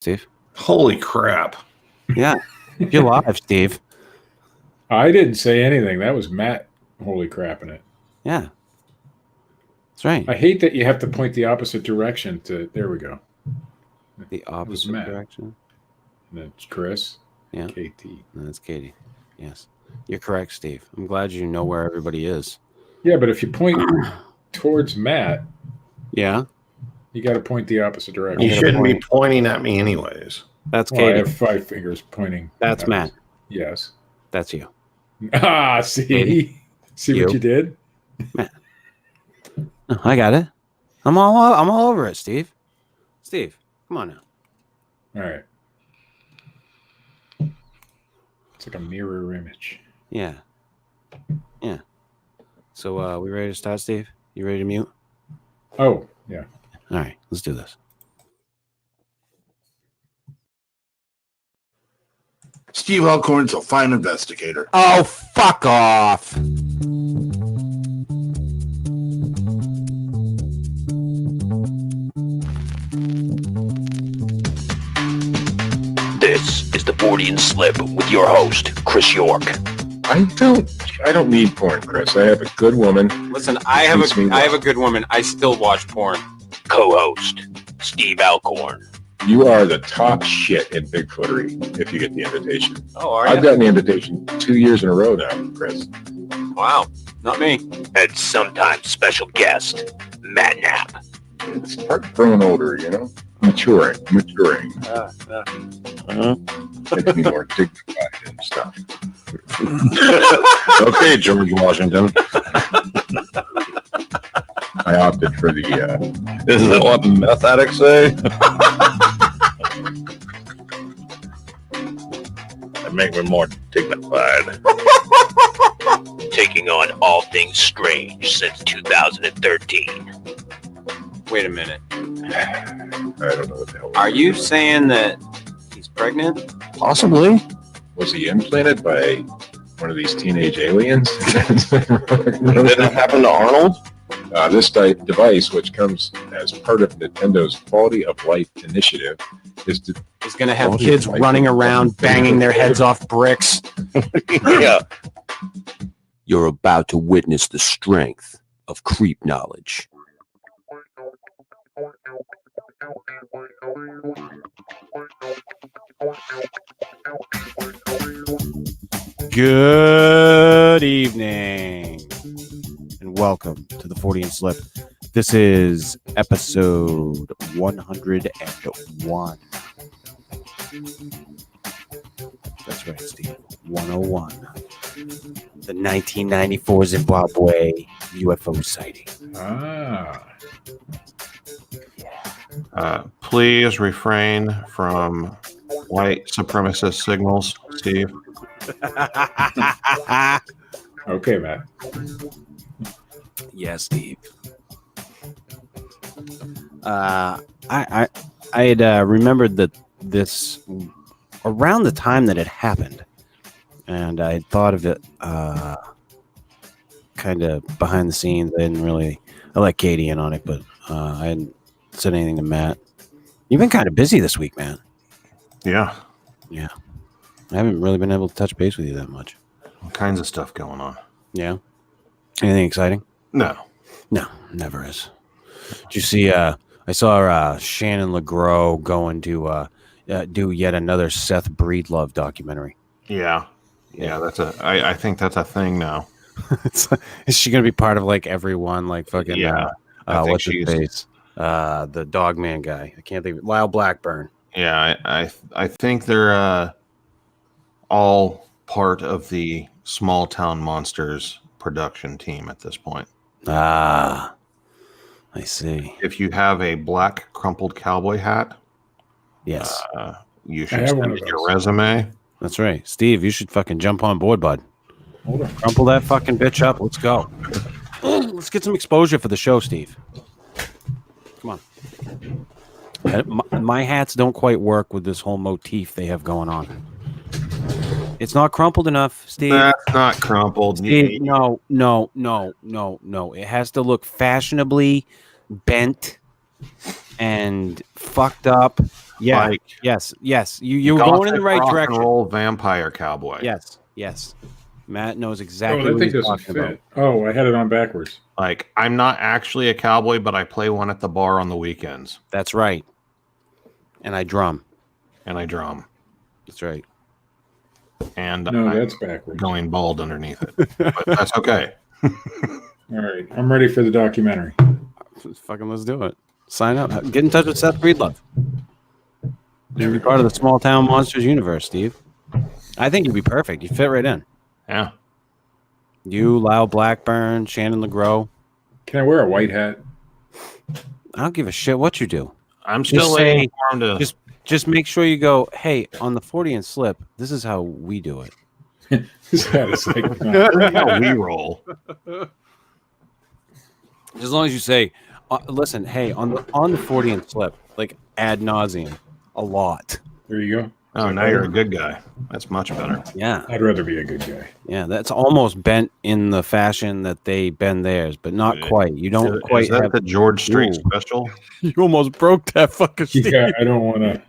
Steve? Holy crap. Yeah. You're live, Steve. I didn't say anything. That was Matt holy crapping it. Yeah. That's right. I hate that you have to point the opposite direction to... There we go. The opposite direction? And that's Chris. Yeah. KT. No, that's Katie. Yes. You're correct, Steve. I'm glad you know where everybody is. Yeah, but if you point towards Matt... Yeah. You got to point the opposite direction. You shouldn't be pointing at me anyways. That's Well, I Katie. have 5 fingers pointing. That's Matt. Yes. That's you. Ah, see? Katie. See what you did? Matt. No, I got it. I'm all over it, Steve. Steve, come on now. All right. It's like a mirror image. Yeah. Yeah. So we ready to start, Steve? You ready to mute? Oh, yeah. All right, let's do this. Steve Alcorn's a fine investigator. Oh, fuck off. This is the Fortean Slip with your host, Chris York. I don't need porn, Chris. I have a good woman. Listen, I have a good woman. I still watch porn. Co-host, Steve Alcorn. You are the top shit in Bigfootery if you get the invitation. Oh, are I've you? gotten the invitation 2 years in a row now, Chris. Wow, not me. And sometimes special guest, Matt Knapp. It's part growing older, you know? Maturing. Makes me more dignified and stuff. Okay, George Washington. I opted for the... Is that what meth addicts say? That make me more dignified. Taking on all things strange since 2013. Wait a minute. I don't know what the hell. Are you saying that he's pregnant? Possibly. Was he implanted by one of these teenage aliens? Did that happen to Arnold? This device, which comes as part of Nintendo's Quality of Life initiative, is to... He's going to have kids running around banging their heads off bricks. Yeah. You're about to witness the strength of creep knowledge. Good evening, and welcome to the Fortean Slip. This is episode 101. That's right, Steve. 101. The 1994 Zimbabwe UFO sighting. Please refrain from white supremacist signals, Steve. Okay, Matt. Yeah, Steve. I had remembered that this around the time that it happened, and I had thought of it kind of behind the scenes. I let Katie in on it, but I hadn't said anything to Matt. You've been kind of busy this week, man. Yeah. Yeah. I haven't really been able to touch base with you that much. All kinds of stuff going on. Yeah. Anything exciting? No, never is. Did you see, I saw Shannon LeGros going to do yet another Seth Breedlove documentary. Yeah. I think that's a thing now. Is she going to be part of like everyone? Like fucking, Yeah. I think what's his face? The Dogman guy. I can't think of it. Lyle Blackburn. Yeah, I think they're all part of the Small Town Monsters production team at this point. I see. If you have a black crumpled cowboy hat, Yes. You should send in your resume. That's right. Steve, you should fucking jump on board, bud. Hold on. Crumple that fucking bitch up. Let's go. Let's get some exposure for the show, Steve. Come on. My hats don't quite work with this whole motif they have going on. It's not crumpled enough, Steve. That's not crumpled. Steve, no. It has to look fashionably bent and fucked up Yeah. Like, Yes. You were going in the right rock direction. And roll vampire cowboy. Yes. Matt knows Oh, exactly that what thing he's doesn't talking fit. about. Oh, I had it on backwards. Like, I'm not actually a cowboy, but I play one at the bar on the weekends. That's right. And I drum. And I drum. That's right. And No, I'm that's backwards. going bald underneath it. But that's okay. All right, I'm ready for the documentary. Fucking let's do it. Sign up. Get in touch with Seth Breedlove. You'd be part of the Small Town Monsters universe, Steve. I think you'd be perfect. You'd fit right in. Yeah. You, Lyle Blackburn, Shannon LeGros. Can I wear a white hat? I don't give a shit what you do. I'm still Just waiting say- for him to. Just make sure you go, hey, on the Fortean slip, this is how we do it. That is like, how we roll. As long as you say, listen, hey, on the Fortean slip, like ad nauseum, a lot. there you go. Oh, now you're a good guy. That's much better. Yeah. I'd rather be a good guy. Yeah, that's almost bent in the fashion that they bend theirs, but not quite. You don't quite Is that have the George Strait Ooh. special? You almost broke that fucking Steve. Yeah, I don't want to.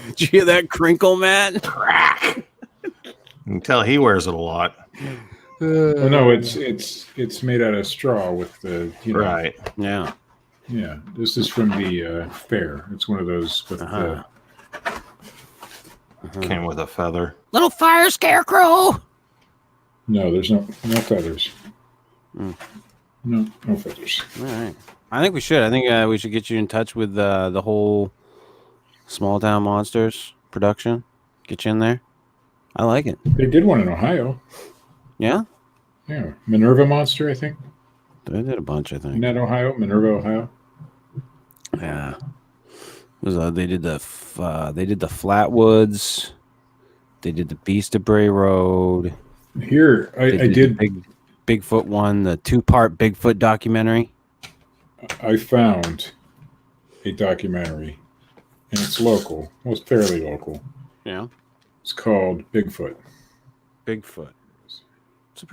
Did you hear that crinkle, Matt? Crack. You can tell he wears it a lot. Oh, no, it's made out of straw with the Right. Yeah. Yeah, this is from the fair. It's one of those with Uh-huh. Came with a feather. Little fire scarecrow. no, there's no feathers. Mm. No feathers. All right. I think we should. I think we should get you in touch with the whole Small Town Monsters production. Get you in there. I like it. They did one in Ohio. Yeah? Yeah, Minerva Monster, I think. They did a bunch, I think. Isn't that Ohio? Minerva, Ohio. Yeah. It was, they did the Flatwoods. They did the Beast of Bray Road. Here, I did. the Bigfoot one, the 2-part Bigfoot documentary. I found a documentary, and it's local. Well, it's fairly local. Yeah. It's called Bigfoot. Bigfoot. It's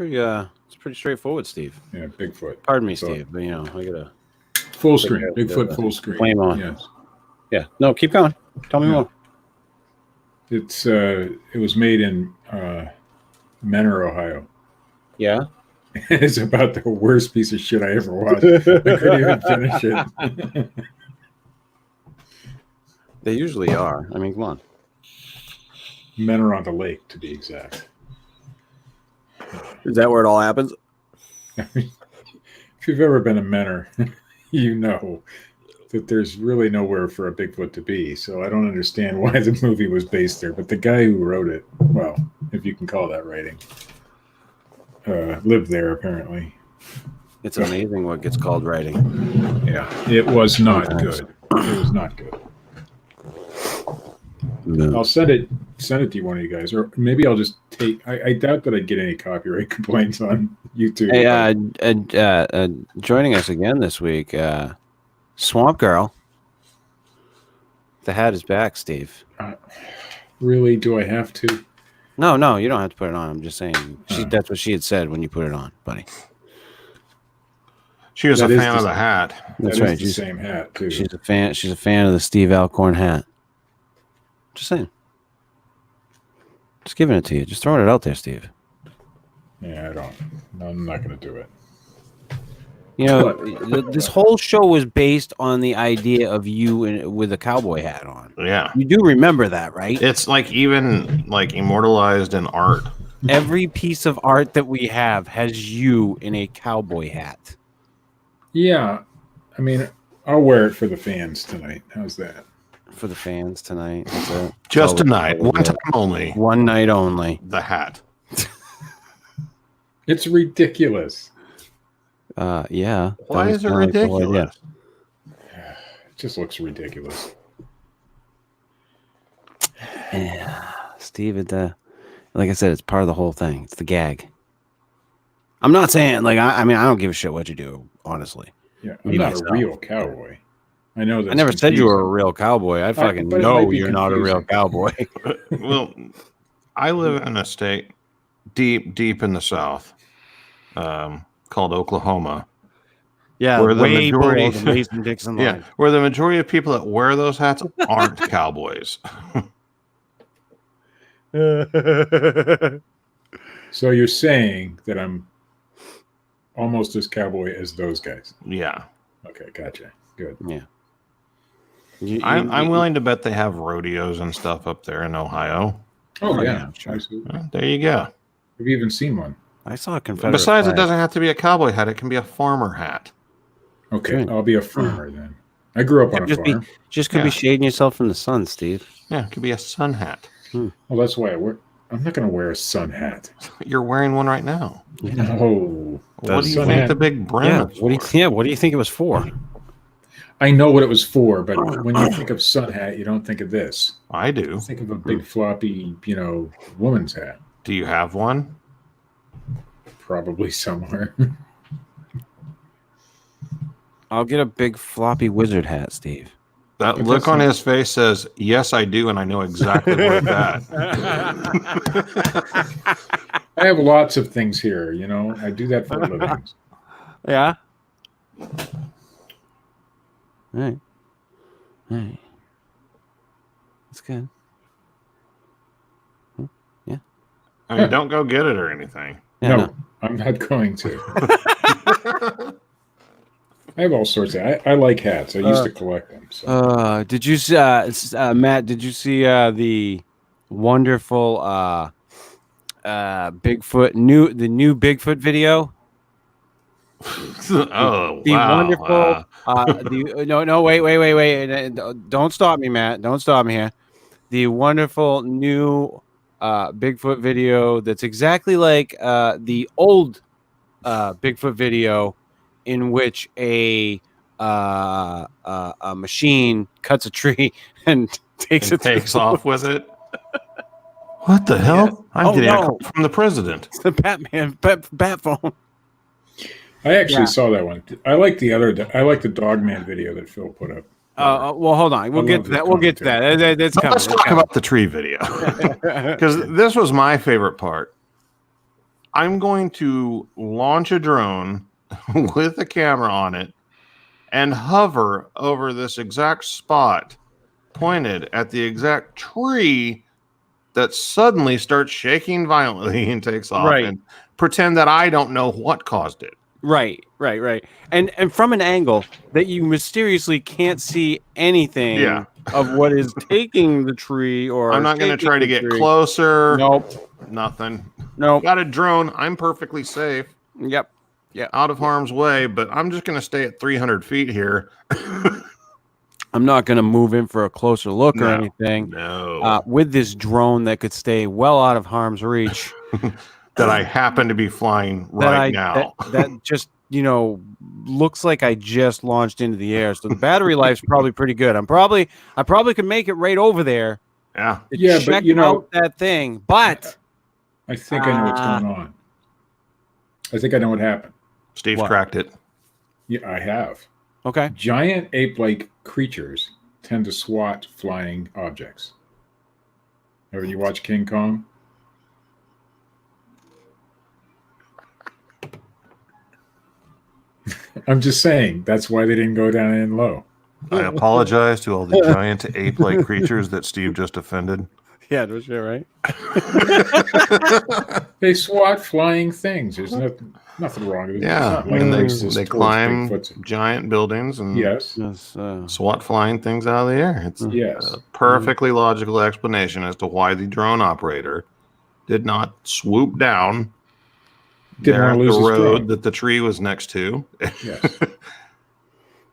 pretty straightforward, Steve. Yeah, Bigfoot. Pardon me, So- Steve, but I gotta Full screen. Yeah, Bigfoot full screen. flame on. Yes. Yeah. No, keep going. Tell me Yeah. more. It's it was made in Menor, Ohio. Yeah. It's about the worst piece of shit I ever watched. I couldn't even finish it. They usually are. I mean, come on. Menor on the Lake, to be exact. Is that where it all happens? If you've ever been a Menor, you know that there's really nowhere for a Bigfoot to be. So I don't understand why the movie was based there. But the guy who wrote it, well, if you can call that writing, lived there apparently. It's amazing what gets called writing. Yeah, it was not good. It was not good. No. I'll send it to you, one of you guys, or maybe I'll just take. I doubt that I'd get any copyright complaints on YouTube. Hey, joining us again this week, Swamp Girl. The hat is back, Steve. Really? Do I have to? No, you don't have to put it on. I'm just saying. That's what she had said when you put it on, buddy. She was That a is fan the- of the hat. That's That right. is the same hat too. She's a fan. She's a fan of the Steve Alcorn hat. Just saying. Just giving it to you. Just throwing it out there, Steve. Yeah, I don't. No, I'm not going to do it. You know, this whole show was based on the idea of you with a cowboy hat on. Yeah. You do remember that, right? It's like even like immortalized in art. Every piece of art that we have has you in a cowboy hat. Yeah, I mean, I'll wear it for the fans tonight. How's that? For the fans tonight. That's it. Just That's all tonight. we One got. time only. One night only. The hat. It's ridiculous. Yeah. Why that is it was kinda the whole idea. ridiculous? It just looks ridiculous. Yeah, Steve, like I said, it's part of the whole thing. It's the gag. I'm not saying like I mean I don't give a shit what you do, honestly. Yeah, I'm Me not myself. a real cowboy. I know that. I never said you were a real cowboy. I fucking but it know might be you're not a real confusing. cowboy. Well, I live in a state deep in the South called Oklahoma. Yeah, Where the way majority- below the Mason Dixon line. Yeah, where the majority of people that wear those hats aren't cowboys. So you're saying that I'm almost as cowboy as those guys? Yeah, Okay, gotcha. Good. Yeah. I'm willing to bet they have rodeos and stuff up there in Ohio. Oh, Oh, yeah, yeah, sure. absolutely. Well, there you go. Have you even seen one? I saw a Confederate Besides, it flag. doesn't have to be a cowboy hat; it can be a farmer hat. Okay, Good. I'll be a farmer then. I grew up on a Just be, farm. just could Yeah. be shading yourself from the sun, Steve. Yeah, it could be a sun hat. Well, that's why I'm not going to wear a sun hat. You're wearing one right now. No. What do you sun think hat- the big brim Yeah. is What do you? for? Yeah. What do you think it was for? I know what it was for, but when you think of sun hat, you don't think of this. I do. You think of a big floppy, woman's hat, Do you have one? probably somewhere. I'll get a big floppy wizard hat, Steve. That But look that's on not- his face says, "Yes, I do," and I know exactly what that. I have lots of things here, I do that for a living. Yeah. All right. All right. That's good. I mean, don't go get it or anything. Yeah, No, I'm not going to. I have all sorts of. I like hats. I used to collect them. So. Did you see, Matt? Did you see the wonderful Bigfoot the new Bigfoot video? Oh, The wow. wonderful. No, wait. Don't stop me, Matt. Don't stop me here. The wonderful new Bigfoot video that's exactly like the old Bigfoot video, in which a machine cuts a tree and takes It it takes off with it. What the hell? I'm Oh, getting a no. call from the president. It's the Batman bat phone. I actually Yeah. saw that one. I like I like the Dogman video that Phil put up. Well, hold on. We'll I get love to his that. We'll get to that. That's coming. Let's talk about the tree video because this was my favorite part. I'm going to launch a drone with a camera on it and hover over this exact spot pointed at the exact tree that suddenly starts shaking violently and takes off, Right. and pretend that I don't know what caused it. Right. And from an angle that you mysteriously can't see anything Yeah. of what is taking the tree, or I'm not going to taking try to the get tree. closer. Nope. Nothing. Nope. Got a drone. I'm perfectly safe, Yep. out of harm's way, but I'm just going to stay at 300 feet here. I'm not going to move in for a closer look or No. anything. No. With this drone that could stay well out of harm's reach. That I happen to be flying right now. That just, looks like I just launched into the air. So the battery life's probably pretty good. I probably could make it right over there Yeah. to Yeah, but, check out that thing. But I think I know what's going on. I think I know what happened. Steve What? cracked it. Yeah, I have. okay. Giant ape-like creatures tend to swat flying objects. Ever you watch King Kong? I'm just saying that's why they didn't go down in low. I apologize to all the giant ape-like creatures that Steve just offended. Yeah, no shit, right? They swat flying things. There's nothing wrong with it. It's Yeah, not like and racist they towards climb Bigfoots. giant buildings and Yes. Yes, swat flying things out of the air. It's Yes. a perfectly logical explanation as to why the drone operator did not swoop down Didn't there want at to the lose his road drone. that the tree was next to, Yes.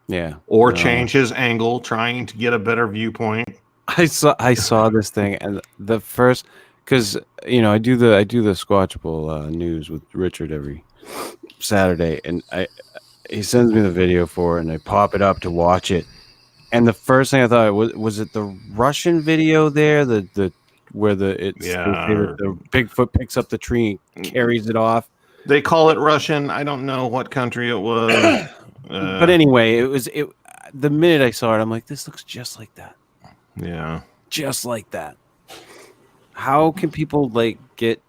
yeah. or No. change his angle trying to get a better viewpoint. I saw this thing, and the first, because I do the Squatchable news with Richard every Saturday, and he sends me the video for it, and I pop it up to watch it, and the first thing I thought was it the Russian video there, the where they say that the Bigfoot picks up the tree and carries it off. They call it Russian. I don't know what country it was. But anyway, it was the minute I saw it, I'm like, this looks just like that. Yeah. Just like that. How can people get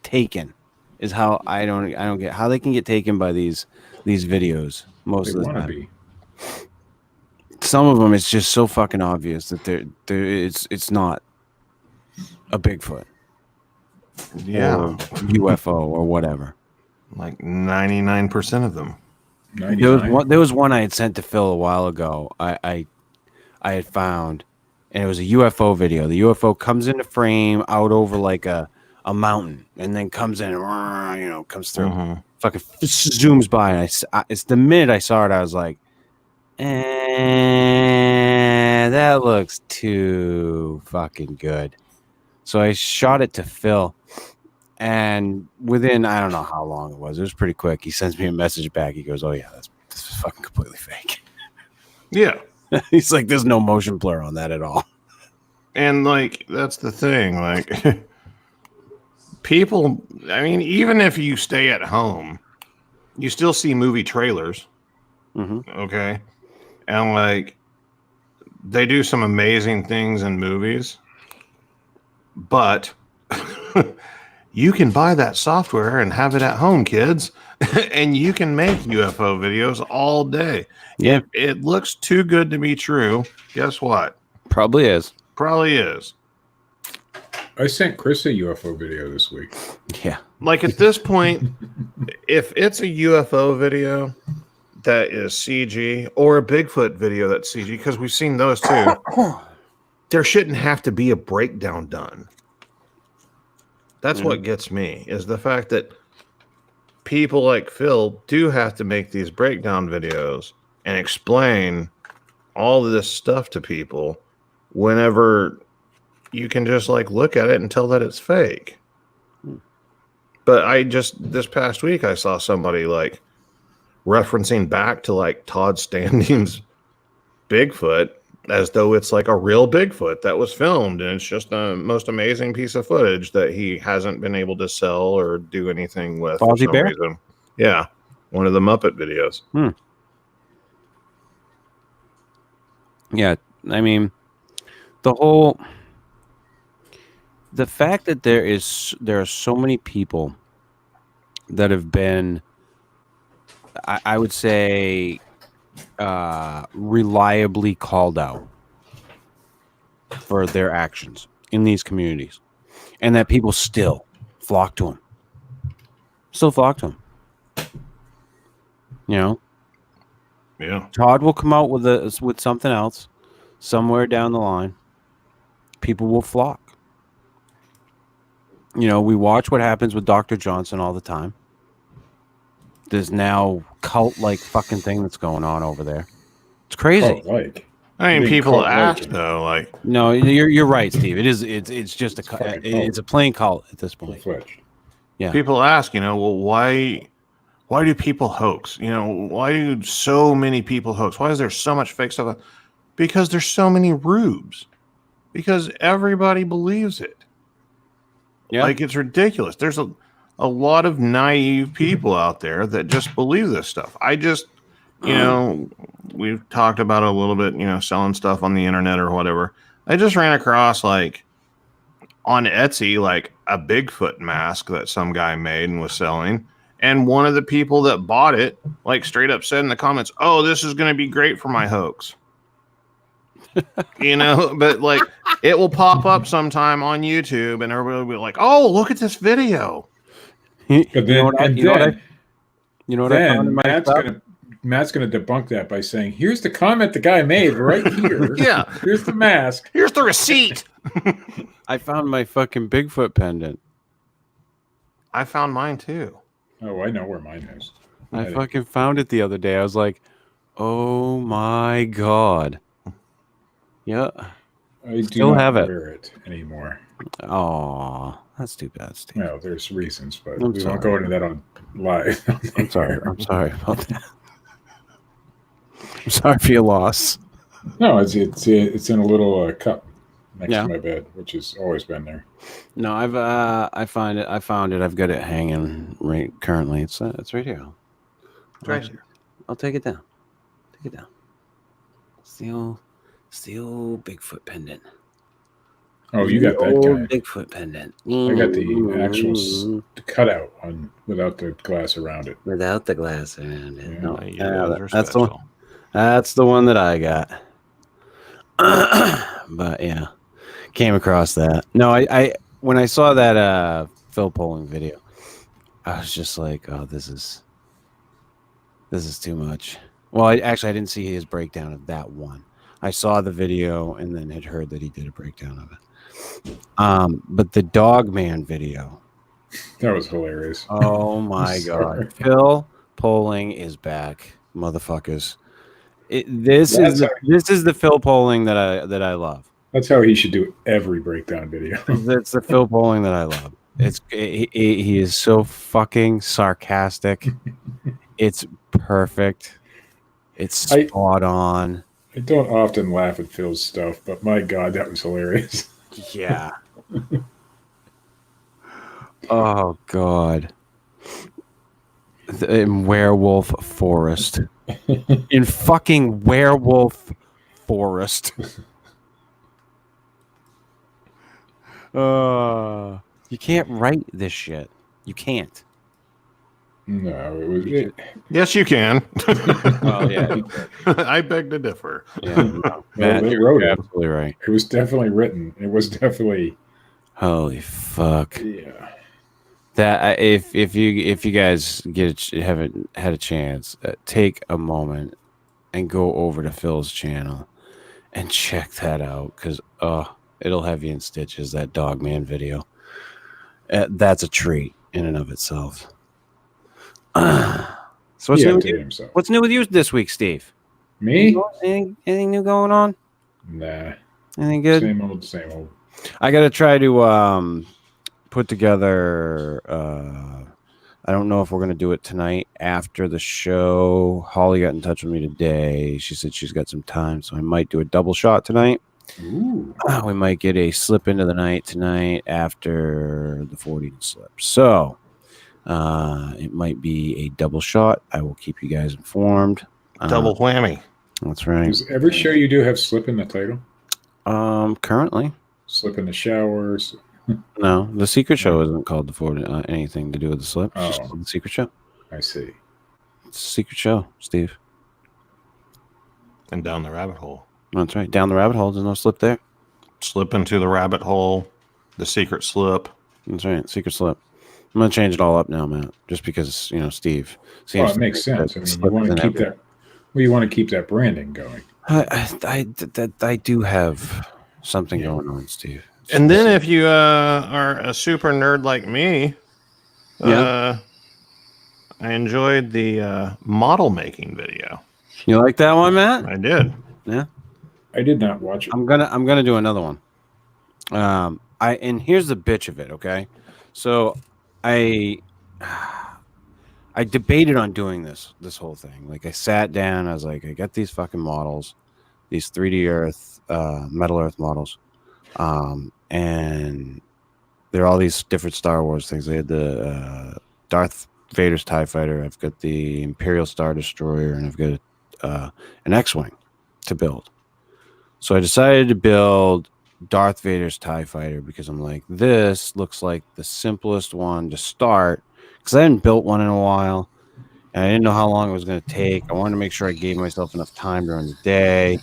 taken? is how I don't get how they can get taken by these videos most They of the want to time. be. Some of them, it's just so fucking obvious that it's not a Bigfoot Yeah, or UFO or whatever. like 99% of them. 99. There was one I had sent to Phil a while ago. I had found, and it was a UFO video. The UFO comes into frame out over like a mountain, and then comes in, comes through, Mhm. fucking zooms by, and it's the minute I saw it, I was like, that looks too fucking good. So I shot it to Phil, and within, I don't know how long it was pretty quick. He sends me a message back. He goes, "Oh yeah, this is fucking completely fake." Yeah. He's like, "There's no motion blur on that at all." And like that's the thing, like people, I mean, even if you stay at home, you still see movie trailers, okay? And like they do some amazing things in movies, but you can buy that software and have it at home, kids, and you can make UFO videos all day. Yeah. If it looks too good to be true, guess what? Probably is. Probably is. I sent Chris a UFO video this week. Yeah. Like at this point, if it's a UFO video that is CG or a Bigfoot video that's CG, because we've seen those too, there shouldn't have to be a breakdown done. That's what gets me, is the fact that people like Phil do have to make these breakdown videos and explain all of this stuff to people whenever you can just like look at it and tell that it's fake. But this past week, I saw somebody like referencing back to like Todd Standing's Bigfoot as though it's like a real Bigfoot that was filmed, and it's just the most amazing piece of footage that he hasn't been able to sell or do anything with for Fozzie some Bear? reason. Yeah, one of the Muppet videos. Yeah, I mean, the fact that there are so many people that have been, I would say, reliably called out for their actions in these communities, and that people still flock to them. You know, Yeah. Todd will come out with something else somewhere down the line. People will flock. You know, we watch what happens with Dr. Johnson all the time. There's now cult-like fucking thing that's going on over there. It's crazy. Like, I mean, being people cult ask like. though, like, No, you're right, Steve. It's just fucking it's a plain cult at this point. Full-fledged. Yeah. people ask, well, why do people hoax? Why do so many people hoax? Why is there so much fake stuff? Because there's so many rubes. Because everybody believes it. Yeah. Like, it's ridiculous. There's a lot of naive people out there that just believe this stuff. I just, we've talked about it a little bit, selling stuff on the internet or whatever. I just ran across, like, on Etsy, like a Bigfoot mask that some guy made and was selling. And one of the people that bought it, like, straight up said in the comments, "Oh, this is going to be great for my hoax." But like, it will pop up sometime on YouTube and everybody will be like, "Oh, look at this video." But then, you know what I found in my stuff? Matt's gonna debunk that by saying, "Here's the comment the guy made right here. Yeah. Here's the mask. Here's the receipt. I found my fucking Bigfoot pendant. I found mine too. Oh, I know where mine is. I fucking found it the other day. I was like, "Oh my god!" Yeah, I do still not have it. wear it anymore. Oh, that's too bad, Steve. Well, there's reasons, but I'm we sorry. won't go into that on live. I'm sorry. I'm sorry about that. I'm sorry for your loss. No, it's in a little cup next Yeah. to my bed, which has always been there. No, I found it. I've got it hanging right currently. It's right here. It's right here. I'll take it down. It's the old Bigfoot pendant. Oh, you got that old guy. Bigfoot pendant. I got the actual cutout one without the glass around it. Without the glass around it. Yeah. No, You guys are that's the special. That's the one that I got. But yeah, came across that. No, I when I saw that Phil polling video, I was just like, oh, this is too much. Well, I didn't see his breakdown of that one. I saw the video and then had heard that he did a breakdown of it. But the Dog Man video. That was hilarious. Oh my god. Phil polling is back, motherfuckers. This is the Phil polling that I love. That's how he should do every breakdown video. That's the Phil polling that I love. He is so fucking sarcastic. It's perfect. It's spot on. I don't often laugh at Phil's stuff, but my god, that was hilarious. Yeah. Oh god. In Werewolf Forest. In fucking Werewolf Forest. You can't write this shit. You can't. No, it was. Yes, you can. Well, yeah. I beg to differ. Yeah, no. Well, they wrote it. Absolutely right. It was definitely written. It was definitely. Holy fuck. Yeah. That if you guys haven't had a chance, take a moment and go over to Phil's channel and check that out, because it'll have you in stitches. That Dog Man video, that's a treat in and of itself. So what's new with you? What's new with you this week, Steve? Me? Anything new going on? Nah. Anything good? Same old. I gotta try to put together. I don't know if we're gonna do it tonight after the show. Holly got in touch with me today. She said she's got some time, so I might do a double shot tonight. Ooh. We might get a slip into the night tonight after the 40 slip. So it might be a double shot. I will keep you guys informed. Double whammy. That's right. Does every show you do have slip in the title? Currently. Slip in the showers. No, the secret show isn't called the 40, anything to do with the slip. It's just called the secret show. I see. It's a secret show, Steve. And down the rabbit hole. That's right. Down the rabbit hole. There's no slip there. Slip into the rabbit hole. The secret slip. That's right. Secret slip. I'm gonna change it all up now, Matt. Just because Steve. Well, it makes sense. I mean, you want to keep that. Well, you want to keep that branding going. I do have something going on, Steve. And then if you are a super nerd like me, I enjoyed the model making video. You like that one, Matt? I did. Yeah. I did not watch it. I'm gonna do another one. And here's the bitch of it, okay? So I debated on doing this whole thing. Like, I sat down, I was like, I got these fucking models, these 3D Earth, Metal Earth models. And they're all these different Star Wars things. They had the Darth Vader's TIE Fighter. I've got the Imperial Star Destroyer, and I've got an X-Wing to build. So I decided to build Darth Vader's TIE Fighter because I'm like, this looks like the simplest one to start, because I hadn't built one in a while, and I didn't know how long it was going to take. I wanted to make sure I gave myself enough time during the day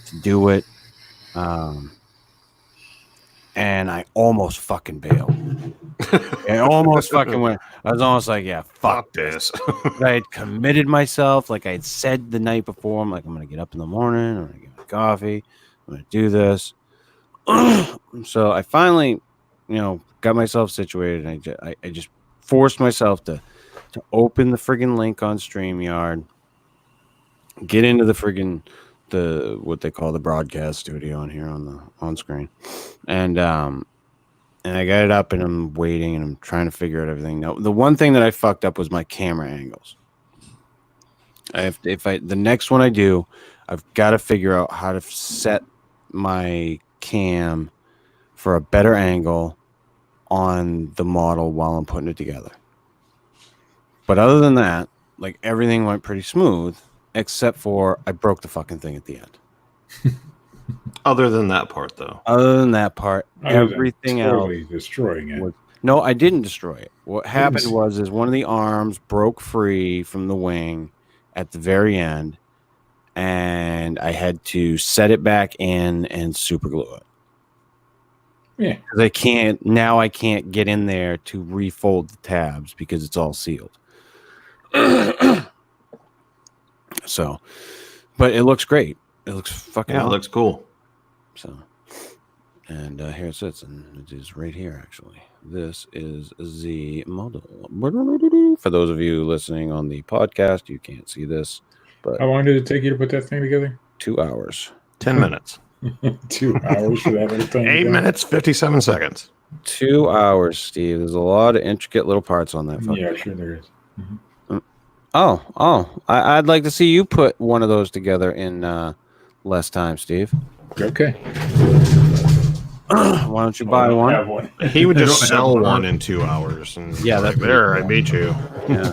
to do it. And I almost fucking bailed. I almost fucking went. I was almost like, yeah, fuck this. I had committed myself. Like I had said the night before, I'm like, I'm going to get up in the morning. I'm going to get my coffee. I'm going to do this. So I finally, got myself situated. And I just forced myself to open the friggin' link on StreamYard, get into the friggin' what they call the broadcast studio on here on screen, and I got it up and I'm waiting and I'm trying to figure out everything. Now, the one thing that I fucked up was my camera angles. The next one I do, I've got to figure out how to set my cam for a better angle on the model while I'm putting it together. But other than that, like, everything went pretty smooth, except for I broke the fucking thing at the end. Other than that part, though. Other than that part, Other than everything totally else destroying it. was. No, I didn't destroy it. What happened see. was one of the arms broke free from the wing at the very end, and I had to set it back in and super glue it. Yeah. Because I can't get in there to refold the tabs because it's all sealed. So, but it looks great. It looks fucking Yeah, it awesome. looks cool. So, and here it sits, and it is right here, actually. This is the model. For those of you listening on the podcast, you can't see this, but How long did it take you to put that thing together? 2 hours. 10 minutes. 2 hours for that little thing. 8 minutes, 57 seconds. 2 hours, Steve. There's a lot of intricate little parts on that. Yeah, sure there is. I'd like to see you put one of those together in less time, Steve. Okay. Why don't you buy I one? have one. He would I just don't sell have one in 2 hours. And Yeah, like, that's there, I beat you. Yeah,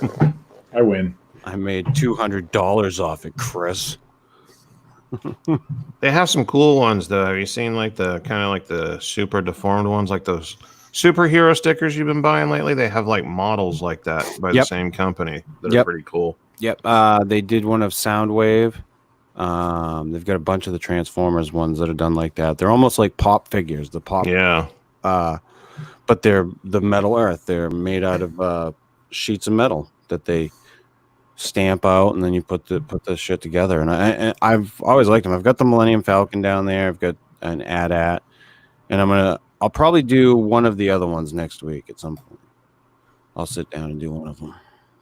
I win. I made $200 off it, Chris. They have some cool ones, though. Have you seen like the kind of like the super deformed ones, like those superhero stickers you've been buying lately? They have like models like that by the same company that are pretty cool. Yep. They did one of Soundwave. They've got a bunch of the Transformers ones that are done like that. They're almost like pop figures. The pop. Yeah. But they're the Metal Earth. They're made out of sheets of metal that they stamp out, and then you put the shit together. And I've always liked them. I've got the Millennium Falcon down there. I've got an AT-AT, and I'll probably do one of the other ones next week at some point. I'll sit down and do one of them.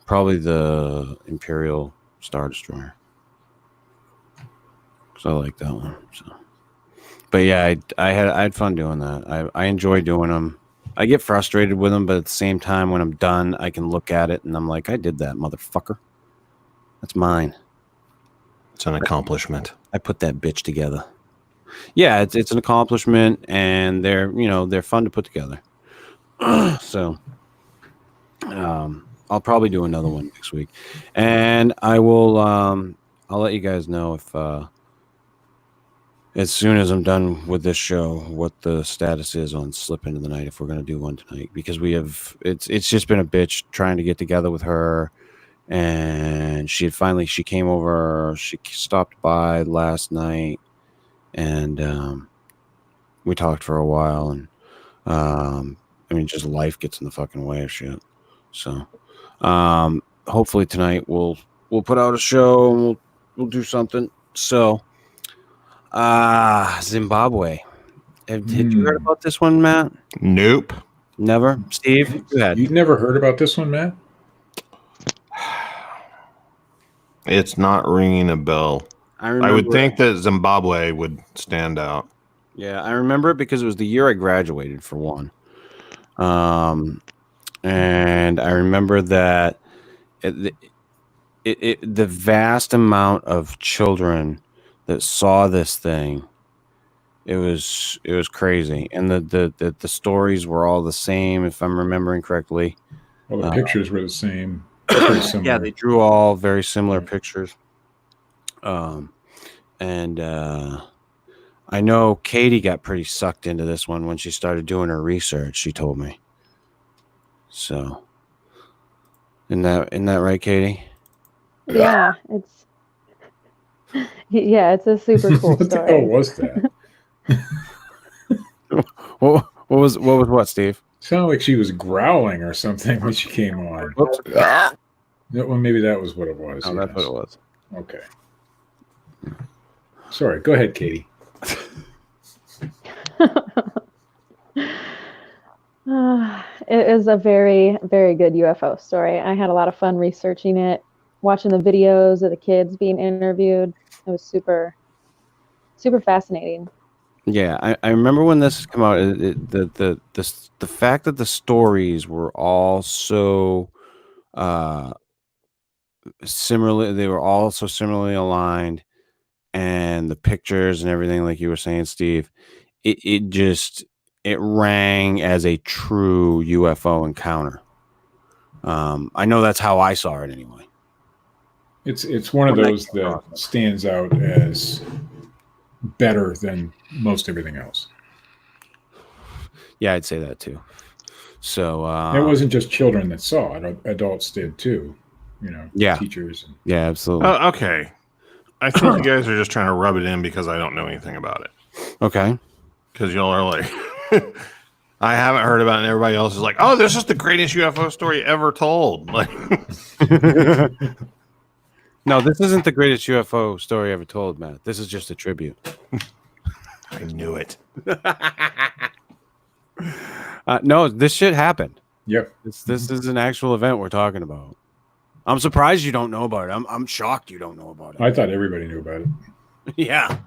Probably the Imperial Star Destroyer. So I like that one. So, but yeah, I had fun doing that. I enjoy doing them. I get frustrated with them, but at the same time, when I'm done, I can look at it and I'm like, I did that, motherfucker. That's mine. It's an accomplishment. I put that bitch together. Yeah, it's an accomplishment, and they're fun to put together. So, I'll probably do another one next week, and I will. I'll let you guys know if as soon as I'm done with this show, what the status is on Slip Into the Night, if we're going to do one tonight, because it's just been a bitch trying to get together with her. And she came over, she stopped by last night, and we talked for a while, and just life gets in the fucking way of shit. So hopefully tonight we'll put out a show, and we'll do something. So Zimbabwe. Had you heard about this one, Matt? Nope. Never? Steve, go ahead. You've never heard about this one, Matt? It's not ringing a bell. I would think that Zimbabwe would stand out. Yeah, I remember it because it was the year I graduated, for one. And I remember that the vast amount of children that saw this thing, it was crazy. And the stories were all the same, if I'm remembering correctly. Well, the pictures were the same. Pretty similar. Yeah, they drew all very similar pictures. I know Katie got pretty sucked into this one when she started doing her research, she told me. So, isn't that right, Katie? Yeah, it's a super cool What story. the hell was that? what was Steve? Sounded like she was growling or something when she came on. Whoops. Well, maybe that was what it was. Oh, that's what it was. Okay. Sorry. Go ahead, Katie. It is a very, very good UFO story. I had a lot of fun researching it, watching the videos of the kids being interviewed. It was super, super fascinating. Yeah, I remember when this came out. The fact that the stories were all so similarly, they were all so similarly aligned, and the pictures and everything, like you were saying, Steve, it rang as a true UFO encounter. I know that's how I saw it anyway. It's one of those that stands out as better than most everything else. Yeah, I'd say that too. So It wasn't just children that saw it; adults did too. Yeah. Teachers. Yeah, absolutely. Okay. I think you guys are just trying to rub it in because I don't know anything about it. Okay. Because y'all are like, I haven't heard about it, and everybody else is like, oh, this is the greatest UFO story ever told. Like, no, this isn't the greatest UFO story ever told, Matt. This is just a tribute. I knew it. No, this shit happened. Yep. This is an actual event we're talking about. I'm surprised you don't know about it. I'm shocked you don't know about it. I thought everybody knew about it. Yeah.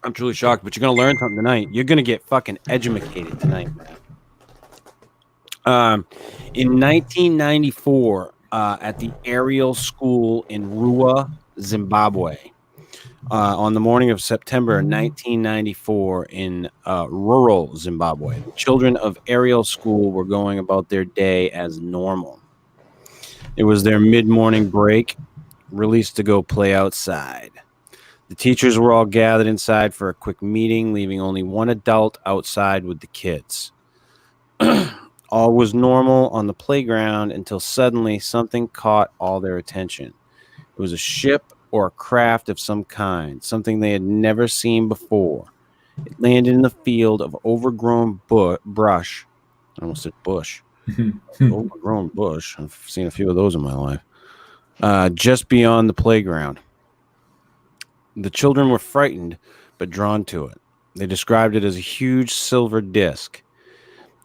I'm truly shocked, but you're going to learn something tonight. You're going to get fucking educated tonight. In 1994, at the Ariel School in Rua, Zimbabwe, on the morning of September 1994 in rural Zimbabwe, children of Ariel School were going about their day as normal. It was their mid-morning break, released to go play outside. The teachers were all gathered inside for a quick meeting, leaving only one adult outside with the kids. All was normal on the playground until suddenly something caught all their attention. It was a ship or a craft of some kind, something they had never seen before. It landed in the field of overgrown brush. I almost said bush. Overgrown bush. I've seen a few of those in my life. Just beyond the playground. The children were frightened, but drawn to it. They described it as a huge silver disc.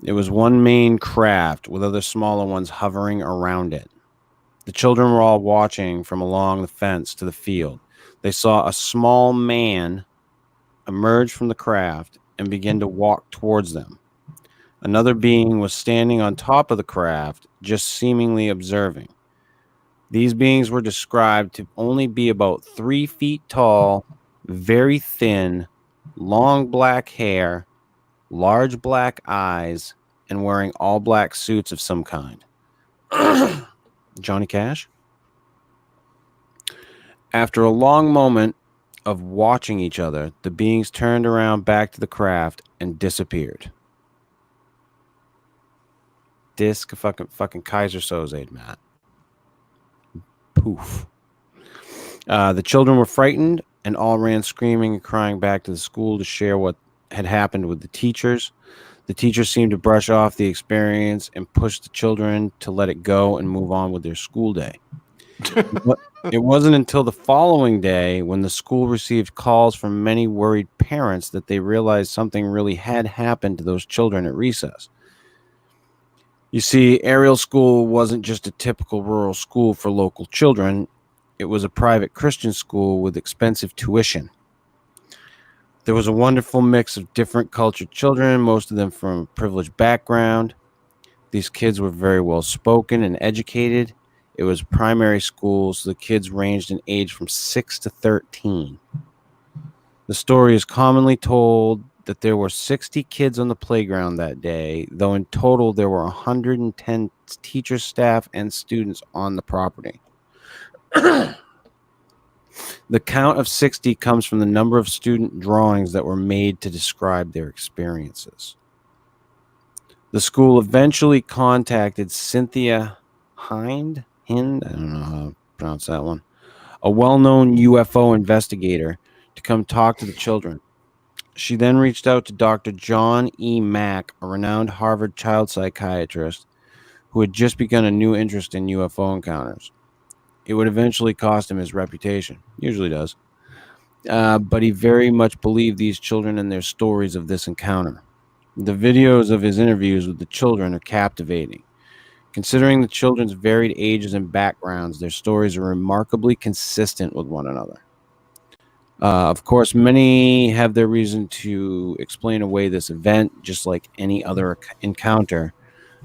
It was one main craft with other smaller ones hovering around it. The children were all watching from along the fence to the field. They saw a small man emerge from the craft and begin to walk towards them. Another being was standing on top of the craft, just seemingly observing. These beings were described to only be about 3 feet tall, very thin, long black hair, large black eyes, and wearing all black suits of some kind. Johnny Cash? After a long moment of watching each other, the beings turned around back to the craft and disappeared. Disc fucking Kaiser Soze, Matt. Poof. The children were frightened and all ran screaming and crying back to the school to share what had happened with the teachers. The teachers seemed to brush off the experience and push the children to let it go and move on with their school day. It wasn't until the following day, when the school received calls from many worried parents, that they realized something really had happened to those children at recess. You see, Ariel School wasn't just a typical rural school for local children. It was a private Christian school with expensive tuition. There was a wonderful mix of different cultured children, most of them from a privileged background. These kids were very well spoken and educated. It was primary school, so the kids ranged in age from 6 to 13. The story is commonly told that there were 60 kids on the playground that day, though in total there were 110 teachers, staff, and students on the property. The count of 60 comes from the number of student drawings that were made to describe their experiences. The school eventually contacted Cynthia Hind, I don't know how to pronounce that one, a well-known UFO investigator, to come talk to the children. She then reached out to Dr. John E. Mack, a renowned Harvard child psychiatrist who had just begun a new interest in UFO encounters. It would eventually cost him his reputation. Usually does. But he very much believed these children and their stories of this encounter. The videos of his interviews with the children are captivating. Considering the children's varied ages and backgrounds, their stories are remarkably consistent with one another. Of course, many have their reason to explain away this event, just like any other encounter.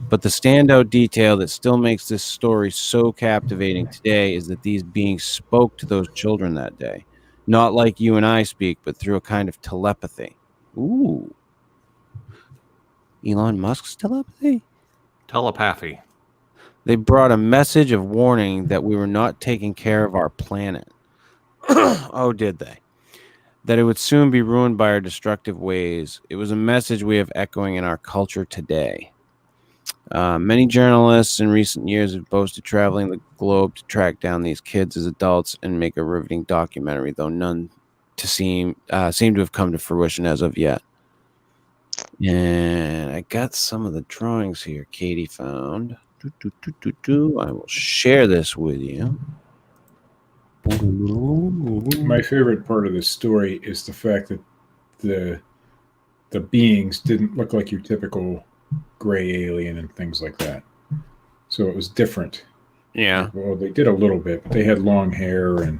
But the standout detail that still makes this story so captivating today is that these beings spoke to those children that day. Not like you and I speak, but through a kind of telepathy. Ooh. Elon Musk's telepathy? Telepathy. They brought a message of warning that we were not taking care of our planet. Oh, did they? That it would soon be ruined by our destructive ways. It was a message we have echoing in our culture today. Many journalists in recent years have boasted traveling the globe to track down these kids as adults and make a riveting documentary, though none seem to have come to fruition as of yet. And I got some of the drawings here Katie found. I will share this with you. My favorite part of the story is the fact that the beings didn't look like your typical gray alien and things like that. So it was different. Yeah. Well, they did a little bit, but they had long hair, and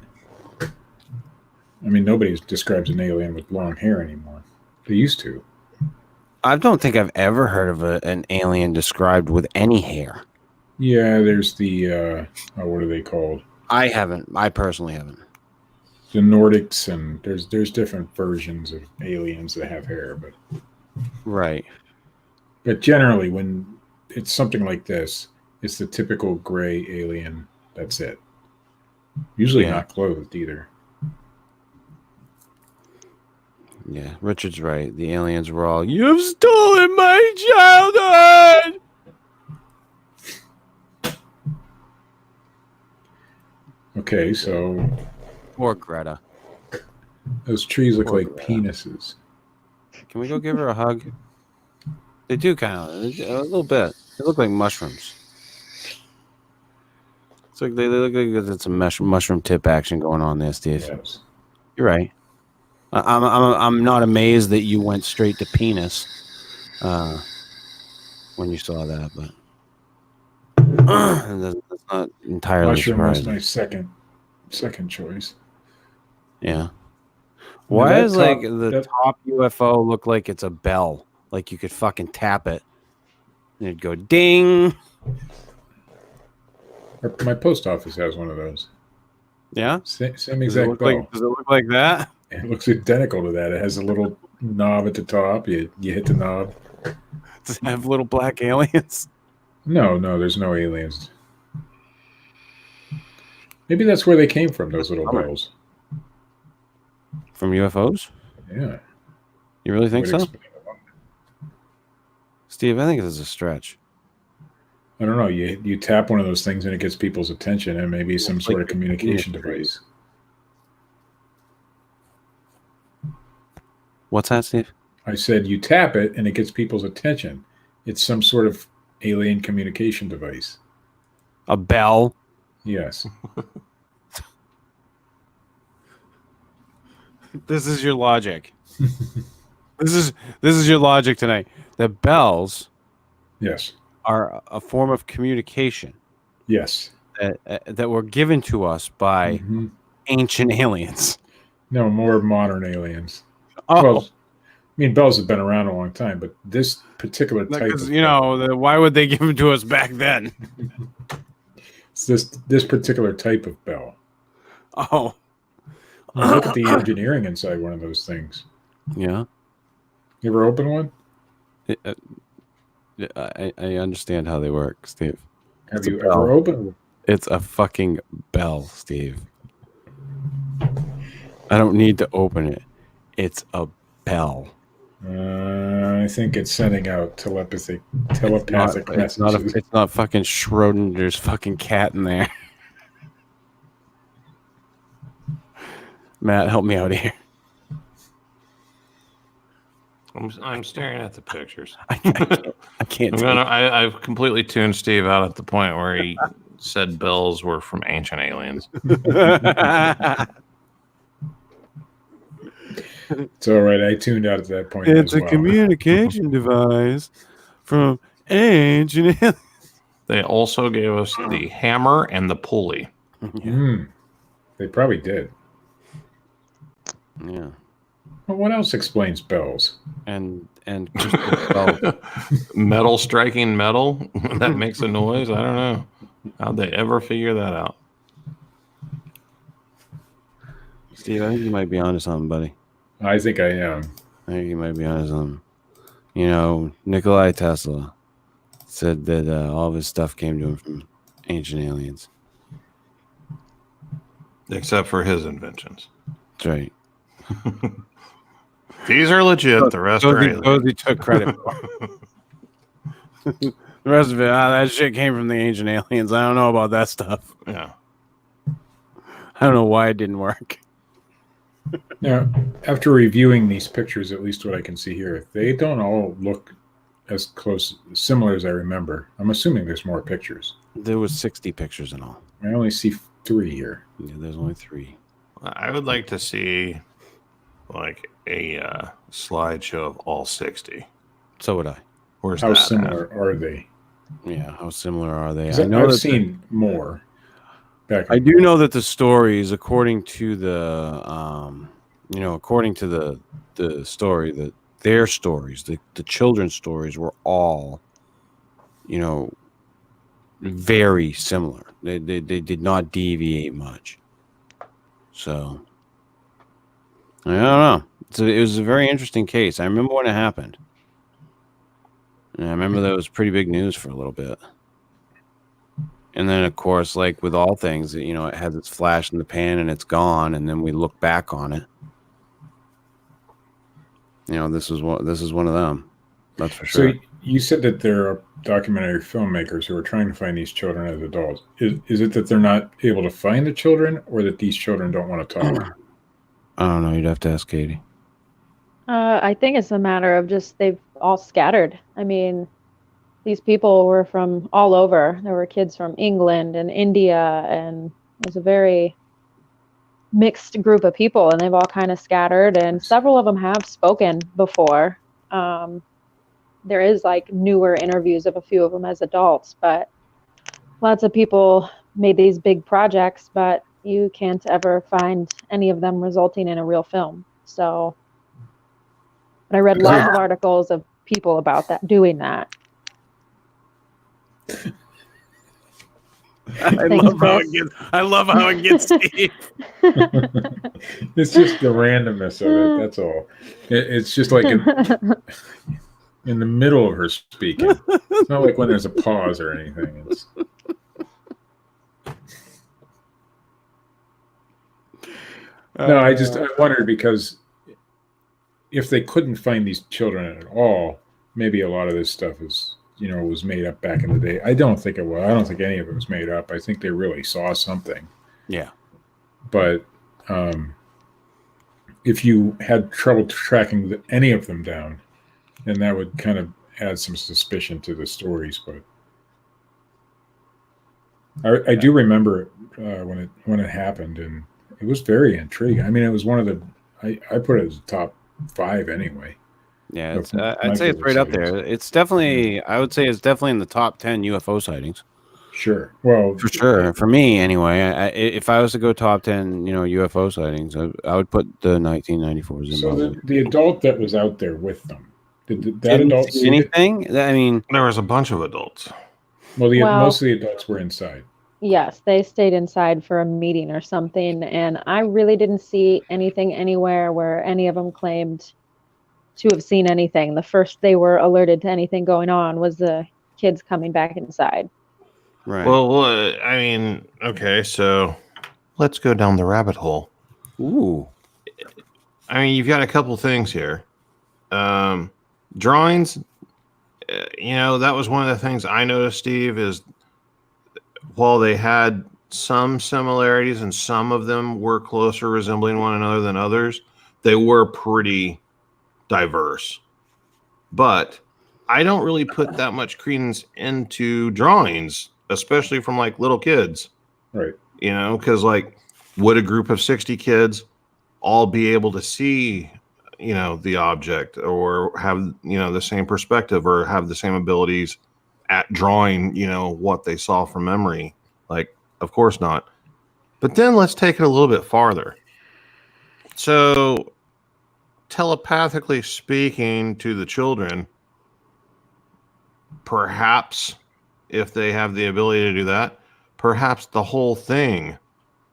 I mean, nobody describes an alien with long hair anymore. They used to. I don't think I've ever heard of an alien described with any hair. Yeah, there's the what are they called? I haven't. I personally haven't. The Nordics, and there's different versions of aliens that have hair, but right. But generally, when it's something like this, it's the typical gray alien. That's it. Usually not clothed either. Yeah, Richard's right. The aliens were all, "You've stolen my childhood!" Okay, so... Poor Greta. Those trees look like penises. Can we go give her a hug? They do kind of, a little bit. They look like mushrooms. It's like they look like there's some mushroom tip action going on there, Steve. Yes. You're right. I'm not amazed that you went straight to penis when you saw that, but that's not entirely Mushroom was surprising. my second choice. Yeah. Why does top, the top UFO look like it's a bell? Like you could fucking tap it and it'd go ding. My post office has one of those. Yeah? Same exact bell. Does it look like that? It looks identical to that. It has a little knob at the top. You hit the knob. Does it have little black aliens? No, there's no aliens. Maybe that's where they came from, those little bells. From UFOs? Yeah. You really think so? Steve, I think this is a stretch. I don't know. You tap one of those things and it gets people's attention, and maybe some sort of communication device. What's that, Steve? I said you tap it and it gets people's attention. It's some sort of alien communication device. A bell? Yes. This is your logic. This is your logic tonight. The bells, yes, are a form of communication. Yes, that were given to us by ancient aliens. No, more modern aliens. Oh, well, I mean, bells have been around a long time, but this particular type, because why would they give them to us back then? It's this particular type of bell. Oh. Look at the engineering inside one of those things. Yeah. You ever open one? I understand how they work, Steve. Have you ever opened one? It's a fucking bell, Steve. I don't need to open it. It's a bell. I think it's sending out telepathic messages. It's not fucking Schrodinger's fucking cat in there. Matt, help me out here. I'm staring at the pictures. I can't. I've completely tuned Steve out at the point where he said bells were from ancient aliens. It's all right. I tuned out at that point. It's a communication device from ancient aliens. They also gave us the hammer and the pulley. They probably did. Yeah. Well, what else explains bells? And metal striking metal that makes a noise. I don't know. How'd they ever figure that out? Steve, I think you might be onto something, buddy. I think I am. I think you might be onto something. You know, Nikolai Tesla said that all of his stuff came to him from ancient aliens. Except for his inventions. That's right. These are legit. The rest are alien. Those he took credit for. The rest of it, that shit came from the ancient aliens. I don't know about that stuff. Yeah. I don't know why it didn't work. Now, after reviewing these pictures, at least what I can see here, they don't all look as similar as I remember. I'm assuming there's more pictures. There was 60 pictures in all. I only see 3 here. Yeah, there's only 3. I would like to see like a slideshow of all 60. So would I. Where's How that similar are they? Yeah, how similar are they? 'Cause I know I've seen more. I do know that the stories, according to the, according to the story, that their stories, the children's stories, were all, very similar. They did not deviate much. So I don't know. It was a very interesting case. I remember when it happened. And I remember that was pretty big news for a little bit. And then, of course, like with all things, it has its flash in the pan and it's gone, and then we look back on it. This is one of them. That's for sure. So you said that there are documentary filmmakers who are trying to find these children as adults. Is it that they're not able to find the children, or that these children don't want to talk? I don't know. You'd have to ask Katie. I think it's a matter of just they've all scattered. I mean, these people were from all over. There were kids from England and India, and it was a very mixed group of people, and they've all kind of scattered, and several of them have spoken before. There is like newer interviews of a few of them as adults, but lots of people made these big projects, but you can't ever find any of them resulting in a real film. So, but I read lots of articles of people about that, doing that. I love how it gets Steve. It's just the randomness of it. That's all. It's just like in the middle of her speaking. It's not like when there's a pause or anything. No, I wondered, because if they couldn't find these children at all, maybe a lot of this stuff was made up back in the day. I don't think it was. I don't think any of it was made up. I think they really saw something. Yeah. But if you had trouble tracking any of them down, then that would kind of add some suspicion to the stories. But I do remember when it happened, and it was very intriguing. I mean, it was one of the I put it as top 5 anyway. Yeah, I'd say it's right up there. It's definitely, I would say it's definitely in the top 10 UFO sightings. Sure. Well, for sure. For me, anyway, if I was to go top 10, UFO sightings, I would put the 1994 Zimbabwe. So the adult that was out there with them, did that adult see anything? I mean, there was a bunch of adults. Well, most of the adults were inside. Yes, they stayed inside for a meeting or something, and I really didn't see anything anywhere where any of them claimed to have seen anything. The first they were alerted to anything going on was the kids coming back inside. Right. Well, I mean, okay, so let's go down the rabbit hole. Ooh. I mean, you've got a couple things here. Drawings, that was one of the things I noticed, Steve, is while they had some similarities and some of them were closer resembling one another than others, they were pretty diverse. But I don't really put that much credence into drawings, especially from like little kids. Right. Because like, would a group of 60 kids all be able to see, the object, or have, the same perspective, or have the same abilities at drawing, what they saw from memory? Like, of course not. But then let's take it a little bit farther. So telepathically speaking to the children, perhaps if they have the ability to do that, perhaps the whole thing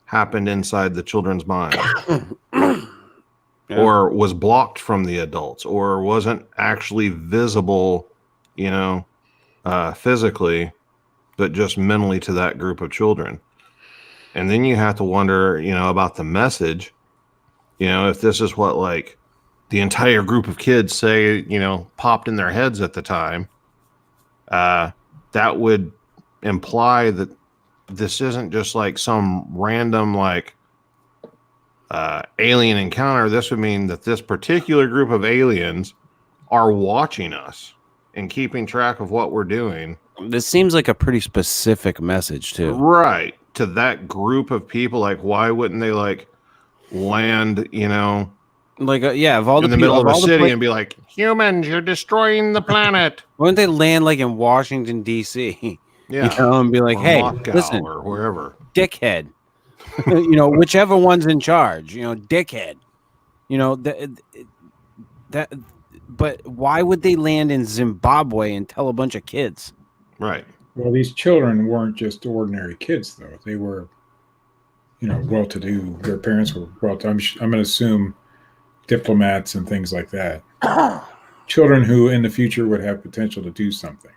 happened inside the children's mind. Yeah. Or was blocked from the adults, or wasn't actually visible, physically, but just mentally to that group of children. And then you have to wonder, about the message. If this is what like the entire group of kids say, popped in their heads at the time, that would imply that this isn't just like some random like alien encounter. This would mean that this particular group of aliens are watching us and keeping track of what we're doing. This seems like a pretty specific message too. Right. To that group of people, like why wouldn't they like land, like of all in the middle of a city and be like, humans, you're destroying the planet. Wouldn't they land like in Washington D.C.? Yeah, and be like, or hey, Moscow listen, or wherever, dickhead. Whichever one's in charge. Dickhead. That. But why would they land in Zimbabwe and tell a bunch of kids? Right. Well, these children weren't just ordinary kids, though. They were, well-to-do. Their parents were well-to-do. I'm going to assume diplomats and things like that. Children who in the future would have potential to do something.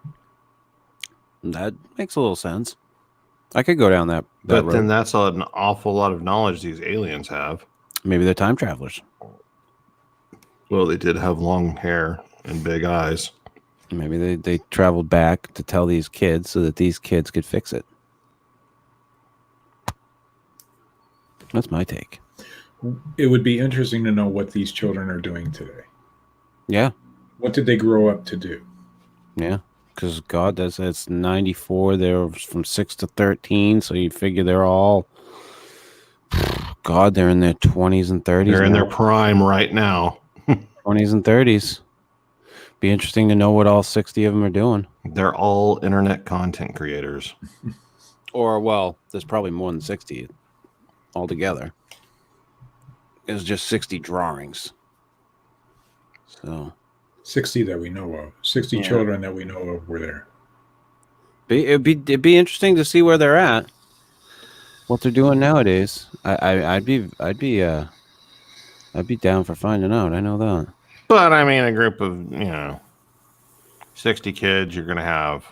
That makes a little sense. I could go down that but road. Then that's an awful lot of knowledge these aliens have. Maybe they're time travelers. Well, they did have long hair and big eyes. Maybe they traveled back to tell these kids so that these kids could fix it. That's my take. It would be interesting to know what these children are doing today. Yeah. What did they grow up to do? Yeah. Because God does it's 94. They're from 6 to 13. So you figure they're all, God, they're in their 20s and 30s. They're in their prime right now. 20s and 30s. Be interesting to know what all 60 of them are doing. They're all internet content creators. Or, well, there's probably more than 60 altogether. It's just 60 drawings. So 60 that we know of. 60 children that we know of were there. It'd be interesting to see where they're at. What they're doing nowadays. I'd be down for finding out. I know that. But I mean, a group of 60 kids, you're going to have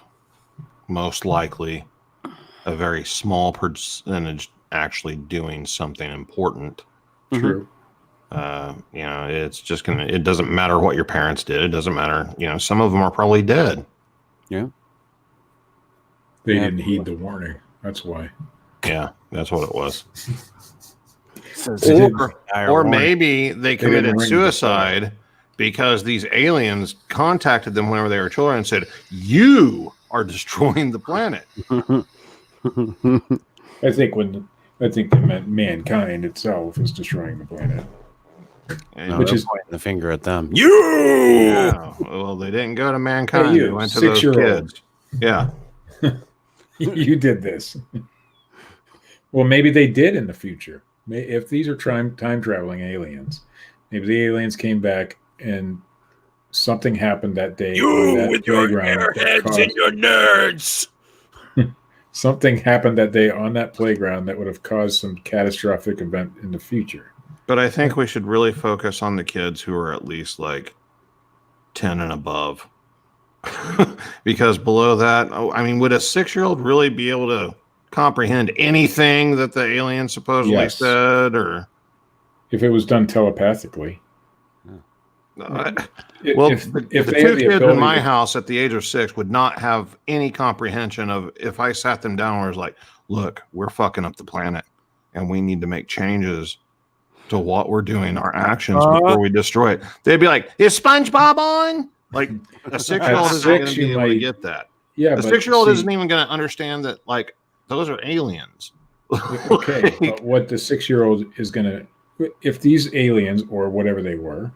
most likely a very small percentage actually doing something important. True. It's just it doesn't matter what your parents did. It doesn't matter. Some of them are probably dead. Yeah. They didn't heed the warning. That's why. Yeah, that's what it was. Or maybe they committed suicide because these aliens contacted them whenever they were children and said, "You are destroying the planet." I think they meant mankind itself is destroying the planet. Which is pointing the finger at them. You. Yeah. Well, they didn't go to mankind. Hey, they went to those kids. Yeah. You did this. Well, maybe they did in the future. If these are time traveling aliens, maybe the aliens came back and something happened that day. You with your airheads and your nerds. Something happened that day on that playground that would have caused some catastrophic event in the future. But I think we should really focus on the kids who are at least like 10 and above. Because below that, would a 6-year-old really be able to comprehend anything that the alien supposedly said? Or if it was done telepathically? If the two kids in my house at the age of 6 would not have any comprehension of, if I sat them down and was like, look, we're fucking up the planet and we need to make changes to what we're doing, our actions before we destroy it. They'd be like, is SpongeBob on? Like a 6-year-old isn't going to be able to get that. Yeah, a 6-year-old isn't even going to understand that, like, those are aliens. Okay, but what the 6-year-old is going to, if these aliens or whatever they were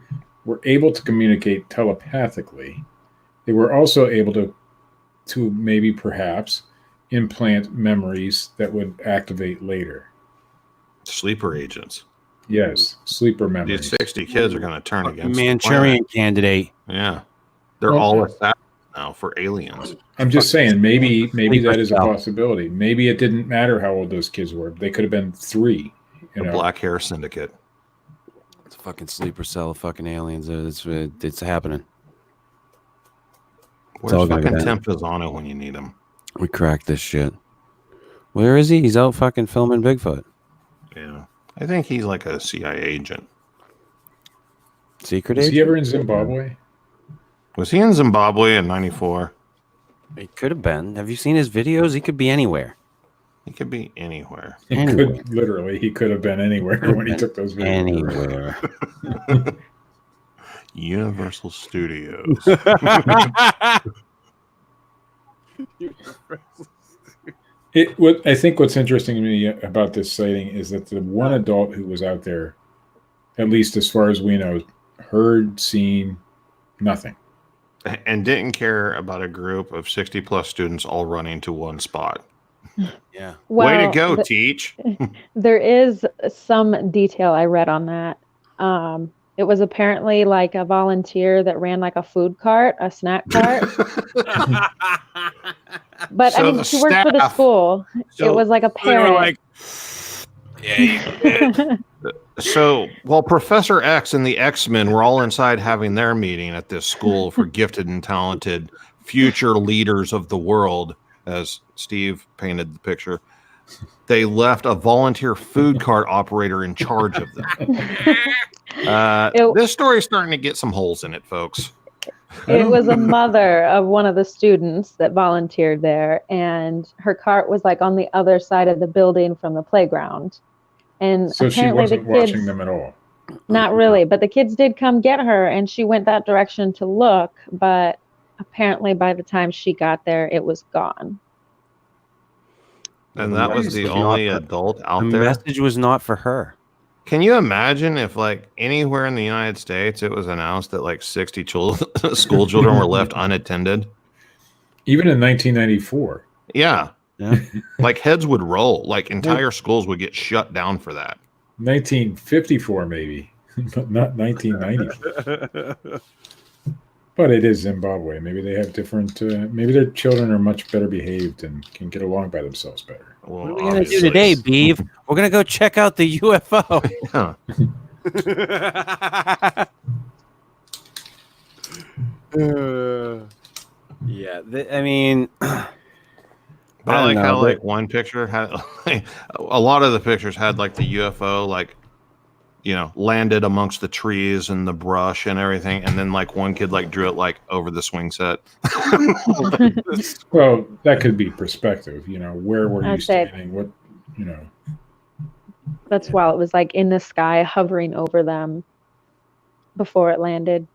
able to communicate telepathically, they were also able to maybe perhaps implant memories that would activate later. Sleeper agents. Yes, sleeper memories. These 60 kids are going to turn against Manchurian Candidate. Yeah. They're all assassins now for aliens. I'm just saying, maybe that is a possibility. Maybe it didn't matter how old those kids were. They could have been 3. The Black Hair Syndicate. It's a fucking sleeper cell of fucking aliens. It's happening. Where's fucking Tim Fasano when you need him? We cracked this shit. Where is he? He's out fucking filming Bigfoot. Yeah. I think he's like a CIA agent. Secret Was agent? he ever in Zimbabwe? Was he in Zimbabwe in 94? He could have been. Have you seen his videos? He could be anywhere. He could be anywhere. He could have been anywhere when he took those videos. Anywhere. Universal Studios. I think what's interesting to me about this sighting is that the one adult who was out there, at least as far as we know, heard, seen nothing. And didn't care about a group of 60 plus students all running to one spot. Yeah. Well, way to go, Teach. There is some detail I read on that. It was apparently like a volunteer that ran like a food cart, a snack cart. But So I mean, the she worked for the staff- school. So it was like a they were parent. like, yeah, you did. So while Professor X and the X-Men were all inside having their meeting at this school for gifted and talented future leaders of the world, as Steve painted the picture, they left a volunteer food cart operator in charge of them. This story is starting to get some holes in it, folks. It was a mother of one of the students that volunteered there, and her cart was like on the other side of the building from the playground. And So she apparently wasn't the kids, watching them at all. not really, but the kids did come get her, and she went that direction to look, but apparently by the time she got there, it was gone. And that was the only adult out The there. message was not for her. Can you imagine if, like, anywhere in the United States, it was announced that like 60 school children were left unattended? Even in 1994. Yeah. Yeah. Like heads would roll. Like entire schools would get shut down for that. 1954, maybe, but not 1990. But it is Zimbabwe. Maybe they have different. Maybe their children are much better behaved and can get along by themselves better. Well, What are we going to do today, Beeve? We're going to go check out the UFO. Yeah, I mean, But I like how like one picture had like, a lot of the pictures had like the UFO like, you know, landed amongst the trees and the brush and everything, and then like one kid like drew it like over the swing set. Well, that could be perspective. You know, where were you I'd say- standing? What, you know. That's while it was like in the sky hovering over them before it landed.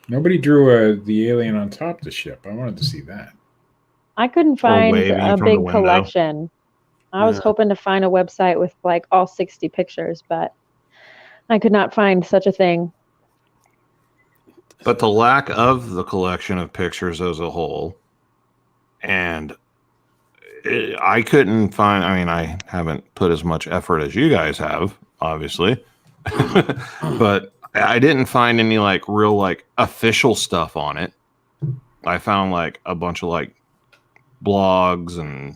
Nobody drew the alien on top of the ship. I wanted to see that. I couldn't find waving a from the big window. collection. I was hoping to find a website with like all 60 pictures, but I could not find such a thing. But the lack of the collection of pictures as a whole, and I couldn't find. I mean, I haven't put as much effort as you guys have, obviously, but I didn't find any like real like official stuff on it. I found like a bunch of like blogs and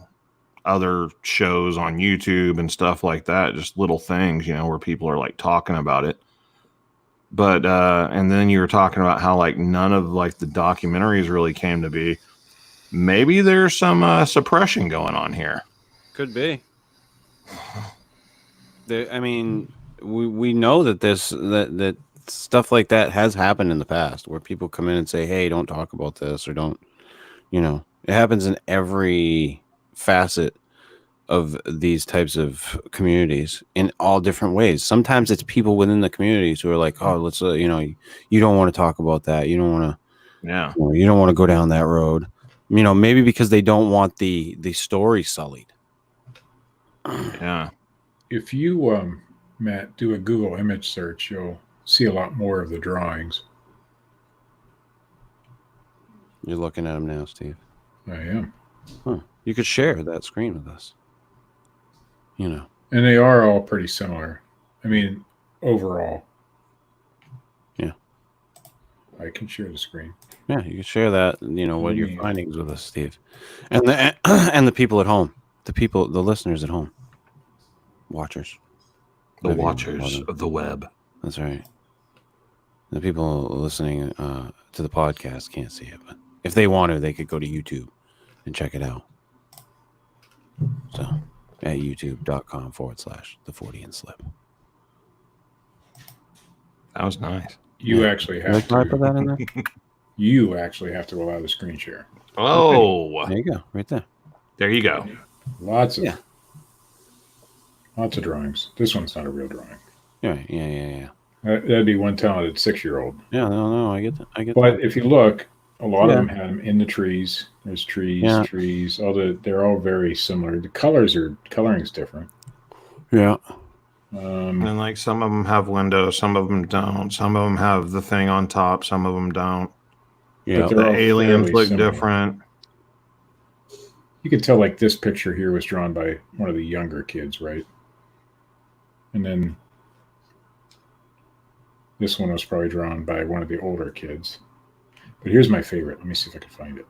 other shows on YouTube and stuff like that, just little things, you know, where people are like talking about it. But and then you were talking about how like none of like the documentaries really came to be. Maybe there's some suppression going on here. could be. I mean, we know that that stuff like that has happened in the past, where people come in and say, "Hey, don't talk about this," or "Don't," you know. It happens in every facet of these types of communities in all different ways. Sometimes it's people within the communities who are like, "Oh, let's," you know, you don't want to talk about that. You don't want to. Yeah. You don't want to go down that road. You know, maybe because they don't want the story sullied. Yeah. If you, Matt, do a Google image search, you'll see a lot more of the drawings. You're looking at them now, Steve. I am. Huh. You could share that screen with us. You know. And they are all pretty similar. I mean, overall. Yeah. I can share the screen. Yeah, you can share that, you know, what your findings with us, Steve. And the and the people at home. The listeners at home. Watchers. The watchers of the web. That's right. The people listening to the podcast can't see it, but if they want to, they could go to YouTube and check it out. So at youtube.com/the Fortean slip. That was nice. You actually have Can I put that in to. there? You actually have to allow the screen share. Oh, There you go, right there. there you go. Lots of Yeah. lots of drawings. This one's not a real drawing. Yeah. That'd be one talented 6-year-old. Yeah, no, I get that. But that. if you look, a lot of Yeah. them had them in the trees. There's trees, Yeah. trees. They're all very similar. The coloring's different. Yeah. And like some of them have windows, some of them don't. Some of them have the thing on top, some of them don't. Yeah. But they're all The aliens fairly look similar. different. You could tell like this picture here was drawn by one of the younger kids, right? And then this one was probably drawn by one of the older kids. But here's my favorite. Let me see if I can find it.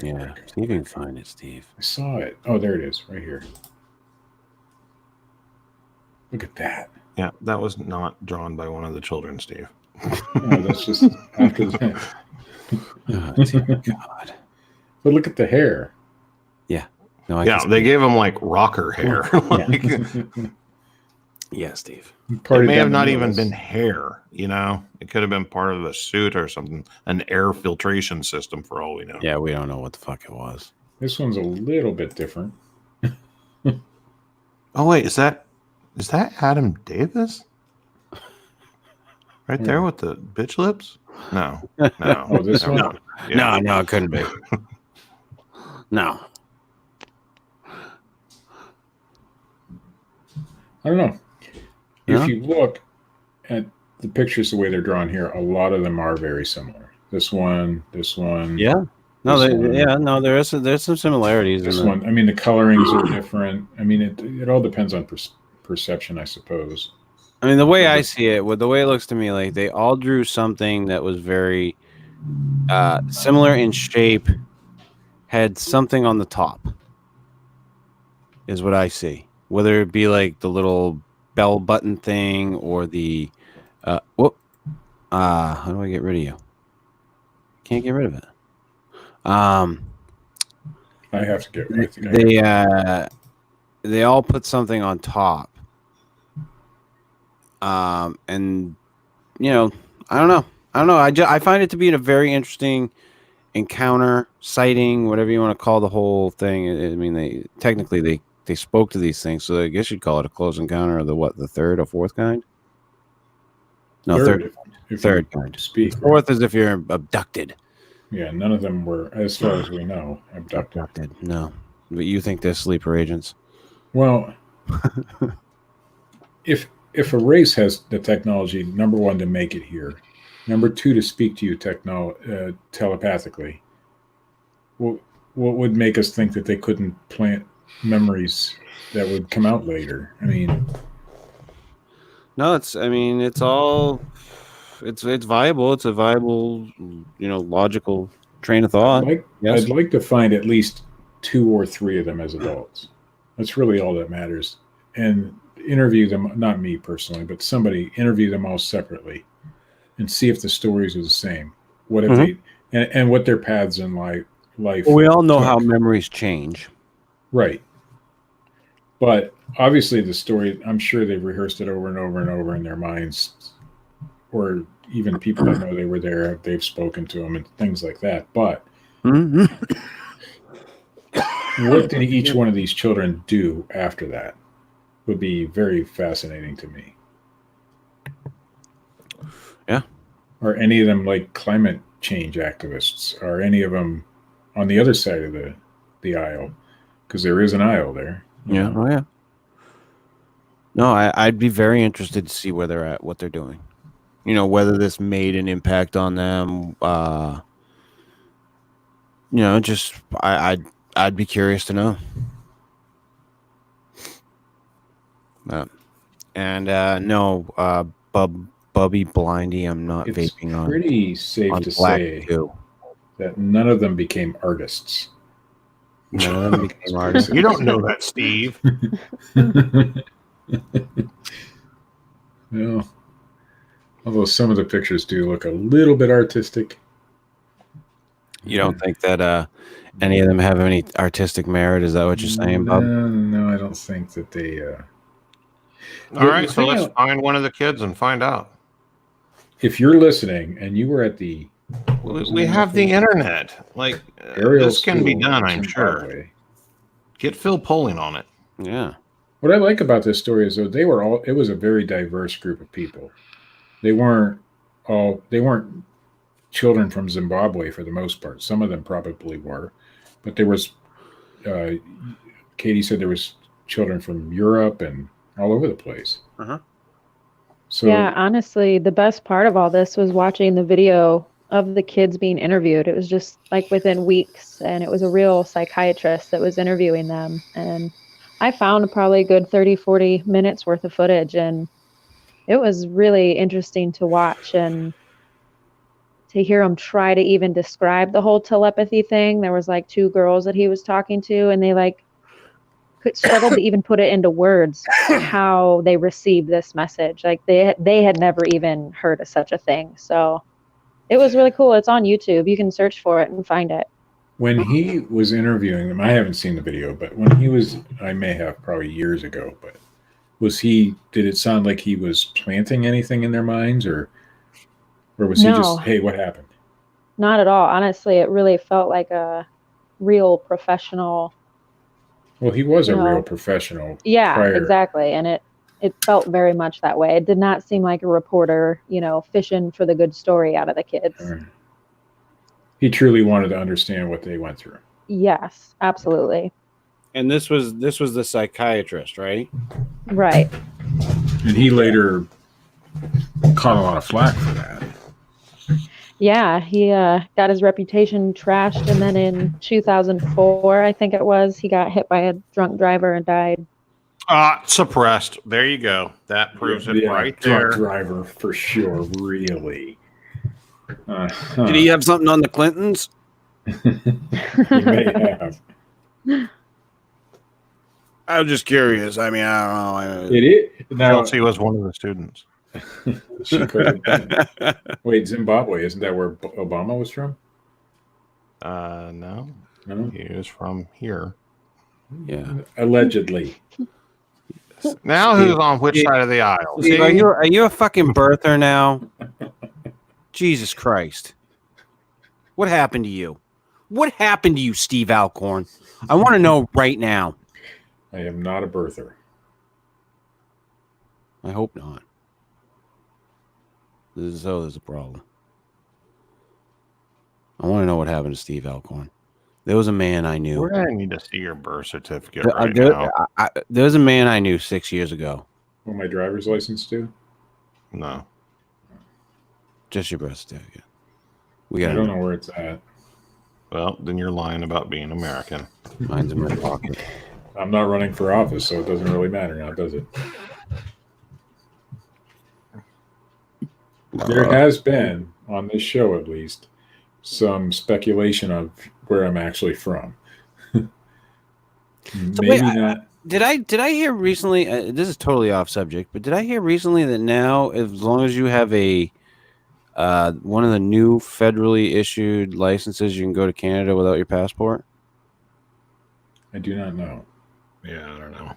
Yeah. See if you can find it, Steve. I saw it. Oh, there it is, right here. Look at that. Yeah, that was not drawn by one of the children, Steve. No, that's just after that. Oh, dear God. But look at the hair. Yeah. No, I Yeah, can they see gave him like rocker hair. Like, it. Yeah, Steve. it may have not even been hair, you know? It could have been part of a suit or something, an air filtration system for all we know. Yeah, we don't know what the fuck it was. This one's a little bit different. Oh, wait, is that Adam Davis? Right there with the bitch lips? No. Oh, this one? No. Yeah. No, it couldn't be. No. I don't know. Yeah? If you look at the pictures the way they're drawn here, a lot of them are very similar. This one. Yeah. No, This one. there's some similarities. This in one. I mean, the colorings are different. I mean, it all depends on perception, I suppose. I mean, the way I see it, the way it looks to me, like they all drew something that was very similar in shape, had something on the top, is what I see. Whether it be like the little bell button thing or the how do I get rid of you? Can't get rid of it. I have to get. I think they all put something on top. And you know, I don't know. I find it to be a very interesting encounter, sighting, whatever you want to call the whole thing. I mean, they spoke to these things, so I guess you'd call it a close encounter of the third or fourth kind. No, third kind. Speak. Fourth is if you're abducted. Yeah, none of them were, as far as we know, abducted. No, but you think they're sleeper agents? Well, if a race has the technology, number one, to make it here, number two, to speak to you telepathically, what would make us think that they couldn't plant memories that would come out later? I mean, no, it's viable. It's a viable, logical train of thought. I'd like to find at least 2 or 3 of them as adults. That's really all that matters. And interview them, not me personally, but somebody interview them all separately and see if the stories are the same. What if they and what their paths in life. Well, we all know how memories change. Right. But obviously the story, I'm sure they've rehearsed it over and over and over in their minds, or even people that know they were there, they've spoken to them and things like that. But what did each one of these children do after that would be very fascinating to me. Yeah. Are any of them like climate change activists? Are any of them on the other side of the aisle? Because there is an aisle there. Yeah. Oh, yeah. No, I'd be very interested to see where they're at, what they're doing. Whether this made an impact on them. I'd be curious to know. Bubby Blindy, I'm not vaping on. It's pretty safe to say that none of them became artists. None of them became artists. You don't know that, Steve. No. Although some of the pictures do look a little bit artistic. You don't think that any of them have any artistic merit? Is that what you're saying, Bob? No, I don't think that they. All right, so let's find one of the kids and find out. If you're listening and you were at the, We have the internet. Like Ariel this can be School done, in I'm sure. Zimbabwe. Get Phil Poling on it. Yeah. What I like about this story is though it was a very diverse group of people. They weren't children from Zimbabwe for the most part. Some of them probably were, but there was. Katie said there was children from Europe and all over the place. Uh-huh. So yeah, honestly, the best part of all this was watching the video of the kids being interviewed. It was just like within weeks, and it was a real psychiatrist that was interviewing them. And I found probably a good 30, 40 minutes worth of footage, and it was really interesting to watch and to hear him try to even describe the whole telepathy thing. There was like 2 girls that he was talking to, and they like struggled to even put it into words how they received this message. Like they had never even heard of such a thing. So it was really cool. It's on YouTube. You can search for it and find it. when he was interviewing them, I haven't seen the video, but when he was, I may have probably years ago, but did it sound like he was planting anything in their minds, or was he just, hey, what happened? Not at all. Honestly, it really felt like a real professional. Well, he was a real professional. Yeah, prior. exactly. And it felt very much that way. It did not seem like a reporter, fishing for the good story out of the kids. Right. He truly wanted to understand what they went through. Yes, absolutely. And this was the psychiatrist, right? Right. And he later caught a lot of flack for that. Yeah, he got his reputation trashed, and then in 2004, I think it was, he got hit by a drunk driver and died. Suppressed. There you go. That proves it right there. Drunk driver for sure, really. Did he have something on the Clintons? He may have. I was just curious. I mean, I don't know. It is. Now, Chelsea was one of the students. She could have been. Wait, Zimbabwe, isn't that where Obama was from? No. He is from here. Yeah. Allegedly. Now who's on which side of the aisle? Steve, are you a fucking birther now? Jesus Christ. What happened to you? What happened to you, Steve Alcorn? I want to know right now. I am not a birther. I hope not. There's a problem. I want to know what happened to Steve Alcorn. There was a man I knew. Where do I need to see your birth certificate right now? There was a man I knew 6 years ago. What, my driver's license do? No. Just your birth certificate. I don't know where it's at. Well, then you're lying about being American. Mine's in my pocket. I'm not running for office, so it doesn't really matter now, does it? There has been, on this show at least, some speculation of where I'm actually from. Maybe not. Did I hear recently? This is totally off subject, but did I hear recently that now, as long as you have a one of the new federally issued licenses, you can go to Canada without your passport? I do not know. Yeah, I don't know.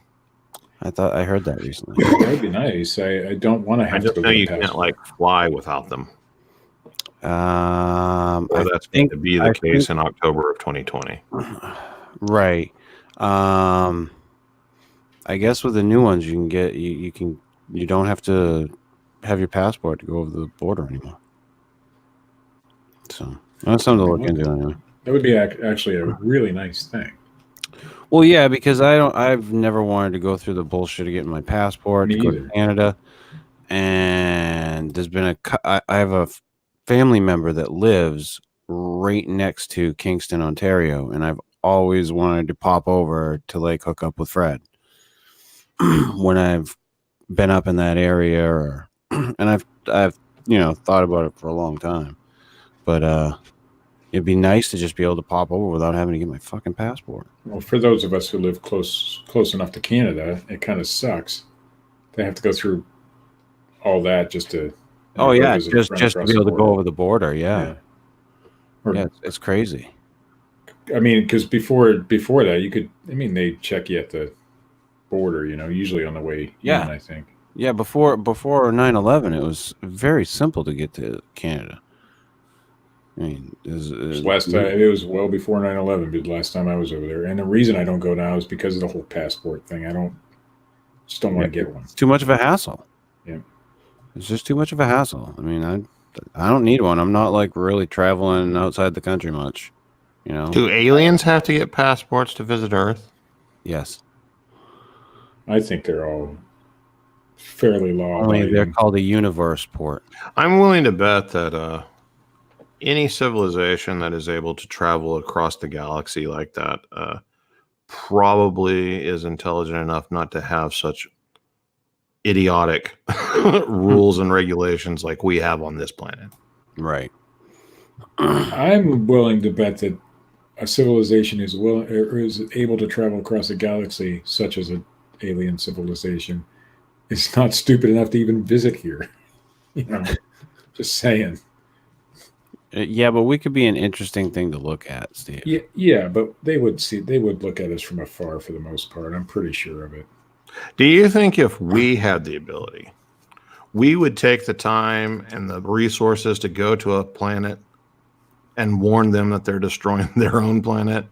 I heard that recently. That would be nice. I don't want to have I just to go know get a you passport. can't like fly without them. Well, that's going to be the case in October of 2020. Right. I guess with the new ones, you can get you don't have to have your passport to go over the border anymore. So that's something to look into anyway. That would be actually a really nice thing. Well, yeah, because I've never wanted to go through the bullshit of getting my passport to go to Canada, and there's been I have a family member that lives right next to Kingston, Ontario, and I've always wanted to pop over to like hook up with Fred when I've been up in that area, and I've thought about it for a long time, but it'd be nice to just be able to pop over without having to get my fucking passport. Well, for those of us who live close enough to Canada, it kind of sucks. They have to go through all that just to. Oh yeah, just to be able to go over the border. Yeah, yeah, it's crazy. I mean, because before that, you could. I mean, they check you at the border. Usually on the way in. I think. Yeah, before 9/11, it was very simple to get to Canada. I mean, Last time it was well before 9/11. But last time I was over there, and the reason I don't go now is because of the whole passport thing. I just don't want to get one. It's too much of a hassle. Yeah, it's just too much of a hassle. I mean, I don't need one. I'm not like really traveling outside the country much. Do aliens have to get passports to visit Earth? Yes. I think they're all fairly law. Only they're called a universe port. I'm willing to bet that any civilization that is able to travel across the galaxy like that probably is intelligent enough not to have such idiotic rules and regulations like we have on this planet. Right. I'm willing to bet that a civilization is able to travel across a galaxy, such as an alien civilization, is not stupid enough to even visit here. Just saying. Yeah, but we could be an interesting thing to look at, Steve. Yeah, but they would look at us from afar for the most part. I'm pretty sure of it. Do you think if we had the ability, we would take the time and the resources to go to a planet and warn them that they're destroying their own planet?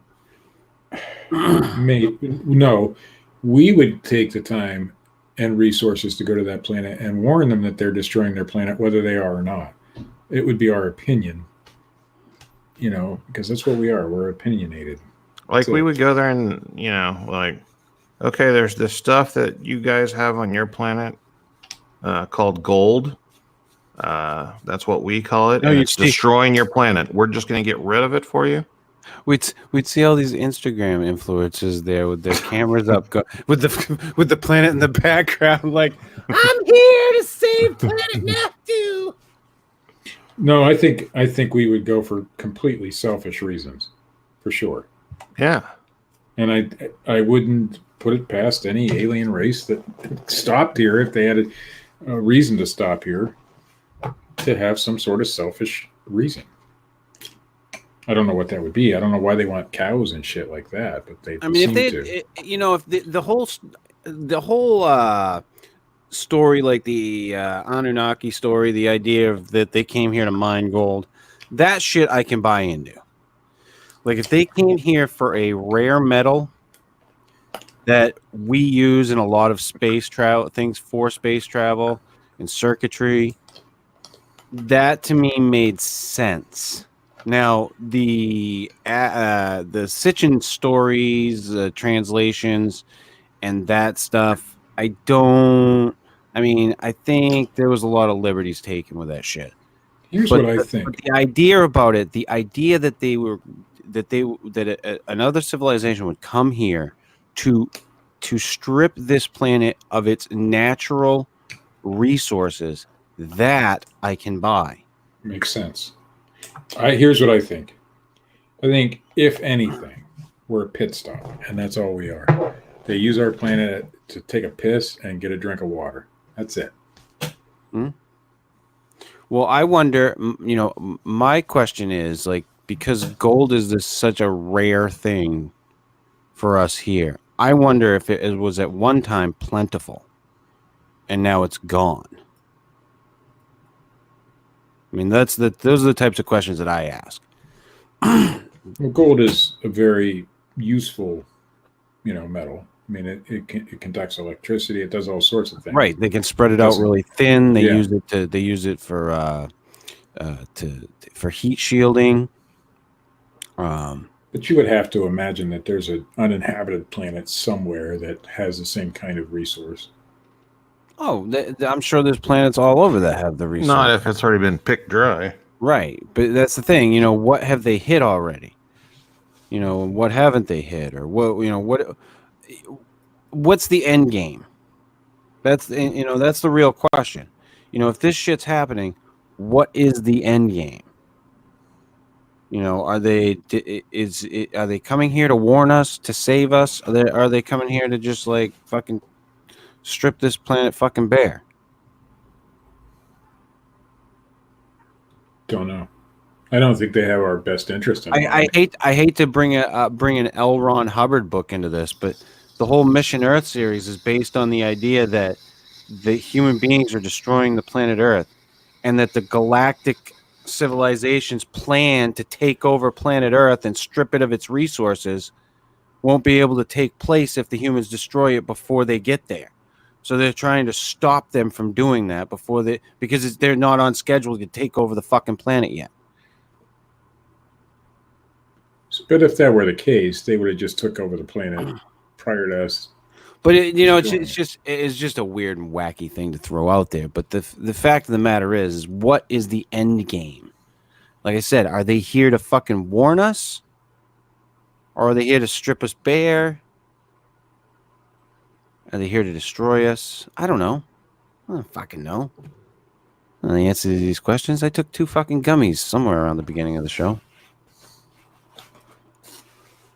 No, we would take the time and resources to go to that planet and warn them that they're destroying their planet, whether they are or not. It would be our opinion, because that's what we are. We're opinionated. Like we would go there and, okay, there's this stuff that you guys have on your planet called gold. That's what we call it. No, it's destroying your planet. We're just going to get rid of it for you. We'd see all these Instagram influencers there with their cameras up, with the planet in the background, like, I'm here to save planet Neptune. No, I think we would go for completely selfish reasons, for sure. Yeah, and I wouldn't put it past any alien race that stopped here if they had a reason to stop here to have some sort of selfish reason. I don't know what that would be. I don't know why they want cows and shit like that, but they. I mean, if the whole story, like the Anunnaki story, the idea of that they came here to mine gold, that shit I can buy into. Like if they came here for a rare metal that we use in a lot of space travel things for space travel and circuitry, that to me made sense. Now the Sitchin stories, translations, and that stuff, I think there was a lot of liberties taken with that shit. Here's what I think. But the idea about it, the idea that another civilization would come here to strip this planet of its natural resources, that I can buy. Makes sense. Here's what I think. I think, if anything, we're a pit stop, and that's all we are. They use our planet to take a piss and get a drink of water. That's it. Well, I wonder, my question is, like, because gold is such a rare thing for us here, I wonder if it was at one time plentiful and now it's gone. I mean, those are the types of questions that I ask. Well, gold is a very useful, metal. I mean, it conducts electricity. It does all sorts of things. Right. They can spread it out really thin. They use it for heat shielding. But you would have to imagine that there's an uninhabited planet somewhere that has the same kind of resource. Oh, I'm sure there's planets all over that have the resource. Not if it's already been picked dry. Right. But that's the thing. What have they hit already? What haven't they hit? Or what's the end game? That's the real question. If this shit's happening, what is the end game? Are they coming here to warn us, to save us? Are they coming here to just like fucking strip this planet fucking bare? Don't know. I don't think they have our best interest in mind. I hate to bring an L. Ron Hubbard book into this, but the whole Mission Earth series is based on the idea that the human beings are destroying the planet Earth, and that the galactic civilizations plan to take over planet Earth and strip it of its resources won't be able to take place if the humans destroy it before they get there. So they're trying to stop them from doing that because they're not on schedule to take over the fucking planet yet. But if that were the case, they would have just took over the planet prior to us. But it's just a weird and wacky thing to throw out there. But the fact of the matter is what is the end game? Like I said, are they here to fucking warn us, or are they here to strip us bare? Are they here to destroy us? I don't know. I don't fucking know. And the answer to these questions, I took 2 fucking gummies somewhere around the beginning of the show.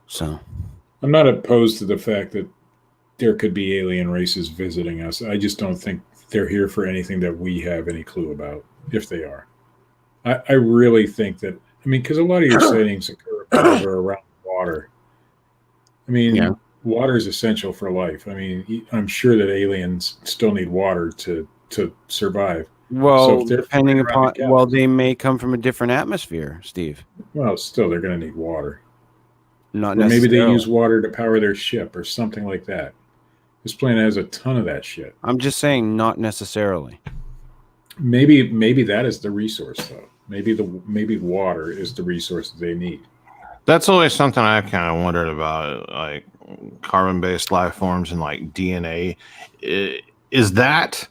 So, I'm not opposed to the fact that there could be alien races visiting us. I just don't think they're here for anything that we have any clue about, if they are. I really think that, because a lot of your sightings occur over around water. Water is essential for life. I'm sure that aliens still need water to survive. Well, depending upon, they may come from a different atmosphere, Steve. Well, still, they're going to need water. Not or maybe necessarily. they use water to power their ship or something like that. This planet has a ton of that shit. I'm just saying, not necessarily. Maybe that is the resource, though. Maybe water is the resource that they need. That's always something I've kind of wondered about, like carbon-based life forms and like DNA. Is that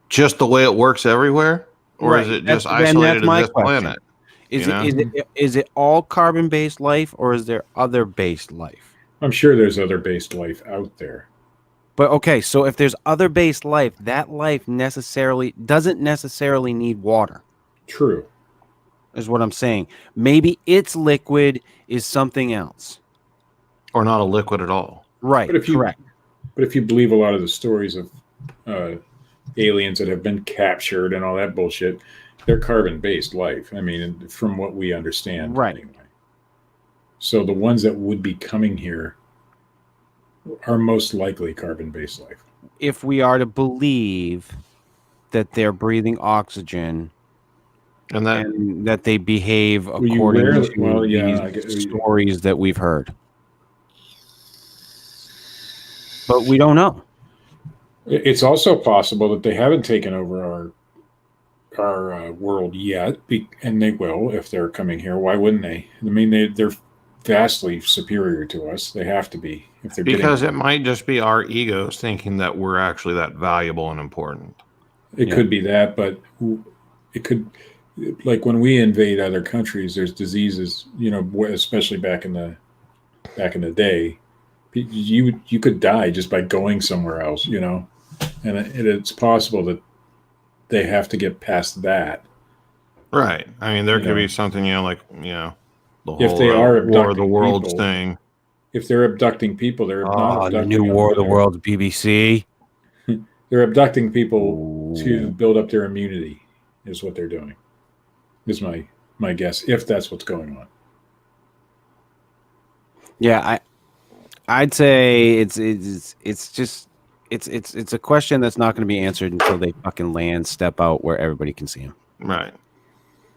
just the way it works everywhere, or is it just isolated to this planet? Is it all carbon-based life, or is there other based life? I'm sure there's other based life out there. But okay, so if there's other based life, that life doesn't necessarily need water. True. Is what I'm saying. Maybe its liquid is something else. Or not a liquid at all. Right, correct. But if you believe a lot of the stories of aliens that have been captured and all that bullshit, they're carbon-based life. From what we understand. Right. Anyway. So the ones that would be coming here are most likely carbon-based life. If we are to believe that they're breathing oxygen and that they behave according to these stories that we've heard. But we don't know. It's also possible that they haven't taken over our world yet, and they will if they're coming here. Why wouldn't they? They're vastly superior to us. They have to be if they're because it might just be our egos thinking that we're actually that valuable and important. It could be that, but it could, like when we invade other countries, there's diseases, especially back in the day, you could die just by going somewhere else, and it's possible that they have to get past that. Right. There could be something, the whole if they are War of the Worlds thing. If they're abducting people, they're not abducting the new War of the Worlds, BBC. They're abducting people to build up their immunity, is what they're doing. Is my guess, if that's what's going on. Yeah, I'd say it's a question that's not going to be answered until they fucking land, step out where everybody can see them. Right.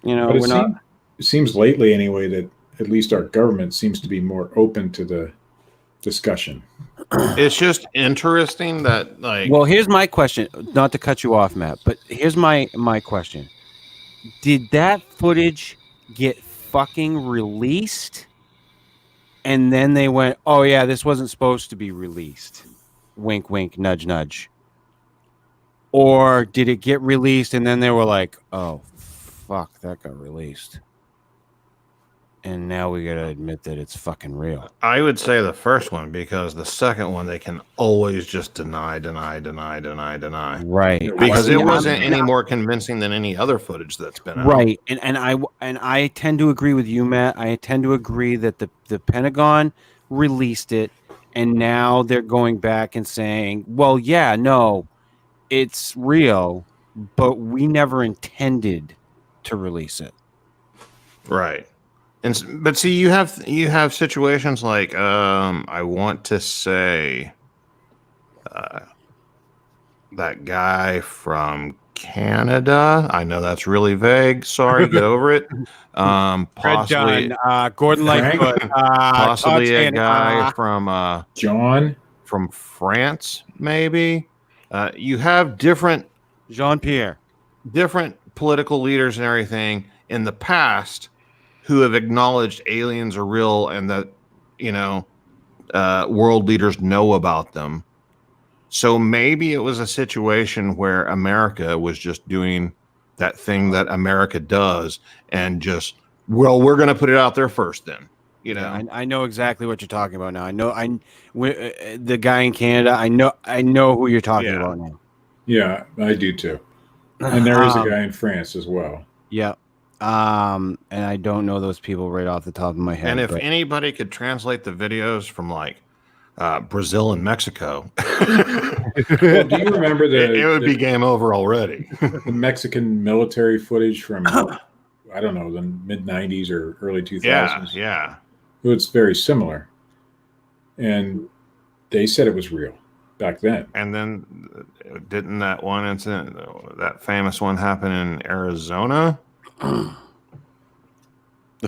It seems lately anyway that at least our government seems to be more open to the discussion. It's just interesting that Well, here's my question, not to cut you off, Matt, but here's my question. Did that footage get fucking released? And then they went, oh yeah, this wasn't supposed to be released. Wink, wink, nudge, nudge. Or did it get released and then they were like, oh, fuck, that got released. And now we got to admit that it's fucking real. I would say the first one, because the second one, they can always just deny. Right. Because it wasn't any more convincing than any other footage that's been out. Right. And I tend to agree with you, Matt. I tend to agree that the Pentagon released it, and now they're going back and saying, well, yeah, no, it's real, but we never intended to release it. Right. But see, you have situations like I want to say that guy from Canada. I know that's really vague. Sorry, get over it. Possibly Gordon Frank? Lightfoot, possibly a Todd guy Stanley, John? from France, maybe. You have different Jean-Pierre. political leaders and everything in the past who have acknowledged aliens are real and that world leaders know about them. So maybe it was a situation where America was just doing that thing that America does and just, well, we're going to put it out there first then. Yeah, I know exactly what you're talking about now. I know the guy in Canada. I know who you're talking about now. Yeah, I do too. And there is a guy in France as well. Yeah. And I don't know those people right off the top of my head. And if anybody could translate the videos from like Brazil and Mexico, well, do you remember it would be game over already. The Mexican military footage from I don't know, the mid 90s or early 2000s? Yeah. It's very similar. And they said it was real back then. And then didn't that one incident, that famous one, happen in Arizona? The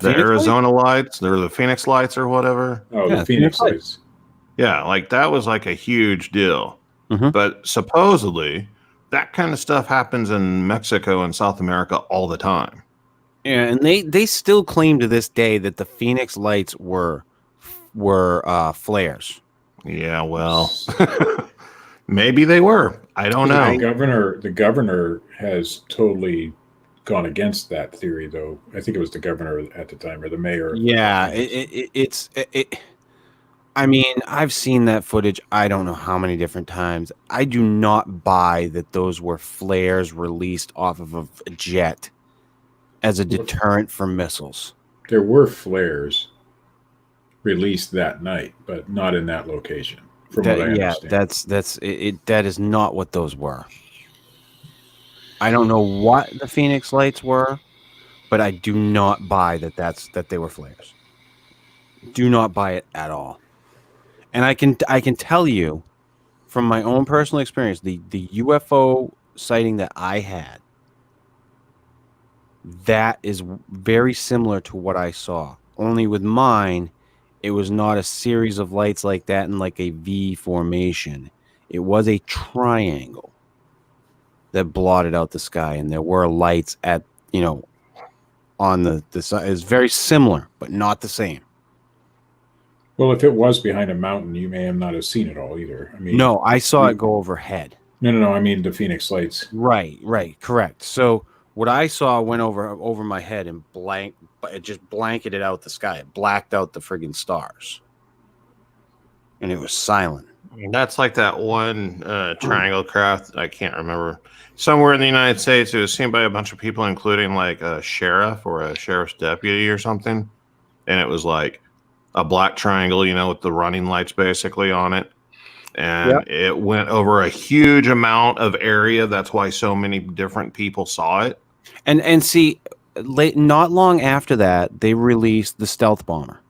Arizona lights, or the Phoenix lights or whatever. Oh, yeah, the Phoenix lights. Yeah, like that was like a huge deal. Mm-hmm. But supposedly that kind of stuff happens in Mexico and South America all the time. Yeah, and they still claim to this day that the Phoenix lights were flares. Yeah, well, maybe they were. I don't know. The governor has totally gone against that theory, though. I think it was the governor at the time, or the mayor. Yeah, I mean, I've seen that footage I don't know how many different times. I do not buy that those were flares released off of a jet as a deterrent for missiles. There were flares released that night, but not in that location. From what I understand. That is not what those were. I don't know what the Phoenix lights were, but I do not buy that they were flares. Do not buy it at all. And I can tell you from my own personal experience, the UFO sighting that I had, that is very similar to what I saw. Only with mine, it was not a series of lights like that in like a V formation. It was a triangle that blotted out the sky, and there were lights at, on the side. It's very similar, but not the same. Well, if it was behind a mountain, you may not have seen it all either. I mean, no, I saw it go overhead. No. I mean the Phoenix lights. Right, correct. So what I saw went over my head and it just blanketed out the sky. It blacked out the friggin' stars, and it was silent. That's like that one triangle craft. I can't remember. Somewhere in the United States, it was seen by a bunch of people, including like a sheriff or a sheriff's deputy or something. And it was like a black triangle, with the running lights basically on it. And It went over a huge amount of area. That's why so many different people saw it. And see, not long after that, they released the stealth bomber.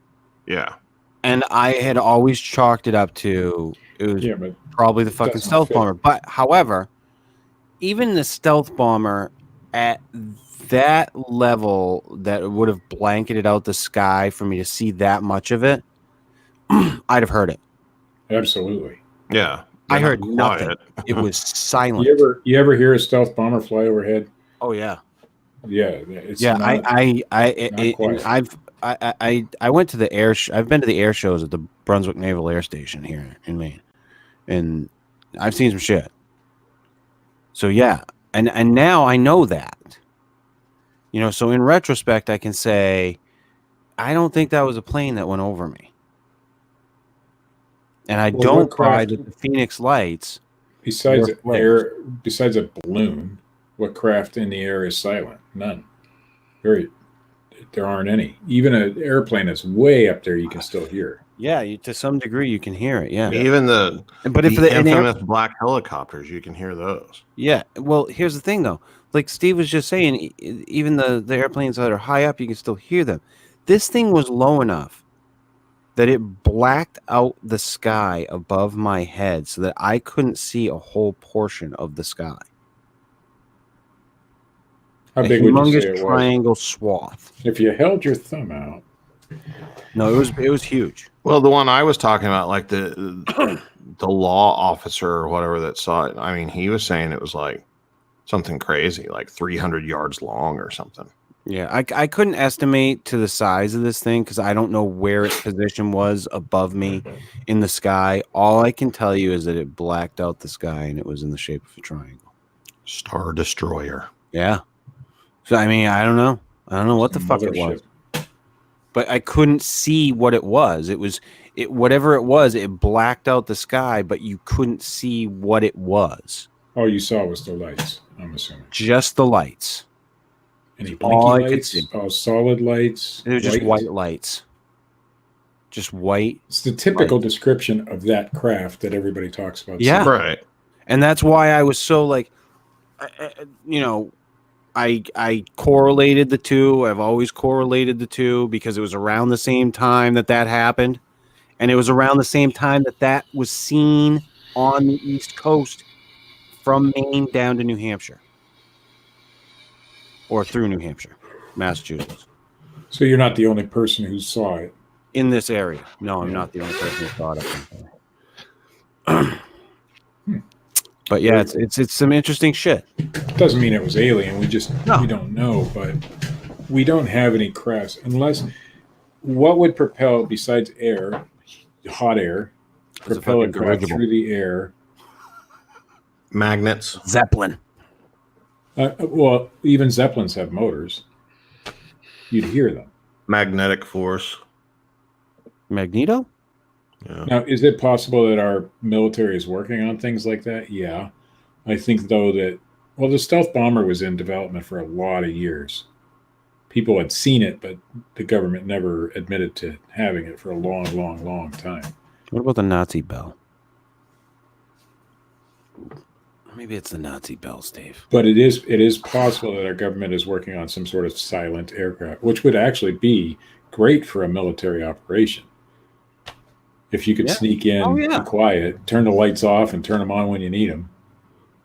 Yeah. And I had always chalked it up to but probably the fucking stealth bomber. But however, even the stealth bomber at that level that would have blanketed out the sky for me to see that much of it, I'd have heard it. Absolutely. Yeah. I heard nothing. It was silent. You ever hear a stealth bomber fly overhead? Oh yeah. Yeah. I went to the air. I've been to the air shows at the Brunswick Naval Air Station here in Maine, and I've seen some shit. So yeah, and now I know that. So in retrospect, I can say, I don't think that was a plane that went over me, and I don't buy that the Phoenix lights. Besides a balloon, what craft in the air is silent? None. there aren't any. Even an airplane that's way up there, you can still hear. Yeah, to some degree you can hear it. Yeah. Even the But if the infamous black helicopters, you can hear those. Yeah. Well, here's the thing though. Like Steve was just saying, even the airplanes that are high up, you can still hear them. This thing was low enough that it blacked out the sky above my head so that I couldn't see a whole portion of the sky. How big would you say it was? Triangle swath. If you held your thumb out. No, it was huge. Well, the one I was talking about, like the law officer or whatever that saw it, I mean, he was saying it was like something crazy, like 300 yards long or something. Yeah, I couldn't estimate to the size of this thing because I don't know where its position was above me in the sky. All I can tell you is that it blacked out the sky and it was in the shape of a triangle. Star Destroyer. Yeah. So, I mean, I don't know. I don't know what the fuck it was. But I couldn't see what it was. Whatever it was, it blacked out the sky, but you couldn't see what it was. All you saw was the lights, I'm assuming. Just the lights. Any blinky lights? All solid lights? They were just white lights. Just white. It's the typical description of that craft that everybody talks about. Yeah. Right. And that's why I was so like, I correlated the two. I've always correlated the two because it was around the same time that happened. And it was around the same time that was seen on the East Coast from Maine down to New Hampshire. Or through New Hampshire, Massachusetts. So you're not the only person who saw it? In this area. No, I'm not the only person who saw it. But yeah, it's some interesting shit. Doesn't mean it was alien. We don't know, but we don't have any crafts unless what would propel besides air, hot air, propel a craft through the air? Magnets. Zeppelin. Well, even Zeppelins have motors. You'd hear them. Magnetic force. Magneto? Yeah. Now, is it possible that our military is working on things like that? Yeah. I think, though, that, the stealth bomber was in development for a lot of years. People had seen it, but the government never admitted to having it for a long, long, long time. What about the Nazi bell? Maybe it's the Nazi bell, Steve. But it is possible that our government is working on some sort of silent aircraft, which would actually be great for a military operation. If you could sneak in, be quiet, turn the lights off, and turn them on when you need them.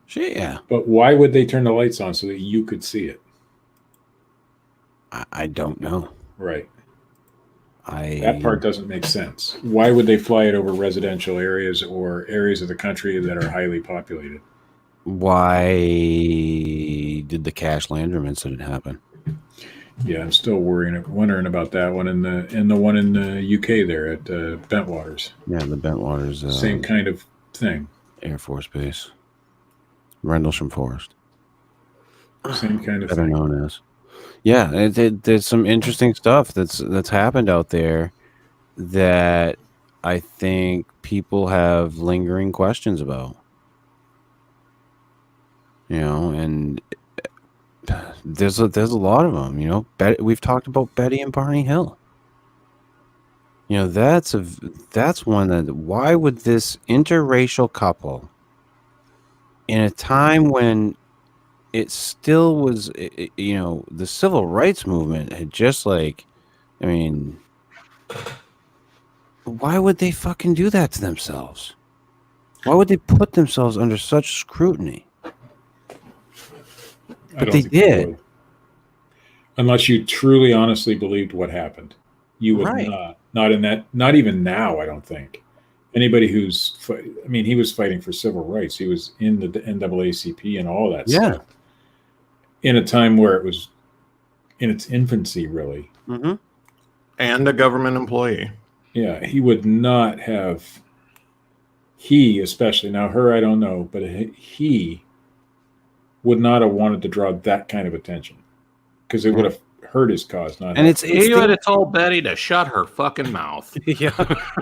Shit, yeah. But why would they turn the lights on so that you could see it? I don't know. Right. That part doesn't make sense. Why would they fly it over residential areas or areas of the country that are highly populated? Why did the Cash Landrum incident happen? Yeah, I'm still wondering about that one and the one in the UK there at Bentwaters. Yeah, the Bentwaters. Same kind of thing. Air Force Base. Rendlesham Forest. Same kind of better thing. known as. Yeah, there's some interesting stuff that's happened out there that I think people have lingering questions about. And there's a lot of them. We've talked about Betty and Barney Hill. That's one that. Why would this interracial couple, in a time when it still was, the civil rights movement had just why would they fucking do that to themselves? Why would they put themselves under such scrutiny? But they did. Unless you truly, honestly believed what happened, you would not in that. Not even now, I don't think. Anybody he was fighting for civil rights. He was in the NAACP and all that stuff. In a time where it was in its infancy, really. Mm-hmm. And a government employee. Yeah, he would not have. He especially, now her I don't know, but he would not have wanted to draw that kind of attention because it would have hurt his cause. Not and he would have told Betty to shut her fucking mouth. Yeah,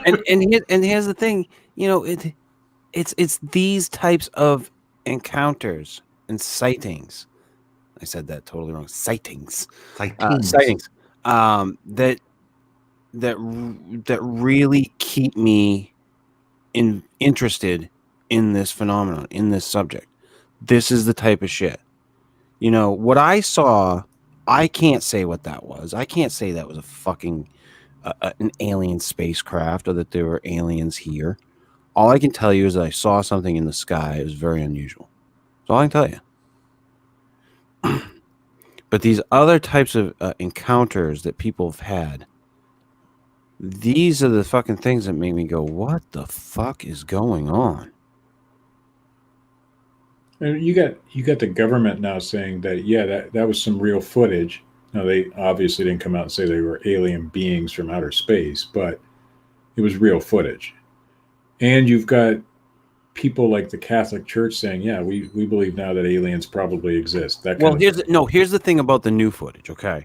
and here's the thing, it's these types of encounters and sightings. I said that totally wrong. Sightings. that really keep me interested in this phenomenon, in this subject. This is the type of shit. You know, what I saw, I can't say what that was. I can't say that was a fucking an alien spacecraft or that there were aliens here. All I can tell you is that I saw something in the sky. It was very unusual. That's all I can tell you. But these other types of encounters that people have had, these are the fucking things that make me go, what the fuck is going on? And you got the government now saying that, yeah, that was some real footage. Now, they obviously didn't come out and say they were alien beings from outer space, but it was real footage. And you've got people like the Catholic Church saying, yeah, we believe now that aliens probably exist. Here's the thing about the new footage, okay?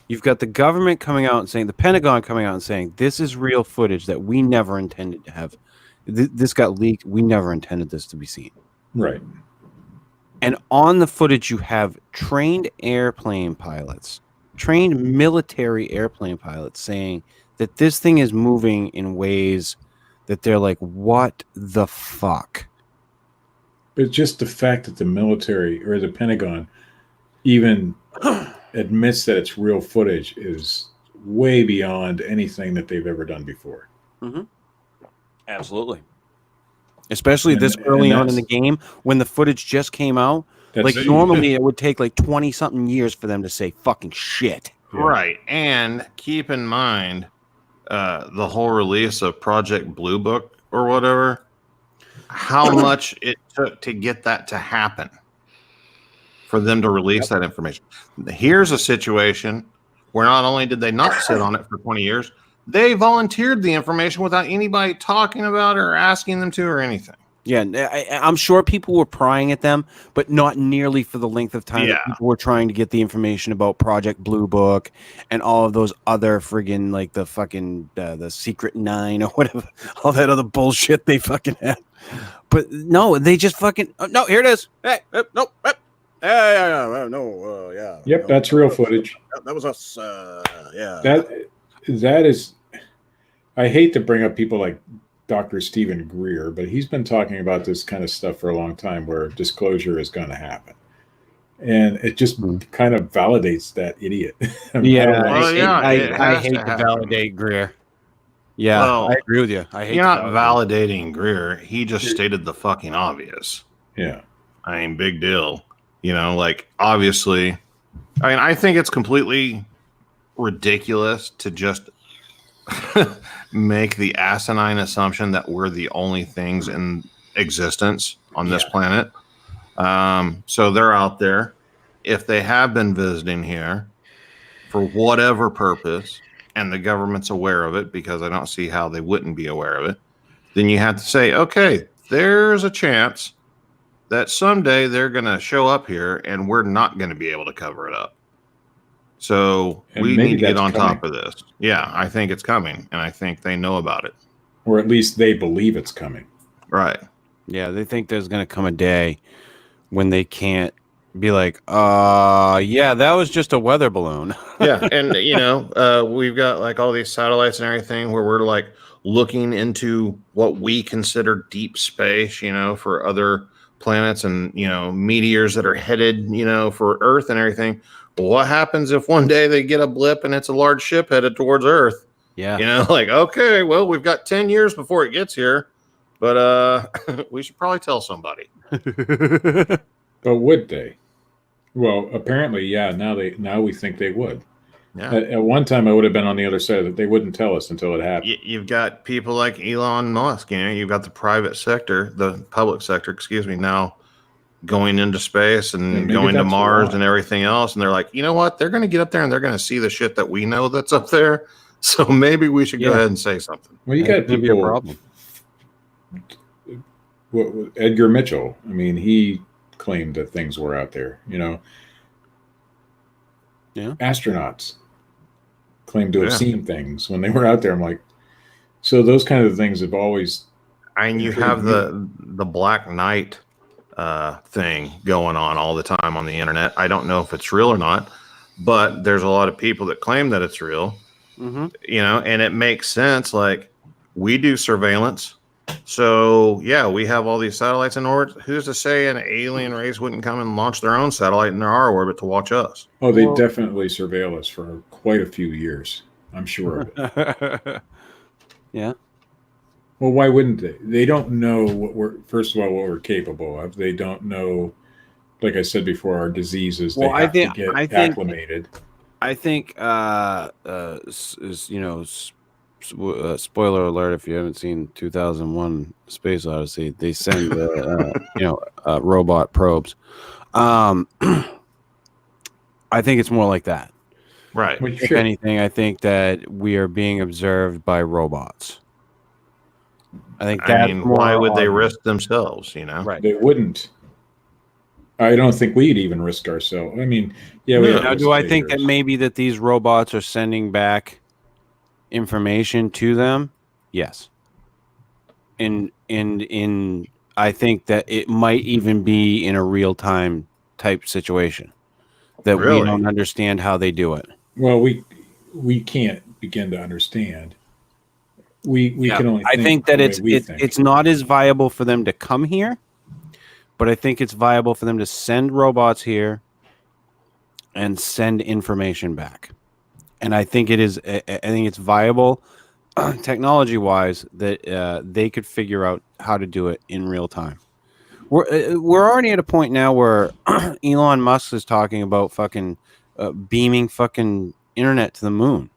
You've got the government coming out and saying, the Pentagon coming out and saying, this is real footage that we never intended to have. This got leaked. We never intended this to be seen. Right. And on the footage, you have trained airplane pilots, trained military airplane pilots saying that this thing is moving in ways that they're like, what the fuck? But just the fact that the military or the Pentagon even admits that it's real footage is way beyond anything that they've ever done before. Mm-hmm. Absolutely. Especially this early on in the game when the footage just came out. Like normally it would take like 20 something years for them to say fucking shit. Right. And keep in mind the whole release of Project Blue Book or whatever, how much it took to get that to happen for them to release that information. Here's a situation where not only did they not sit on it for 20 years, they volunteered the information without anybody talking about it or asking them to or anything. Yeah, I'm sure people were prying at them, but not nearly for the length of time that people were trying to get the information about Project Blue Book and all of those other friggin' like the fucking the Secret 9 or whatever, all that other bullshit they fucking had. But no, they just fucking no. Here it is. Hey, nope. Yeah. Yep, that's real footage. That was us. Yeah. That is. I hate to bring up people like Dr. Stephen Greer, but he's been talking about this kind of stuff for a long time where disclosure is going to happen. And it just kind of validates that idiot. I hate to validate Greer. Yeah, well, I agree with you. You're not validating Greer. He just stated the fucking obvious. Yeah. I mean, big deal. You know, like, obviously, I mean, I think it's completely ridiculous to just make the asinine assumption that we're the only things in existence on this planet. So they're out there. If they have been visiting here for whatever purpose, and the government's aware of it, because I don't see how they wouldn't be aware of it, then you have to say, okay, there's a chance that someday they're going to show up here and we're not going to be able to cover it up. So we need to get on top of this. Yeah, I think it's coming, and I think they know about it. Or at least they believe it's coming. Right. Yeah, they think there's going to come a day when they can't be like, yeah, that was just a weather balloon. Yeah, and, you know, we've got, like, all these satellites and everything where we're, like, looking into what we consider deep space, you know, for other planets and, you know, meteors that are headed, you know, for Earth and everything. What happens if one day they get a blip and it's a large ship headed towards Earth? Yeah. You know, like, okay, well, we've got 10 years before it gets here, but we should probably tell somebody. But would they? Well, apparently, yeah, now we think they would. Yeah. At one time, I would have been on the other side of it. They wouldn't tell us until it happened. You've got people like Elon Musk, you know, you've got the public sector, now going into space and going to Mars and everything else. And they're like, you know what? They're going to get up there and they're going to see the shit that we know that's up there. So maybe we should go ahead and say something. Well, you got people. Problem. Edgar Mitchell. I mean, he claimed that things were out there, you know. Yeah. Astronauts claimed to have seen things when they were out there. I'm like, so those kind of things have always. And you have the Black Knight thing going on all the time on the internet. I don't know if it's real or not, but there's a lot of people that claim that it's real. Mm-hmm. You know, and it makes sense. Like, we do surveillance. So, yeah, we have all these satellites in orbit. Who's to say an alien race wouldn't come and launch their own satellite in our orbit to watch us? Oh, they definitely surveil us for quite a few years. I'm sure of it. Yeah. Well, why wouldn't they? They don't know first of all, what we're capable of. They don't know, like I said before, our diseases. Well, they have to get acclimated. I think, spoiler alert, if you haven't seen 2001 Space Odyssey, they send, robot probes. I think it's more like that. Right. If anything, I think that we are being observed by robots. I think that's why would they risk themselves, you know? Right. They wouldn't. I don't think we'd even risk ourselves. I mean, yeah. Now, do I think that maybe that these robots are sending back information to them? Yes. In I think that it might even be in a real time type situation that we don't understand how they do it. Well, we can't begin to understand. We can only. I think that it's not as viable for them to come here, but I think it's viable for them to send robots here and send information back. And I think it is. I think it's viable, technology-wise, that they could figure out how to do it in real time. We're already at a point now where Elon Musk is talking about fucking beaming fucking internet to the moon.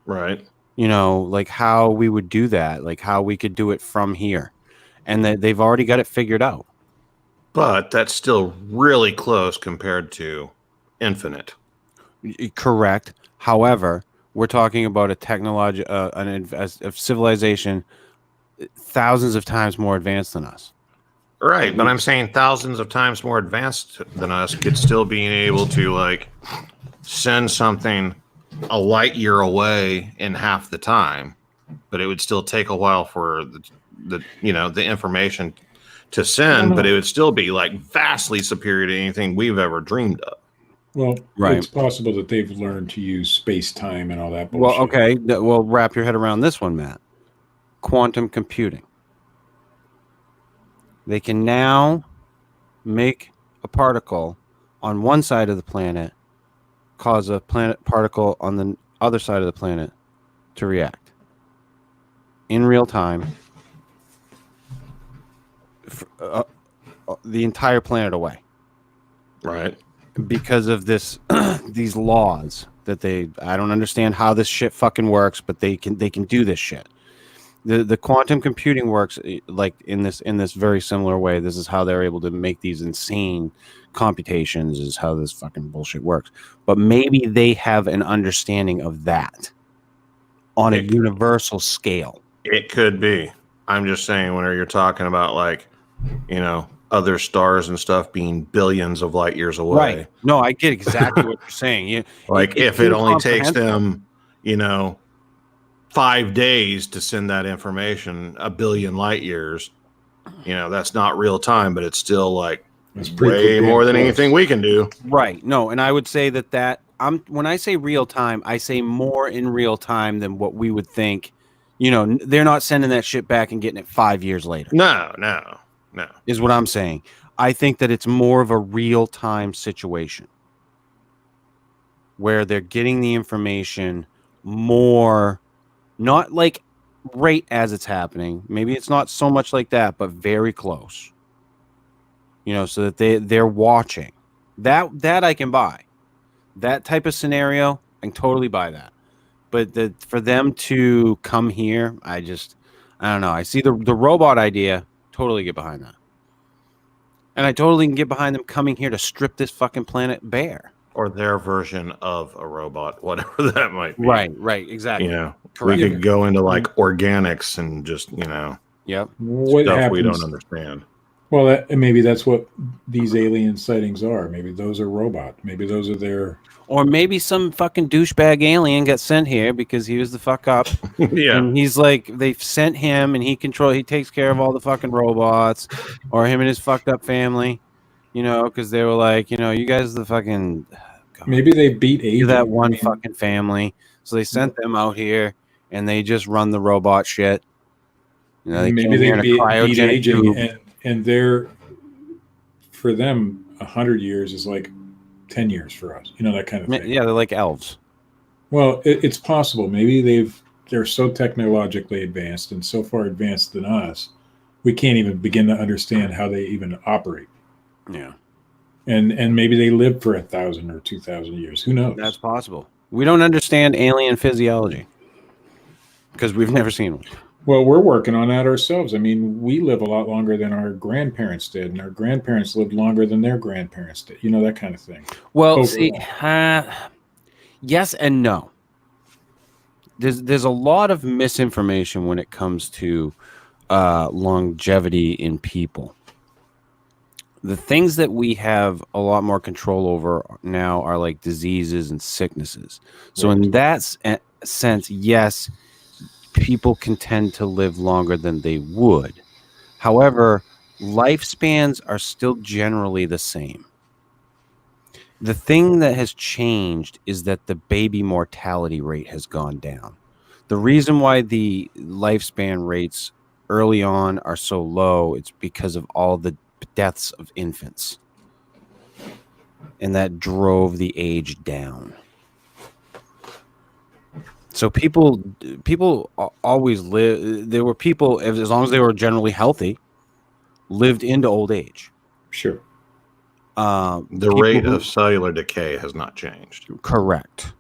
Right. You know, like how we would do that, like how we could do it from here, and that they've already got it figured out. But that's still really close compared to infinite. Correct. However, we're talking about a technology, a civilization thousands of times more advanced than us. Right, but I'm saying thousands of times more advanced than us could still being able to like send something a light year away in half the time, but it would still take a while for the information to send, but it would still be like vastly superior to anything we've ever dreamed of. Well, it's possible that they've learned to use space-time and all that bullshit. Well, okay. Well, wrap your head around this one, Matt. Quantum computing. They can now make a particle on one side of the planet cause a planet particle on the other side of the planet to react in real time, the entire planet away. Right. Because of this, these laws that I don't understand how this shit fucking works, but they can do this shit. The quantum computing works like in this very similar way. This is how they're able to make these insane computations, is how this fucking bullshit works. But maybe they have an understanding of that on a universal scale. It could be. I'm just saying, whenever you're talking about like, other stars and stuff being billions of light years away. Right. No, I get exactly what you're saying. If it only takes them, 5 days to send that information, a billion light years, that's not real time, but it's still like way more than anything we can do. Right. No, and I would say that when I say real time, I say more in real time than what we would think. They're not sending that shit back and getting it 5 years later. No. Is what I'm saying. I think that it's more of a real time situation where they're getting the information more, not like right as it's happening. Maybe it's not so much like that, but very close. So that they're watching. That I can buy. That type of scenario, I can totally buy that. But for them to come here, I don't know. I see the robot idea. Totally get behind that. And I totally can get behind them coming here to strip this fucking planet bare. Or their version of a robot, whatever that might be. Right, exactly. We could go into like organics and just, Yep. Stuff we don't understand. Well, maybe that's what these alien sightings are. Maybe those are robots. Maybe those are their... Or maybe some fucking douchebag alien got sent here because he was the fuck up. Yeah. And he's like, they've sent him and he takes care of all the fucking robots, or him and his fucked up family, because they were like, you guys are the fucking God. Maybe they beat Do aging. that one I mean, fucking family. So they sent them out here, and they just run the robot shit. You know, they maybe came they here in a beat cryogenic aging, tube. and they're, for them, 100 years is like 10 years for us. You know, that kind of thing. Yeah, they're like elves. Well, it's possible. Maybe they're so technologically advanced and so far advanced than us, we can't even begin to understand how they even operate. Yeah, And maybe they live for 1,000 or 2,000 years. Who knows? that's possible. We don't understand alien physiology because we've never seen one. Well, we're working on that ourselves. I mean, we live a lot longer than our grandparents did, and our grandparents lived longer than their grandparents did. You know, that kind of thing. Well, Overall. see, yes and no. There's a lot of misinformation when it comes to longevity in people. The things that we have a lot more control over now are like diseases and sicknesses. So in that sense, yes, people can tend to live longer than they would. However, lifespans are still generally the same. The thing that has changed is that the baby mortality rate has gone down. The reason why the lifespan rates early on are so low, it's because of all the deaths of infants. And that drove the age down. So people always live. There were people, as long as they were generally healthy, lived into old age. Sure. The rate of cellular decay has not changed. Correct.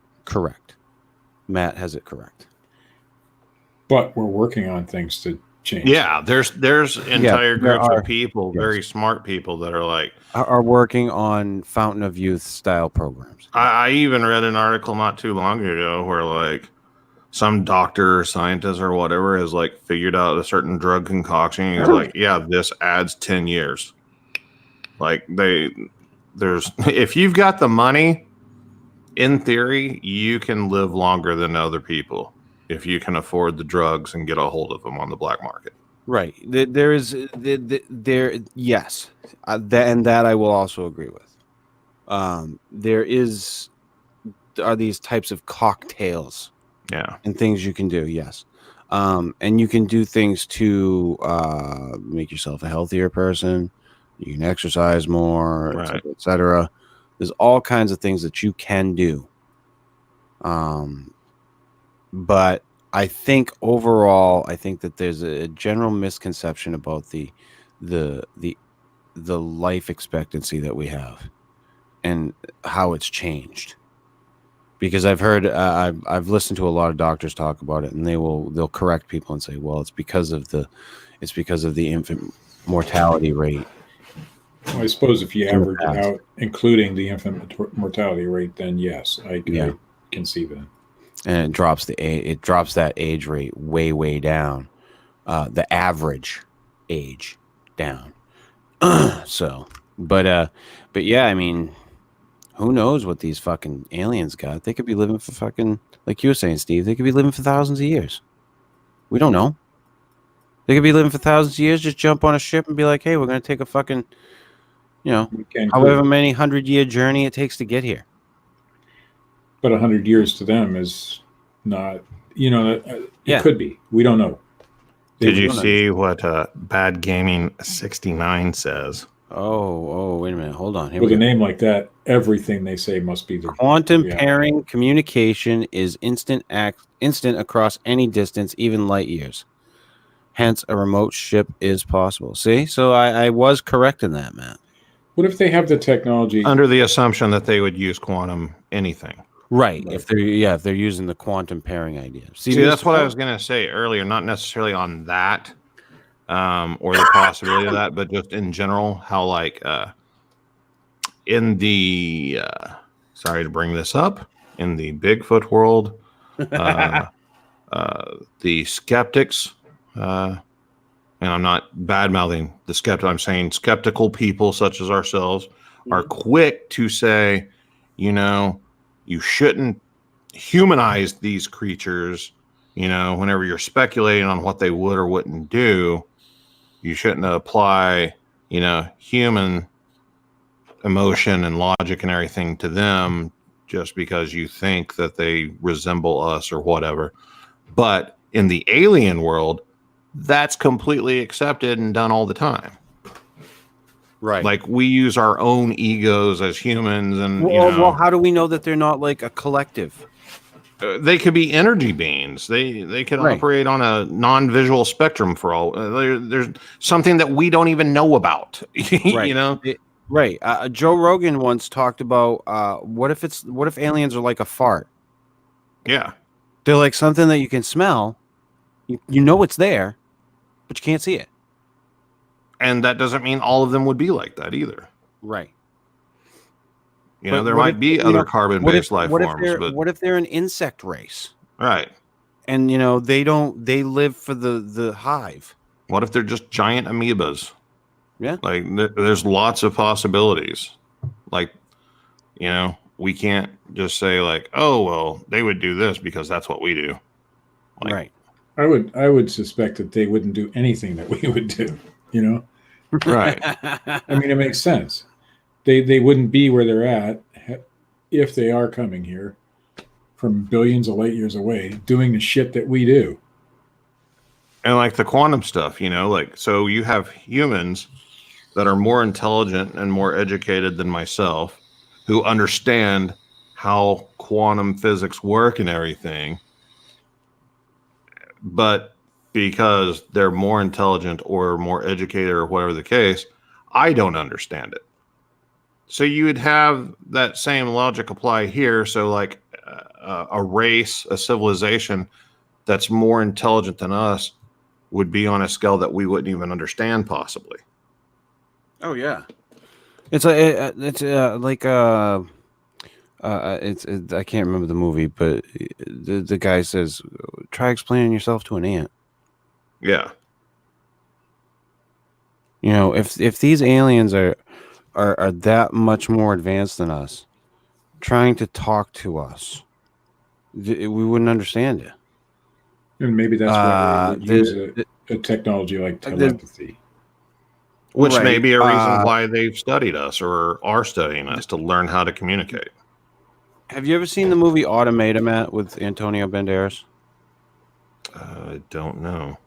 Matt has it correct. But we're working on things to change. Yeah, there's entire groups of people, very smart people, that are like are working on Fountain of Youth style programs. I even read an article not too long ago where like some doctor or scientist or whatever has like figured out a certain drug concoction. He's like, yeah, this adds 10 years. Like there's if you've got the money, in theory, you can live longer than other people if you can afford the drugs and get a hold of them on the black market. Right. There is yes, and that I will also agree with. There are these types of cocktails, and things you can do. Yes, and you can do things to make yourself a healthier person. You can exercise more, right, etc. There's all kinds of things that you can do. But I think overall, that there's a general misconception about the life expectancy that we have and how it's changed. Because I've heard, I've listened to a lot of doctors talk about it, and they'll correct people and say, well, it's because of the infant mortality rate. Well, I suppose if you average it out, including the infant mortality rate, then yes, I can see that. And it drops that age rate way down, the average age down. So, but yeah, I mean, who knows what these fucking aliens got? They could be living for fucking, like you were saying, Steve. They could be living for thousands of years. We don't know. They could be living for thousands of years. Just jump on a ship and be like, hey, we're gonna take a fucking, however many 100-year journey it takes to get here. But 100 years to them is not, it could be. We don't know. Did you see what Bad Gaming 69 says? Oh, wait a minute. Hold on. With a name like that, everything they say must be the quantum pairing communication is instant across any distance, even light years. Hence, a remote ship is possible. See? So I was correct in that, Matt. What if they have the technology under the assumption that they would use quantum anything? Right. If they're using the quantum pairing idea. See that's what I was going to say earlier. Not necessarily on that, or the possibility of that, but just in general, how like in the sorry to bring this up, in the Bigfoot world, the skeptics, and I'm not bad mouthing the skeptic. I'm saying skeptical people such as ourselves are quick to say, you shouldn't humanize these creatures. Whenever you're speculating on what they would or wouldn't do, you shouldn't apply, human emotion and logic and everything to them just because you think that they resemble us or whatever. But in the alien world, that's completely accepted and done all the time. Right. Like we use our own egos as humans, and Well, how do we know that they're not like a collective? They could be energy beings. They could Right. operate on a non-visual spectrum for all. There's something that we don't even know about. Right. You know. Right. Joe Rogan once talked about what if aliens are like a fart? Yeah. They're like something that you can smell. You know it's there, but you can't see it. And that doesn't mean all of them would be like that either. Right. You know, But there what might if- be you other know, carbon-based life what if forms, they're but what if they're an insect race? right. And they live for the hive. What if they're just giant amoebas? Yeah. Like there's lots of possibilities. Like, we can't just say like, oh, well, they would do this because that's what we do. Like, Right. I would suspect that they wouldn't do anything that we would do, Right. I mean, it makes sense. They wouldn't be where they're at if they are coming here from billions of light years away doing the shit that we do. And like the quantum stuff, so you have humans that are more intelligent and more educated than myself who understand how quantum physics work and everything. But because they're more intelligent or more educated or whatever the case, I don't understand it. So you would have that same logic apply here. So like a race, a civilization that's more intelligent than us would be on a scale that we wouldn't even understand possibly. Oh yeah. It's like I can't remember the movie, but the guy says, "Try explaining yourself to an ant." Yeah. If these aliens are that much more advanced than us, trying to talk to us, we wouldn't understand it. And maybe that's why they would use a technology like telepathy. Which Right. may be a reason why they've studied us or are studying us to learn how to communicate. Have you ever seen the movie Automata, Matt, with Antonio Banderas? I don't know.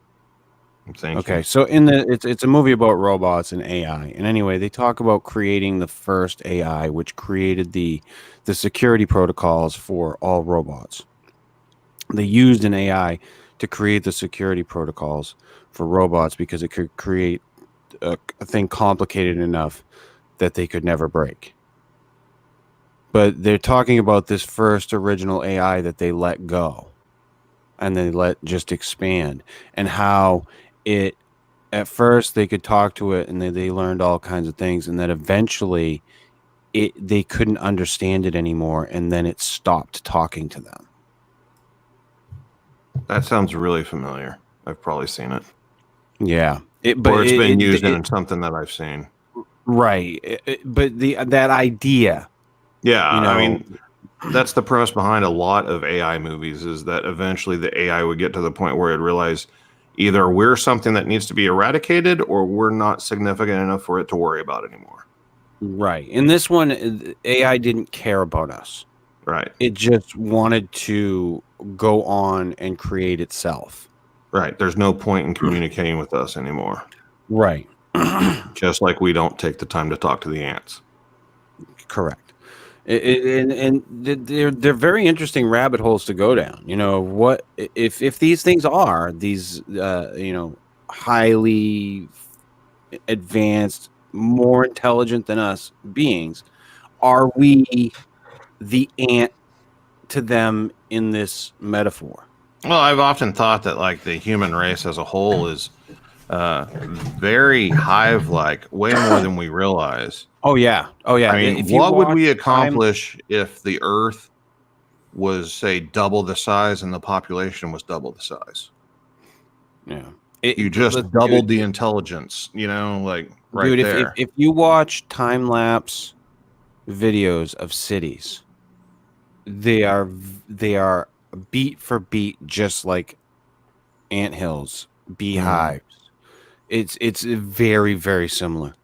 I'm thinking. Okay, so it's a movie about robots and AI. And anyway, they talk about creating the first AI, which created the security protocols for all robots. They used an AI to create the security protocols for robots because it could create a thing complicated enough that they could never break. But they're talking about this first original AI that they let go and they let just expand, and how it at first they could talk to it and they learned all kinds of things, and then eventually they couldn't understand it anymore, and then it stopped talking to them. That sounds really familiar. I've probably seen it. Yeah. Or it's been used in something that I've seen. Right. But that idea. Yeah. I mean, that's the premise behind a lot of AI movies, is that eventually the AI would get to the point where it realized either we're something that needs to be eradicated or we're not significant enough for it to worry about anymore. Right. In this one, AI didn't care about us. Right. It just wanted to go on and create itself. Right. There's no point in communicating with us anymore. Right. Just like we don't take the time to talk to the ants. Correct. And they're very interesting rabbit holes to go down. What if these things are these highly advanced, more intelligent than us beings? Are we the ant to them in this metaphor? Well, I've often thought that like the human race as a whole is very hive-like, way more than we realize. Oh yeah. I mean, what would we accomplish if the Earth was, say, double the size and the population was double the size? Yeah. You just doubled the intelligence, like right dude, there. If you watch time-lapse videos of cities, they are beat for beat just like anthills, beehives. It's very, very similar.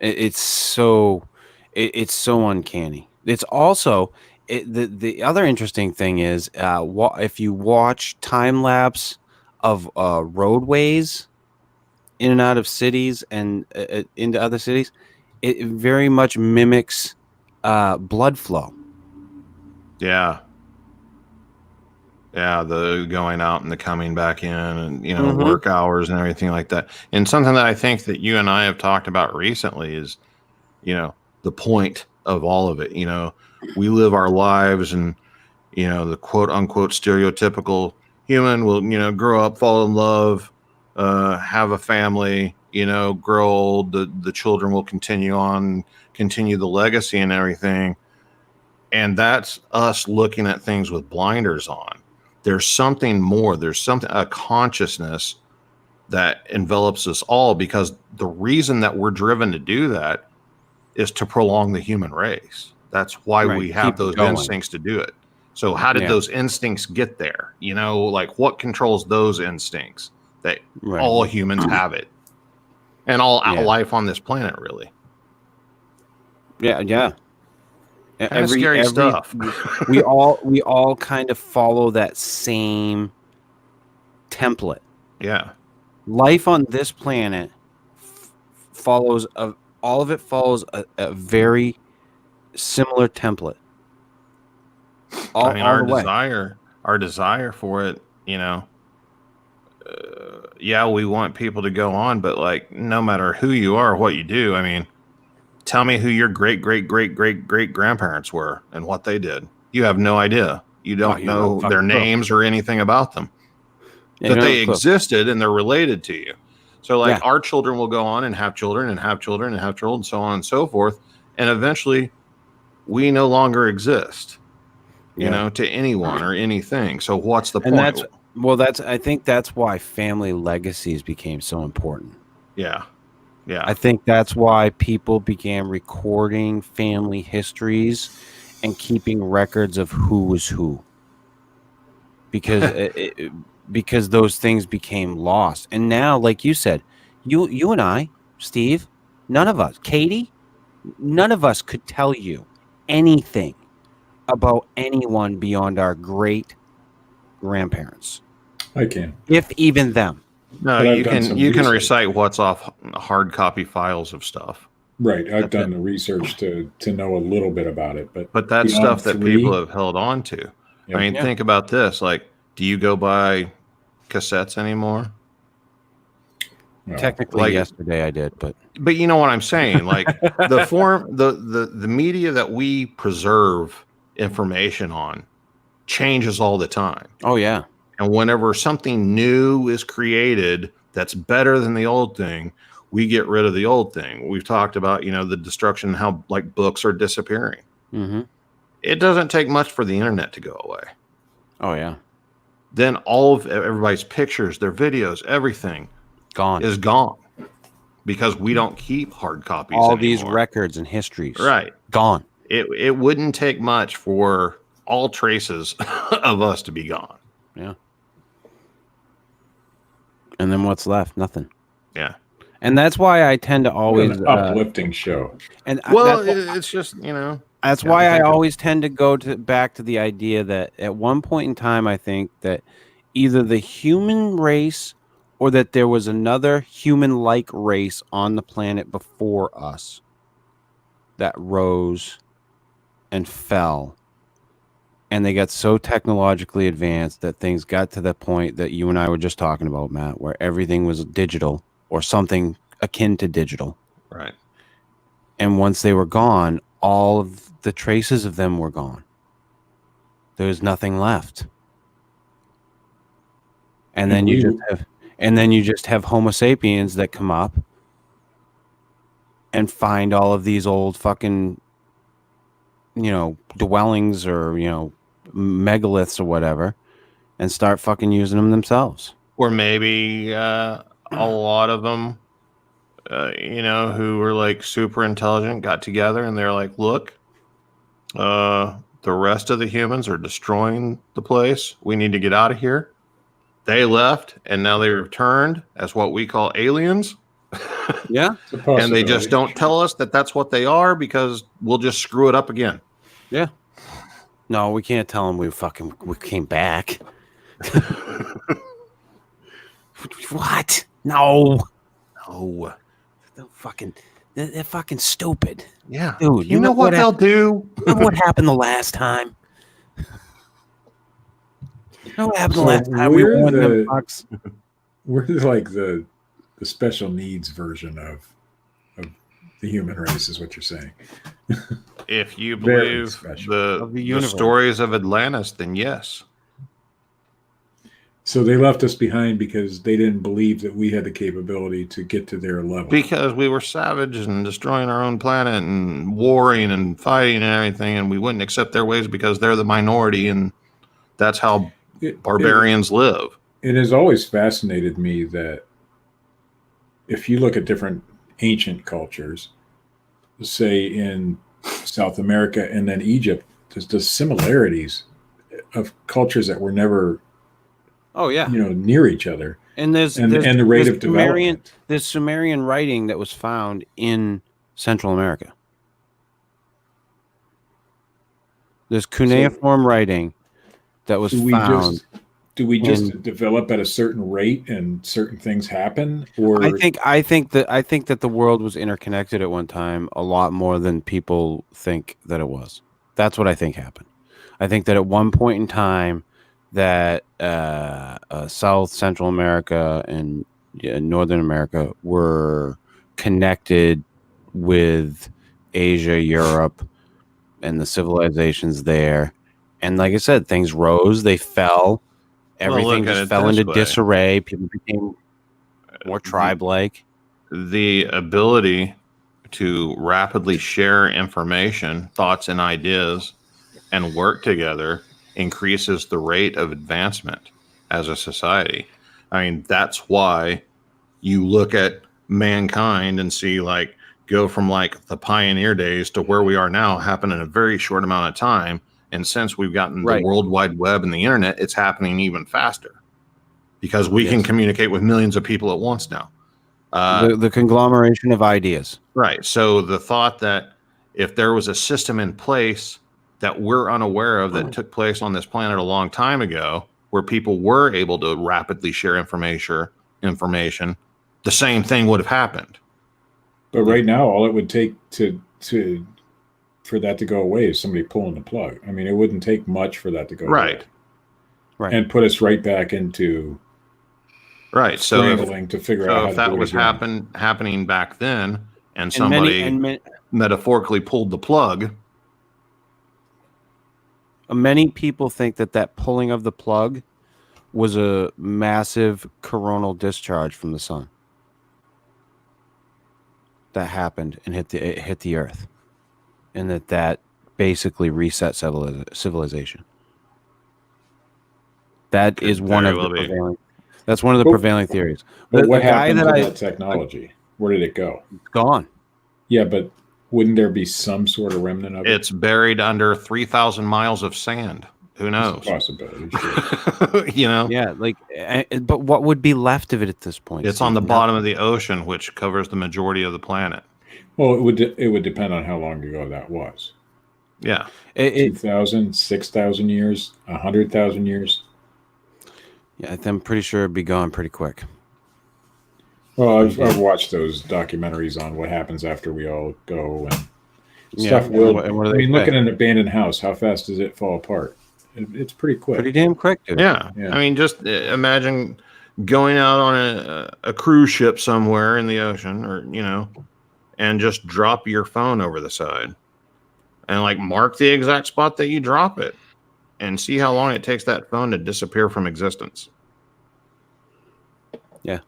It's so uncanny. It's also the other interesting thing is if you watch time lapse of roadways in and out of cities and into other cities, it very much mimics blood flow. Yeah. Yeah, the going out and the coming back in and, you know, work hours and everything like that. And something that I think that you and I have talked about recently is, you know, the point of all of it. You know, we live our lives and, you know, the quote unquote stereotypical human will, you know, grow up, fall in love, have a family, you know, grow old, the children will continue the legacy and everything. And that's us looking at things with blinders on. There's something more. There's something, a consciousness that envelops us all, because the reason that we're driven to do that is to prolong the human race. That's why we have those instincts to do it. So how did those instincts get there? You know, like what controls those instincts that all humans have it, and all life on this planet, really. Yeah. Kind of scary stuff. we all kind of follow that same template. Yeah. Life on this planet follows all of it follows a very similar template. I mean, our desire for it, you know, yeah, we want people to go on, but like, no matter who you are, what you do, I mean, tell me who your great grandparents were and what they did. You have no idea. You don't know their names or anything about them. But they existed and they're related to you. So like our children will go on and have children and have children and have children and so on and so forth. And eventually we no longer exist, you know, to anyone or anything. So what's the point? I think that's why family legacies became so important. Yeah. Yeah. I think that's why people began recording family histories and keeping records of who was who. Because because those things became lost. And now, like you said, you and I, Steve, none of us, Katie, none of us could tell you anything about anyone beyond our great grandparents. I can. If even them. No, you can recite what's off hard copy files of stuff. Right. I've done the research to know a little bit about it, but that's stuff that people have held on to. I mean, think about this. Like, do you go buy cassettes anymore? No. Technically, yesterday I did, but you know what I'm saying? Like the media that we preserve information on changes all the time. Oh yeah. And whenever something new is created that's better than the old thing, we get rid of the old thing. We've talked about, you know, the destruction, how like books are disappearing. Mm-hmm. It doesn't take much for the internet to go away. Oh yeah. Then all of everybody's pictures, their videos, everything is gone because we don't keep hard copies. All anymore. These records and histories, right? Gone. It wouldn't take much for all traces of us to be gone. Yeah. And then what's left? Nothing. Yeah. And that's why I tend to always an uplifting show. And it's just, you know, that's why I always tend to go back to the idea that at one point in time, I think that either the human race or that there was another human-like race on the planet before us that rose and fell. And they got so technologically advanced that things got to the point that you and I were just talking about, Matt, where everything was digital or something akin to digital. Right. And once they were gone, all of the traces of them were gone. There was nothing left. And then you just have Homo sapiens that come up and find all of these old fucking, you know, dwellings or, you know, megaliths or whatever, and start fucking using them themselves. Or maybe a lot of them, you know, who were like super intelligent got together and they're like, look, the rest of the humans are destroying the place. We need to get out of here. They left and now they returned as what we call aliens. Yeah. And they just don't tell us that that's what they are because we'll just screw it up again. Yeah. No, we can't tell them we came back. What? No. They're fucking stupid. Yeah. Dude, You know what they'll do? Remember what happened the last time? You know what happened the last time we won them bucks? We're like the special needs version of the human race, is what you're saying. If you Very believe special. the stories of Atlantis, then yes. So they left us behind because they didn't believe that we had the capability to get to their level. Because we were savage and destroying our own planet and warring and fighting and everything, and we wouldn't accept their ways because they're the minority, and that's how barbarians live. It has always fascinated me that if you look at different ancient cultures, say in South America and then Egypt, there's the similarities of cultures that were never near each other. And there's the rate of development. There's Sumerian writing that was found in Central America. There's cuneiform writing that was found. Do we just develop at a certain rate and certain things happen? Or I think that the world was interconnected at one time a lot more than people think that it was. That's what I think happened. I think that at one point in time that South, Central America, and Northern America were connected with Asia, Europe, and the civilizations there. And like I said, things rose, they fell. Everything just fell into disarray. People became more tribe-like. The ability to rapidly share information, thoughts, and ideas and work together increases the rate of advancement as a society. I mean, that's why you look at mankind and see like go from like the pioneer days to where we are now happen in a very short amount of time. And since we've gotten the World Wide Web and the internet, it's happening even faster because we can communicate with millions of people at once now. The conglomeration of ideas. Right. So the thought that if there was a system in place that we're unaware of that took place on this planet a long time ago, where people were able to rapidly share information, the same thing would have happened. But right now, all it would take for that to go away is somebody pulling the plug. I mean, it wouldn't take much for that to go away. Right. And put us right back into scrambling to figure out how if to that do it was again. happening back then and somebody metaphorically pulled the plug. Many people think that pulling of the plug was a massive coronal discharge from the sun that happened and hit the earth, and that basically reset civilization. That is one of the prevailing. That's one of the prevailing theories. But what happened to that technology? Where did it go? It's gone. Yeah, but wouldn't there be some sort of remnant of it? It's buried under 3,000 miles of sand. Who knows? It's a possibility. Sure. Yeah, but what would be left of it at this point? It's on the bottom of the ocean, which covers the majority of the planet. Well, it would depend on how long ago that was. Yeah. 2,000, 6,000 years, 100,000 years. Yeah, I'm pretty sure it'd be gone pretty quick. Well, I've watched those documentaries on what happens after we all go and stuff. Looking at an abandoned house, how fast does it fall apart? It's pretty quick. Pretty damn quick, dude. Yeah. I mean, just imagine going out on a cruise ship somewhere in the ocean, or and just drop your phone over the side, and like mark the exact spot that you drop it, and see how long it takes that phone to disappear from existence. Yeah,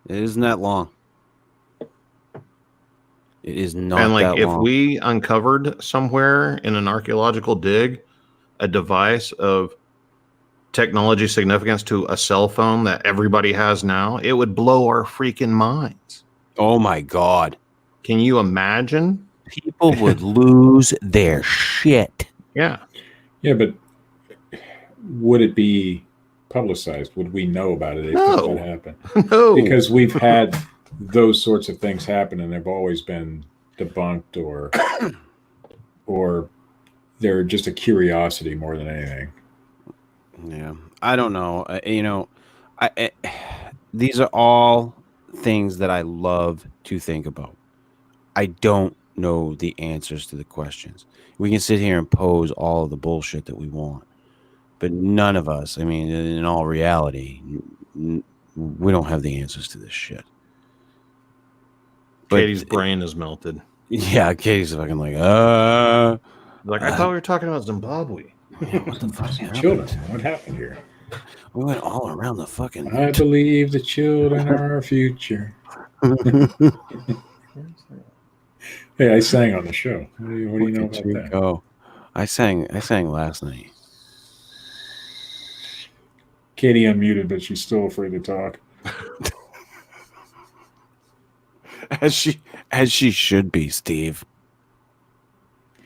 it isn't that long. It is not. And like, that if long. we uncovered somewhere in an archaeological dig a device of technology significance to a cell phone that everybody has now, it would blow our freaking minds. Oh my God. Can you imagine? People would lose their shit. Yeah. Yeah, but would it be publicized? Would we know about it if No. that happened? No. Because we've had those sorts of things happen and they've always been debunked or they're just a curiosity more than anything. Yeah, I don't know. These are all things that I love to think about. I don't know the answers to the questions. We can sit here and pose all of the bullshit that we want, but none of us, I mean, in all reality, we don't have the answers to this shit. But Katie's brain is melted. Yeah, Katie's fucking like, I thought we were talking about Zimbabwe. what the fuck happened? Children, what happened here? We went all around the fucking. I believe the children are our future. Hey, I sang on the show. What do you know about that? Oh, I sang last night. Katie unmuted, but she's still afraid to talk. As she should be, Steve.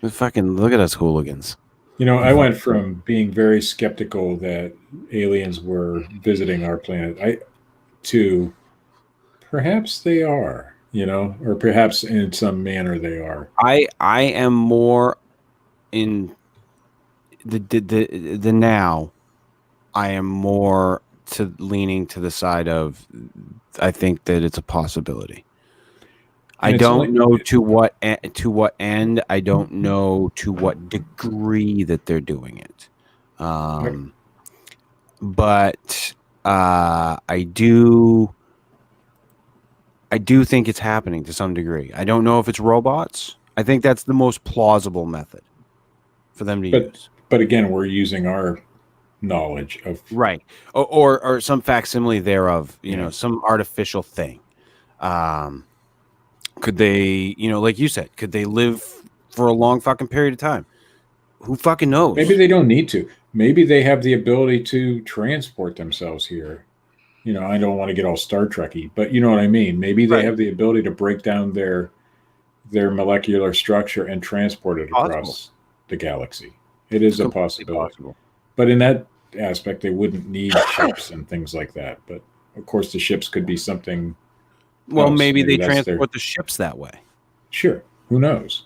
Fucking look at us hooligans. You know, I went from being very skeptical that aliens were visiting our planet to perhaps they are, or perhaps in some manner they are. I am more in the now. I am more to leaning to the side of I think that it's a possibility. I don't know to what end. I don't know to what degree that they're doing it. But I do think it's happening to some degree. I don't know if it's robots. I think that's the most plausible method for them to use. But again, we're using our knowledge of right or some facsimile thereof. Some artificial thing. Could they, like you said, could they live for a long fucking period of time? Who fucking knows? Maybe they don't need to. Maybe they have the ability to transport themselves here. I don't want to get all Star Trek-y, but you know what I mean. Maybe they have the ability to break down their molecular structure and transport it across the galaxy. It is a possibility. But in that aspect, they wouldn't need ships and things like that. But of course, the ships could be something. Well, maybe they transport the ships that way. Sure. Who knows?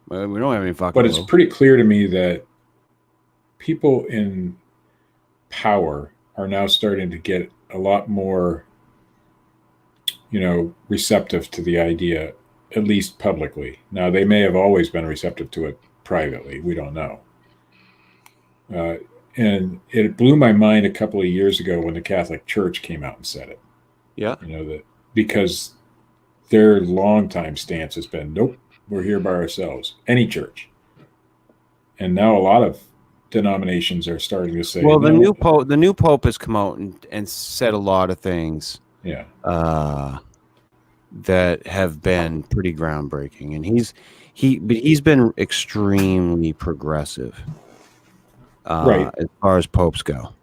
Well, we don't have any fucking. But it's pretty clear to me that people in power are now starting to get a lot more, receptive to the idea, at least publicly. Now, they may have always been receptive to it privately. We don't know. And it blew my mind a couple of years ago when the Catholic Church came out and said it. Yeah. Because their longtime stance has been, nope, we're here by ourselves. Any church. And now a lot of denominations are starting to say, well, the new pope has come out and said a lot of things. Yeah. That have been pretty groundbreaking, and he's been extremely progressive. Right. As far as popes go.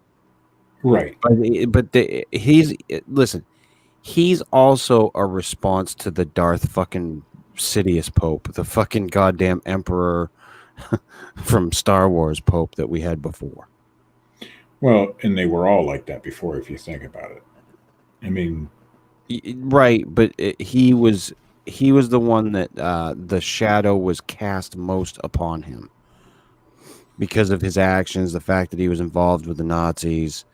Right. He's also a response to the Darth fucking Sidious Pope, the fucking goddamn emperor from Star Wars Pope that we had before. Well, and they were all like that before, if you think about it. I mean, right, but he was the one that the shadow was cast most upon him because of his actions, the fact that he was involved with the Nazis,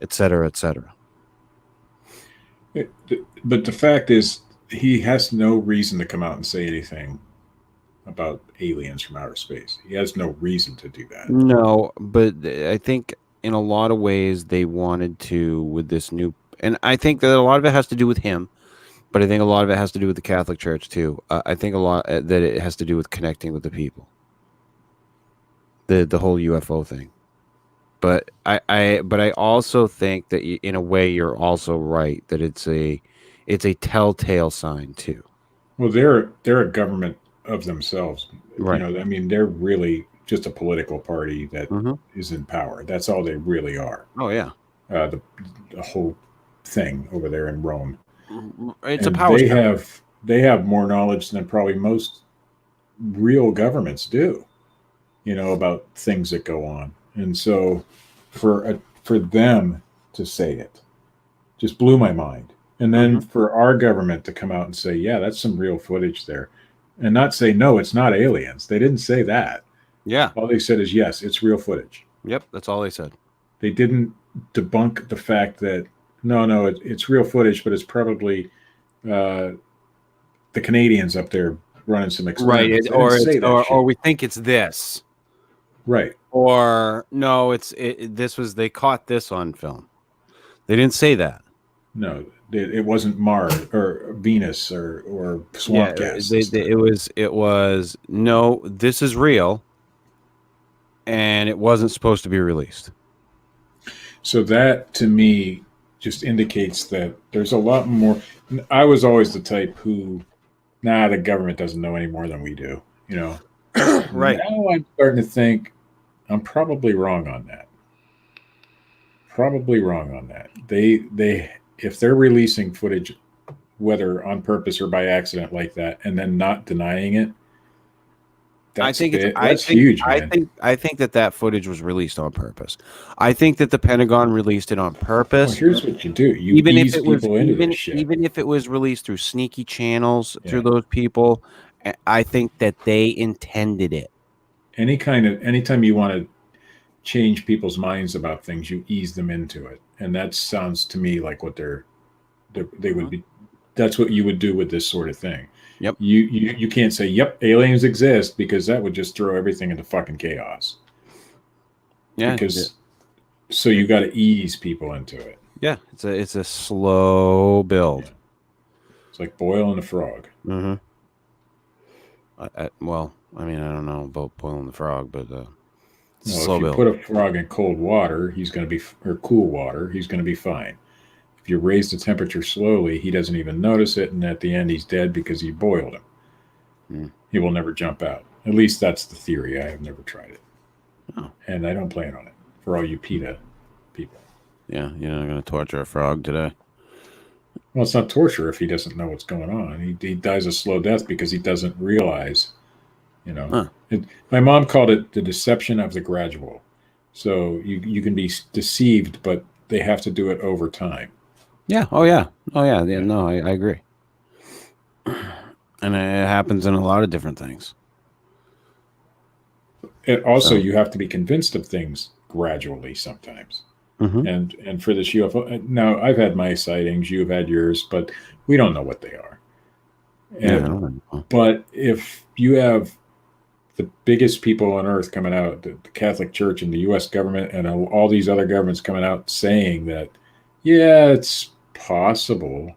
etc., etc. But the fact is, he has no reason to come out and say anything about aliens from outer space. He has no reason to do that. No, but I think in a lot of ways they wanted to with this new, and I think that a lot of it has to do with him, but I think a lot of it has to do with the Catholic Church too. I think a lot that it has to do with connecting with the people. The whole UFO thing. But I also think that in a way you're also right that it's a telltale sign too. Well, they're a government of themselves. Right. I mean, they're really just a political party that is in power. That's all they really are. Oh yeah. The whole thing over there in Rome. It's a power. They have more knowledge than probably most real governments do. About things that go on. And so for them to say it just blew my mind. And then for our government to come out and say, yeah, that's some real footage there. And not say, no, it's not aliens. They didn't say that. Yeah. All they said is, yes, it's real footage. Yep. That's all they said. They didn't debunk the fact that, no, it's real footage, but it's probably the Canadians up there running some experiments. Right. Or Or we think it's this. Right. Or no, they caught this on film. They didn't say that. No, it wasn't Mars or Venus or swamp gas. It was no, this is real, and it wasn't supposed to be released. So that to me just indicates that there's a lot more. I was always the type who, the government doesn't know any more than we do. Right. Now I'm starting to think I'm probably wrong on that. They if they're releasing footage, whether on purpose or by accident like that, and then not denying it, that's huge, man. I think that footage was released on purpose. I think that the Pentagon released it on purpose. Well, here's what you do: you ease people into this shit. Even if it was released through sneaky channels through those people, I think that they intended it. Anytime you want to change people's minds about things, you ease them into it, and that sounds to me like what they would be. That's what you would do with this sort of thing. Yep. You can't say, "Yep, aliens exist," because that would just throw everything into fucking chaos. Yeah. So you got to ease people into it. Yeah, it's a slow build. Yeah. It's like boiling a frog. Mm-hmm. Well, I mean, I don't know about boiling the frog, but if you put a frog in cold water, or cool water, he's going to be fine. If you raise the temperature slowly, he doesn't even notice it, and at the end, he's dead because you boiled him. Mm. He will never jump out. At least that's the theory. I have never tried it, Oh. and I don't plan on it. For all you PETA people. Yeah, you're not going to torture a frog today. Well, it's not torture if he doesn't know what's going on. He dies a slow death because he doesn't realize. My mom called it the deception of the gradual. So you can be deceived, but they have to do it over time. Yeah. Oh, yeah. No, I agree. And it happens in a lot of different things. You have to be convinced of things gradually sometimes. Mm-hmm. And for this UFO, now I've had my sightings, you've had yours, but we don't know what they are. But if you have the biggest people on earth coming out, the Catholic Church and the U.S. government and all these other governments coming out saying that, yeah, it's possible.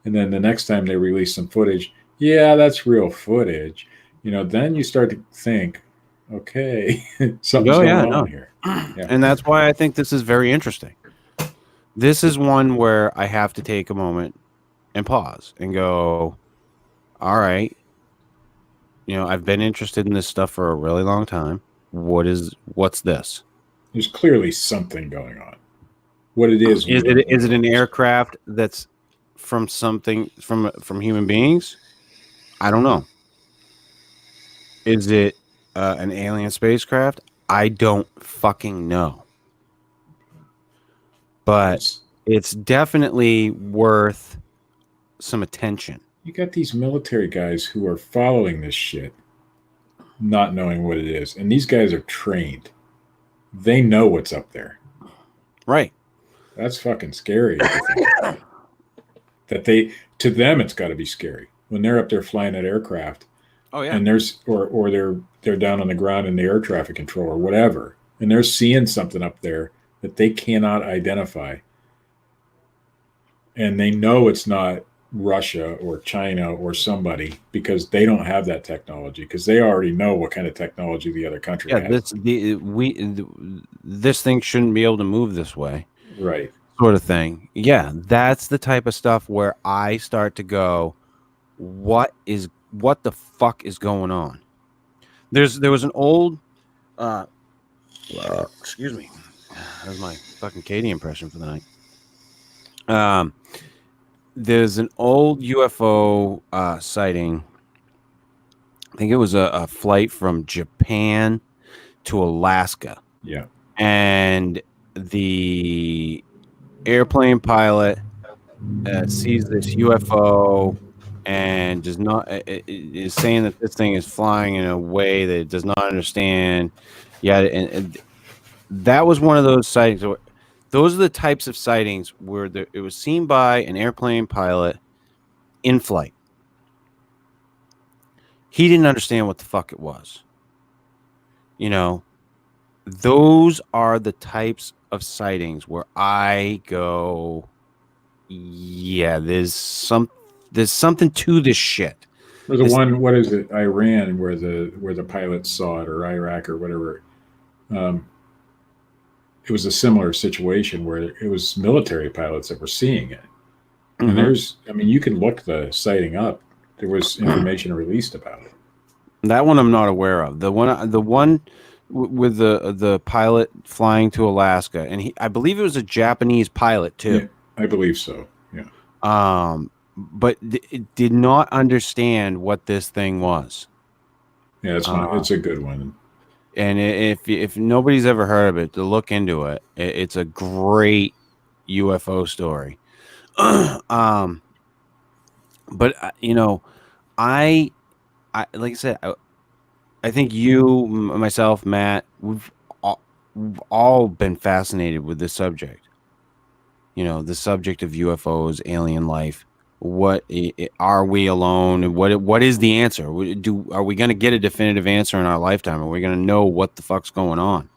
And then the next time they release some footage, yeah, that's real footage. Then you start to think, okay, something's going on here. Yeah. And that's why I think this is very interesting. This is one where I have to take a moment and pause and go, all right, I've been interested in this stuff for a really long time. What's this? There's clearly something going on. What it is? Is it an aircraft that's from human beings? I don't know. Is it an alien spacecraft? I don't fucking know. But it's definitely worth some attention. You got these military guys who are following this shit, not knowing what it is. And these guys are trained. They know what's up there. Right. That's fucking scary. To them, it's got to be scary. When they're up there flying that aircraft. Oh, yeah. And they're down on the ground in the air traffic control or whatever. And they're seeing something up there that they cannot identify. And they know it's not Russia or China or somebody because they don't have that technology because they already know what kind of technology the other country has. This thing shouldn't be able to move this way. Right. Sort of thing. Yeah, that's the type of stuff where I start to go, what the fuck is going on? There was an old excuse me. That was my fucking Katie impression for the night. There's an old UFO sighting. I think it was a flight from Japan to Alaska. Yeah. And the airplane pilot sees this UFO and does not is saying that this thing is flying in a way that it does not understand. Yeah, and that was one of those sightings. Those are the types of sightings where it was seen by an airplane pilot in flight. He didn't understand what the fuck it was. You know, those are the types of sightings where I go, yeah, there's something to this shit. Or the one, what is it, Iran, where the pilots saw it, or Iraq or whatever. It was a similar situation where it was military pilots that were seeing it. And you can look the sighting up. There was information released about it. That one I'm not aware of. The one with the pilot flying to Alaska, and I believe it was a Japanese pilot too. Yeah, I believe so. Yeah. But it did not understand what this thing was. Yeah, it's a good one. And if nobody's ever heard of it, to look into it. It's a great UFO story. But you know, I like I said, I think you, myself, Matt, we've all been fascinated with this subject. You know, the subject of UFOs, alien life. What are we alone? What is the answer? Are we going to get a definitive answer in our lifetime? Are we going to know what the fuck's going on?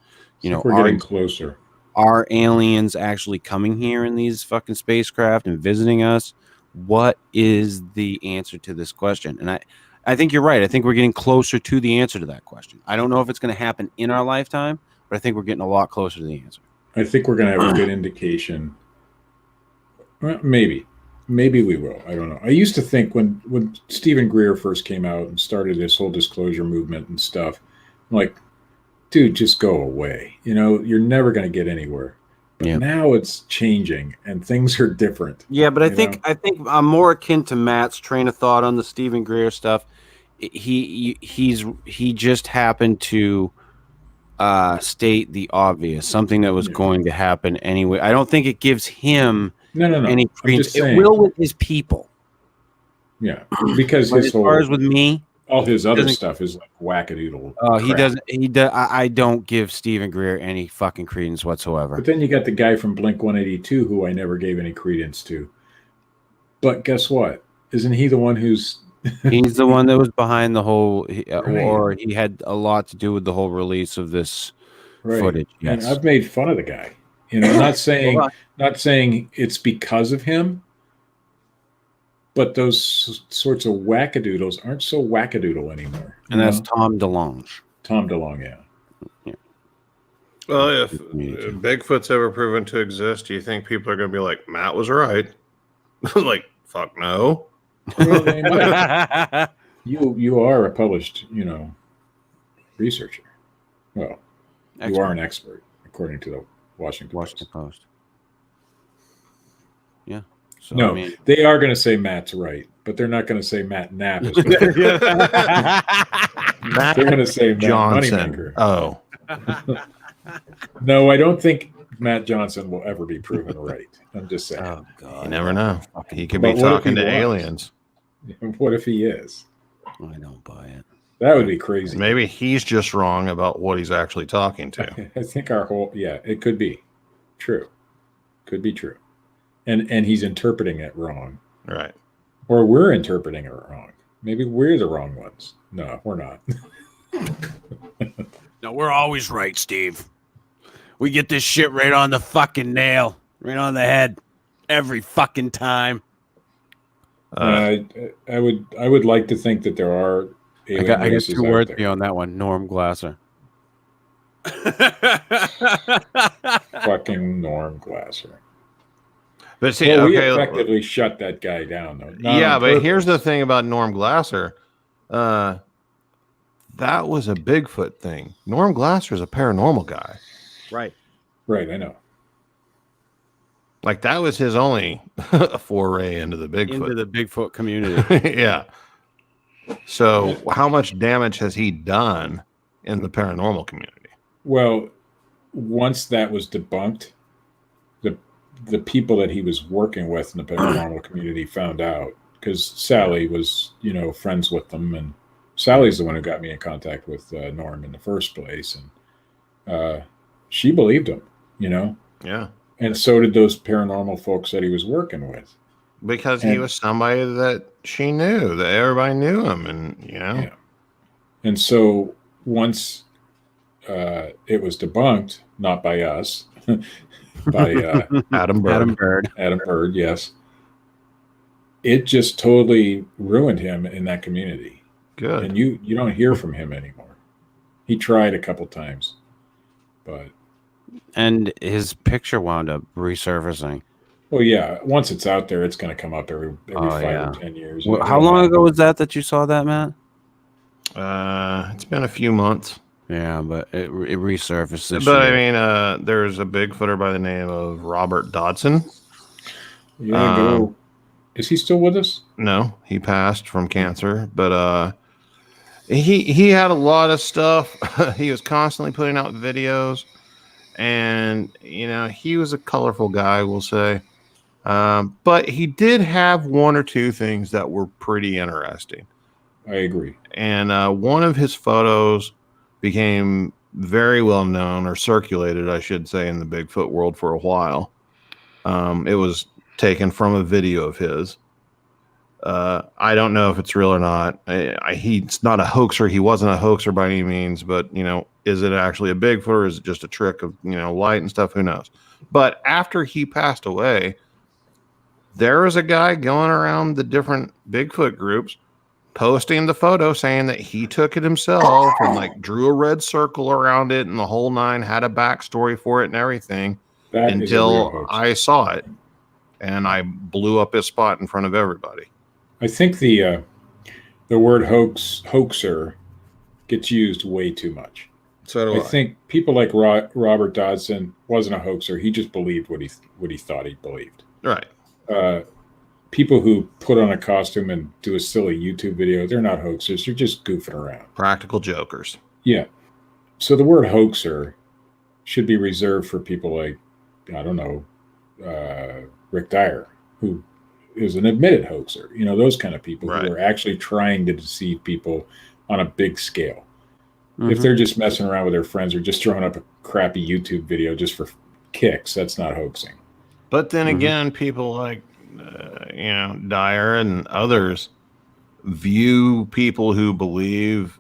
You know, we're getting closer. Are aliens actually coming here in these fucking spacecraft and visiting us? What is the answer to this question? And I think you're right. I think we're getting closer to the answer to that question. I don't know if it's going to happen in our lifetime, but I think we're getting a lot closer to the answer. I think we're going to have a good indication. Well, maybe we will. I don't know. I used to think when Stephen Greer first came out and started this whole disclosure movement and stuff, I'm like, dude, just go away. You know, you're never going to get anywhere. But now it's changing and things are different. Yeah, but I think I'm more akin to Matt's train of thought on the Stephen Greer stuff. He just happened to state the obvious, something that was going to happen anyway. I don't think it gives him any credence. It will with his people. Yeah, because as far as with me, all his other stuff is like wackadoodle. Oh, he doesn't. I don't give Stephen Greer any fucking credence whatsoever. But then you got the guy from Blink-182 who I never gave any credence to. But guess what? Isn't he the one who's? He's the one that was behind the whole, or he had a lot to do with the whole release of this footage. Yes, and I've made fun of the guy. You know, not saying it's because of him. But those sorts of wackadoodles aren't so wackadoodle anymore. And that's Tom DeLonge. Tom DeLonge, yeah. Well, if Bigfoot's ever proven to exist, do you think people are going to be like, Matt was right? Like, fuck no. Well, you are a published, researcher. Well, you are an expert, according to the Washington Post. Yeah. So, no, they are going to say Matt's right, but they're not going to say Matt Knapp is right. They're going to say Matt Johnson. Moneymaker. Oh. No, I don't think Matt Johnson will ever be proven right. I'm just saying. Oh, God. You never know. He could be talking to aliens. What if he is? I don't buy it. That would be crazy. Maybe he's just wrong about what he's actually talking to. I think it could be true. Could be true. And he's interpreting it wrong. Right. Or we're interpreting it wrong. Maybe we're the wrong ones. No, we're not. No, we're always right, Steve. We get this shit right on the fucking nail. Right on the head. Every fucking time. I would like to think that there are alien I got races 2 out words there. beyond that one. Norm Glasser. Fucking Norm Glasser. But see, we effectively shut that guy down, though. Yeah, but here's the thing about Norm Glasser. That was a Bigfoot thing. Norm Glasser is a paranormal guy. Right. Right, I know. Like, that was his only foray into the Bigfoot. Into the Bigfoot community. Yeah. So how much damage has he done in the paranormal community? Well, once that was debunked, the people that he was working with in the paranormal community found out, because Sally was, friends with them, and Sally's the one who got me in contact with Norm in the first place, and she believed him, Yeah. and so did those paranormal folks that he was working with. Because he was somebody that she knew, that everybody knew him, and Yeah. And so once it was debunked, not by us, by Adam Bird. Adam Bird, yes. It just totally ruined him in that community. Good. And you don't hear from him anymore. He tried a couple times, but And his picture wound up resurfacing. well, yeah. Once it's out there, it's going to come up every 5 yeah. or 10 years. How long ago was that you saw that, Matt? It's been a few months. Yeah, but it resurfaced this But year. I mean, there's a Bigfooter by the name of Robert Dodson. Yeah, is he still with us? No, he passed from cancer, but he had a lot of stuff. He was constantly putting out videos, and he was a colorful guy, we'll say. But he did have one or two things that were pretty interesting. I agree. And one of his photos became very well known, or circulated, I should say, in the Bigfoot world for a while. It was taken from a video of his. I don't know if it's real or not. He's not a hoaxer. He wasn't a hoaxer by any means, but is it actually a Bigfoot, or is it just a trick of light and stuff? Who knows? But after he passed away, there was a guy going around the different Bigfoot groups posting the photo saying that he took it himself and drew a red circle around it and the whole nine, had a backstory for it and everything. That until I saw it and I blew up his spot in front of everybody. I think the word hoaxer gets used way too much. So do I think people like Robert Dodson wasn't a hoaxer. He just believed what he thought he believed. Right. People who put on a costume and do a silly YouTube video, they're not hoaxers. They're just goofing around. Practical jokers. Yeah. So the word hoaxer should be reserved for people like, I don't know, Rick Dyer, who is an admitted hoaxer. Those kind of people who are actually trying to deceive people on a big scale. Mm-hmm. If they're just messing around with their friends or just throwing up a crappy YouTube video just for kicks, that's not hoaxing. But then again, people like, Dyer and others view people who believe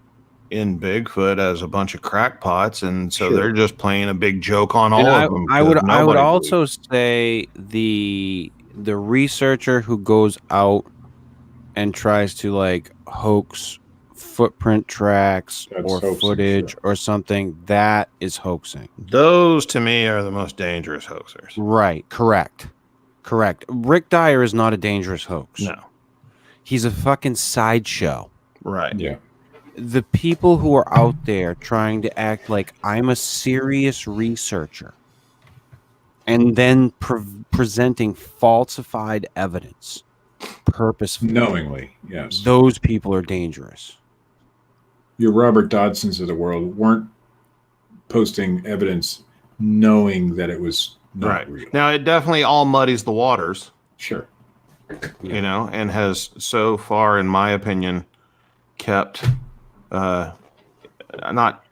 in Bigfoot as a bunch of crackpots, and so they're just playing a big joke on all of them. I would also say the researcher who goes out and tries to hoax footprint tracks or footage or something, that is hoaxing. Those to me are the most dangerous hoaxers. Right. Correct. Rick Dyer is not a dangerous hoax. No. He's a fucking sideshow. Right. Yeah. The people who are out there trying to act like I'm a serious researcher and then presenting falsified evidence purposefully. Knowingly, yes. Those people are dangerous. Your Robert Dodsons of the world weren't posting evidence knowing that it was not real. Now, it definitely all muddies the waters. Sure. And has so far, in my opinion, kept not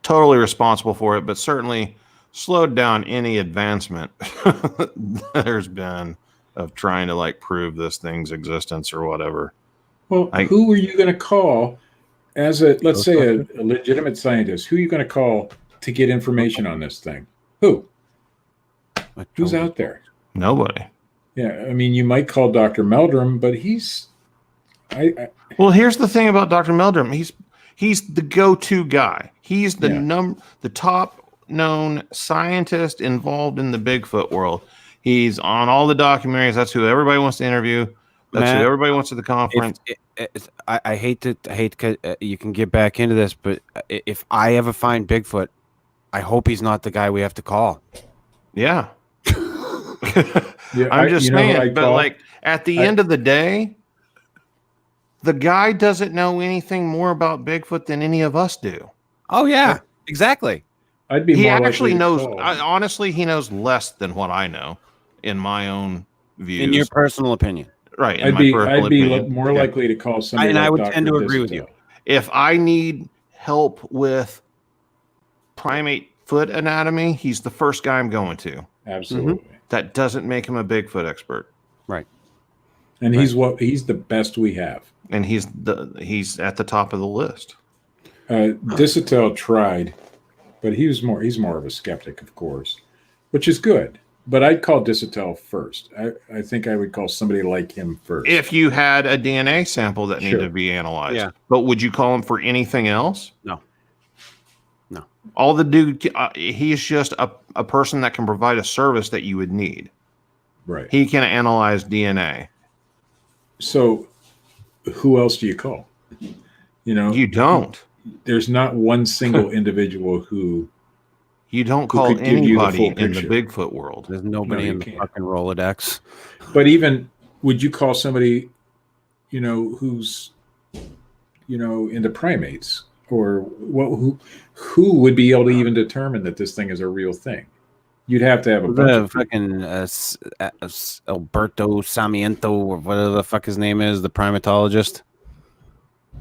totally responsible for it, but certainly slowed down any advancement there's been of trying to prove this thing's existence or whatever. Well, who are you going to call as let's say a legitimate scientist? Who are you going to call to get information on this thing? Who? Who's out there? Nobody. Yeah, I mean, you might call Dr. Meldrum, but he's. Well, here's the thing about Dr. Meldrum. He's the go-to guy. He's the top known scientist involved in the Bigfoot world. He's on all the documentaries. That's who everybody wants to interview. That's who everybody wants at the conference. I hate you can get back into this, but if I ever find Bigfoot, I hope he's not the guy we have to call. Yeah. I'm just saying, but at the end of the day, the guy doesn't know anything more about Bigfoot than any of us do. Oh yeah, exactly. He actually knows. Honestly, he knows less than what I know, in my own views. In your personal opinion. Right. in I'd my be personal opinion. more Yeah. likely to call somebody. And like I would Dr. tend to agree with you. Disotell. If I need help with primate foot anatomy, he's the first guy I'm going to. Absolutely. That doesn't make him a Bigfoot expert. Right. And he's the best we have. And he's at the top of the list. Disotell tried, but he's more of a skeptic, of course, which is good. But I'd call Disotell first. I think I would call somebody like him first. If you had a DNA sample that needed to be analyzed. Yeah. But would you call him for anything else? No. All the dude, he's just a person that can provide a service that you would need. Right. He can analyze DNA. So who else do you call? You don't. There's not one single individual who You don't who call could give you the anybody full in the picture. Bigfoot world. There's nobody you in the can't. fucking Rolodex. But even would you call somebody, who's, into primates, or who would be able to even determine that this thing is a real thing? You'd have to have a bunch The of people. fucking Alberto Samiento, or whatever the fuck his name is, the primatologist.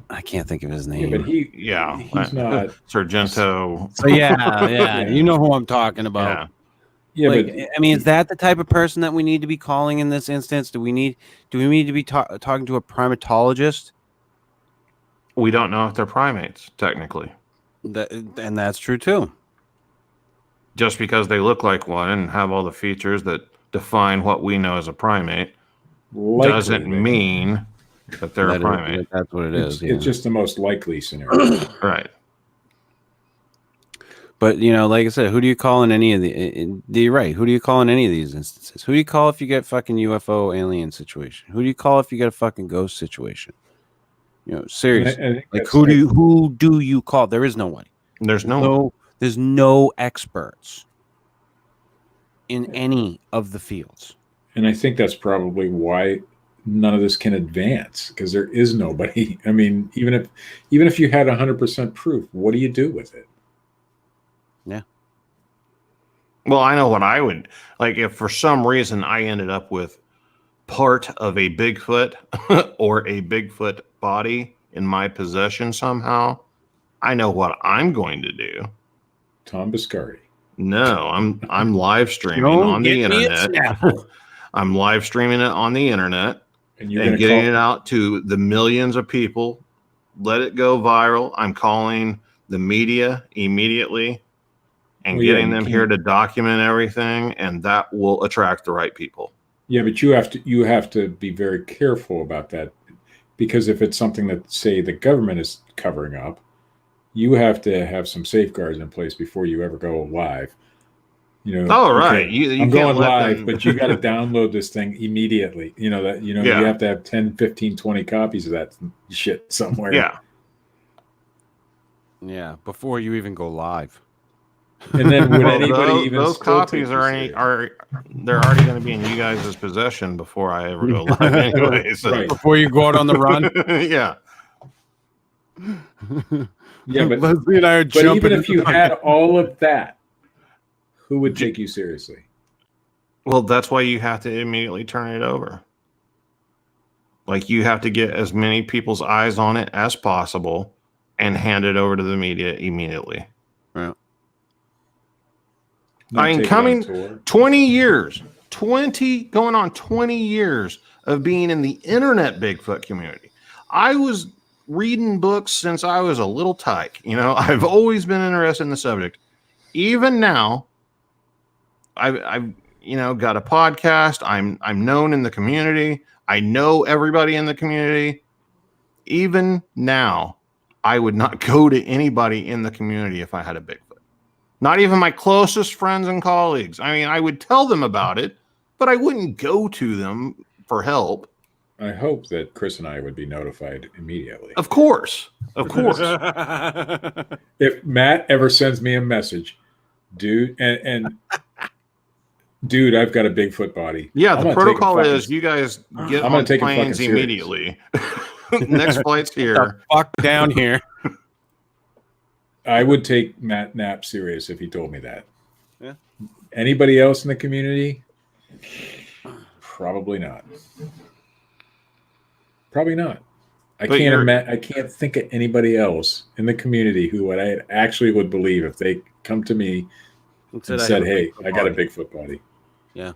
I can't think of his Yeah, name. but he's not. Sargento. So yeah, you know who I'm talking about. Yeah. Yeah, Like, but I mean, is that the type of person that we need to be calling in this instance? Do we need to be talking to a primatologist? We don't know if they're primates, technically. And that's true too. Just because they look like one and have all the features that define what we know as a primate doesn't mean that they're a primate. That's what it is. It's just the most likely scenario. Right. But like I said, who do you call in any of you're right? Who do you call in any of these instances? Who do you call if you get fucking UFO alien situation? Who do you call if you get a fucking ghost situation? Seriously. I think Like that's who do you call? There is no one. There's no There's no experts in any of the fields. And I think that's probably why none of this can advance, because there is nobody. I mean, even if you had 100% proof, what do you do with it? Yeah. Well, I know what I would like if for some reason I ended up with part of a Bigfoot or a Bigfoot body in my possession somehow. I know what I'm going to do. Tom Biscardi. No, I'm live streaming on the internet. I'm live streaming it on the internet And getting it out to the millions of people. Let it go viral. I'm calling the media immediately and getting them here to document everything, and that will attract the right people. Yeah, but you have to be very careful about that, because if it's something that, say, the government is covering up, you have to have some safeguards in place before you ever go live. Oh, right. I'm going live, but you got to download this thing immediately. You have to have 10, 15, 20 copies of that shit somewhere. Yeah. Yeah, before you even go live. And then would anybody even those still copies take you serious? they're already going to be in you guys' possession before I ever go live anyway. So. Right. Before you go out on the run. Yeah. Yeah, but Leslie and I are But jumping. even if you had all of that, who would take you seriously? Well, that's why you have to immediately turn it over. Like, you have to get as many people's eyes on it as possible and hand it over to the media immediately. Right. Not take it on tour? 20 years, going on 20 years of being in the internet Bigfoot community. I was reading books since I was a little tyke. I've always been interested in the subject. Even now, I've got a podcast. I'm known in the community. I know everybody in the community. Even now, I would not go to anybody in the community if I had a Bigfoot. Not even my closest friends and colleagues. I mean, I would tell them about it, but I wouldn't go to them for help. I hope that Chris and I would be notified immediately. Of course. If Matt ever sends me a message, dude, and dude, I've got a Bigfoot body. Yeah, I'm the gonna take protocol him fucking- is you guys get I'm on gonna take him fucking planes serious. immediately. Next flight's here. Fuck down here. I would take Matt Knapp serious if he told me that. Yeah. Anybody else in the community? Probably not. Probably not. I But I can't think of anybody else in the community who I actually would believe if they come to me and said, "Hey, I got a Bigfoot body." Yeah.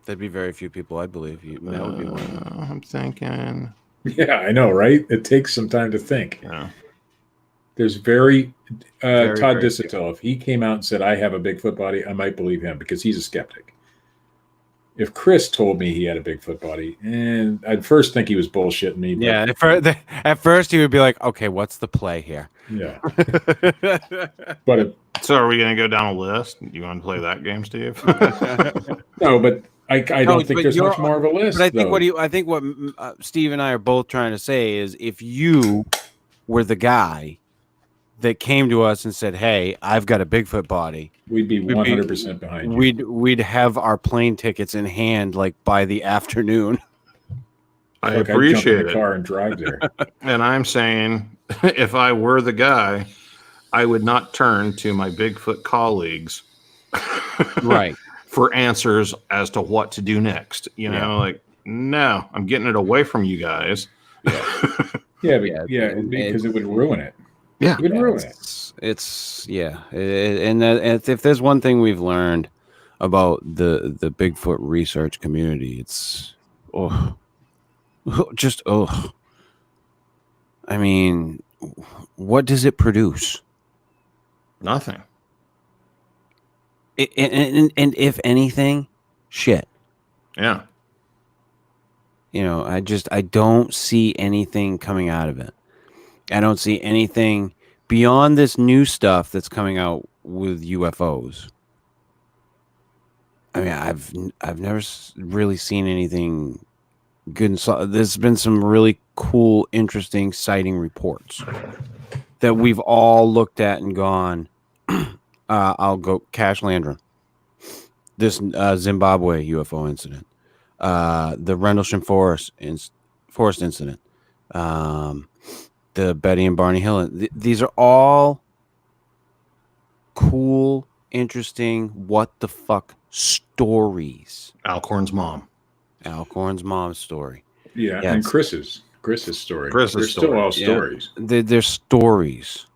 There'd be very few people, I believe. That would be one. I'm thinking. Yeah, I know, right? It takes some time to think. Yeah. There's very Very, Todd very Disotell. If he came out and said, "I have a Bigfoot body," I might believe him because he's a skeptic. If Chris told me he had a Bigfoot body, and I'd first think he was bullshitting me. But Yeah, at first he would be like, "Okay, what's the play here?" yeah. But So are we going to go down a list? You want to play that game, Steve? no, but I don't think but there's much more of a list. But I think though. I think what Steve and I are both trying to say is, if you were the guy that came to us and said, "Hey, I've got a Bigfoot body," we'd be 100% behind you. We'd have our plane tickets in hand like by the afternoon. I Look, I'd appreciate jump in the it. car and drive there. And I'm saying, if I were the guy, I would not turn to my Bigfoot colleagues Right. for answers as to what to do next. You know, like, no, I'm getting it away from you guys. Yeah, because it would ruin it. Yeah. It would ruin it. And if there's one thing we've learned about the Bigfoot research community, it's I mean, what does it produce? Nothing. And if anything, shit. Yeah. You know, I don't see anything coming out of it. I don't see anything beyond this new stuff that's coming out with UFOs. I mean, I've never really seen anything good. There's been some really cool, interesting sighting reports that we've all looked at and gone, I'll go Cash Landrum. This Zimbabwe UFO incident. The Rendlesham Forest incident. The Betty and Barney Hill. These are all cool, interesting, what the fuck stories. Alcorn's mom's story. Yeah, and Chris's story. Chris's They're still all stories. They're stories.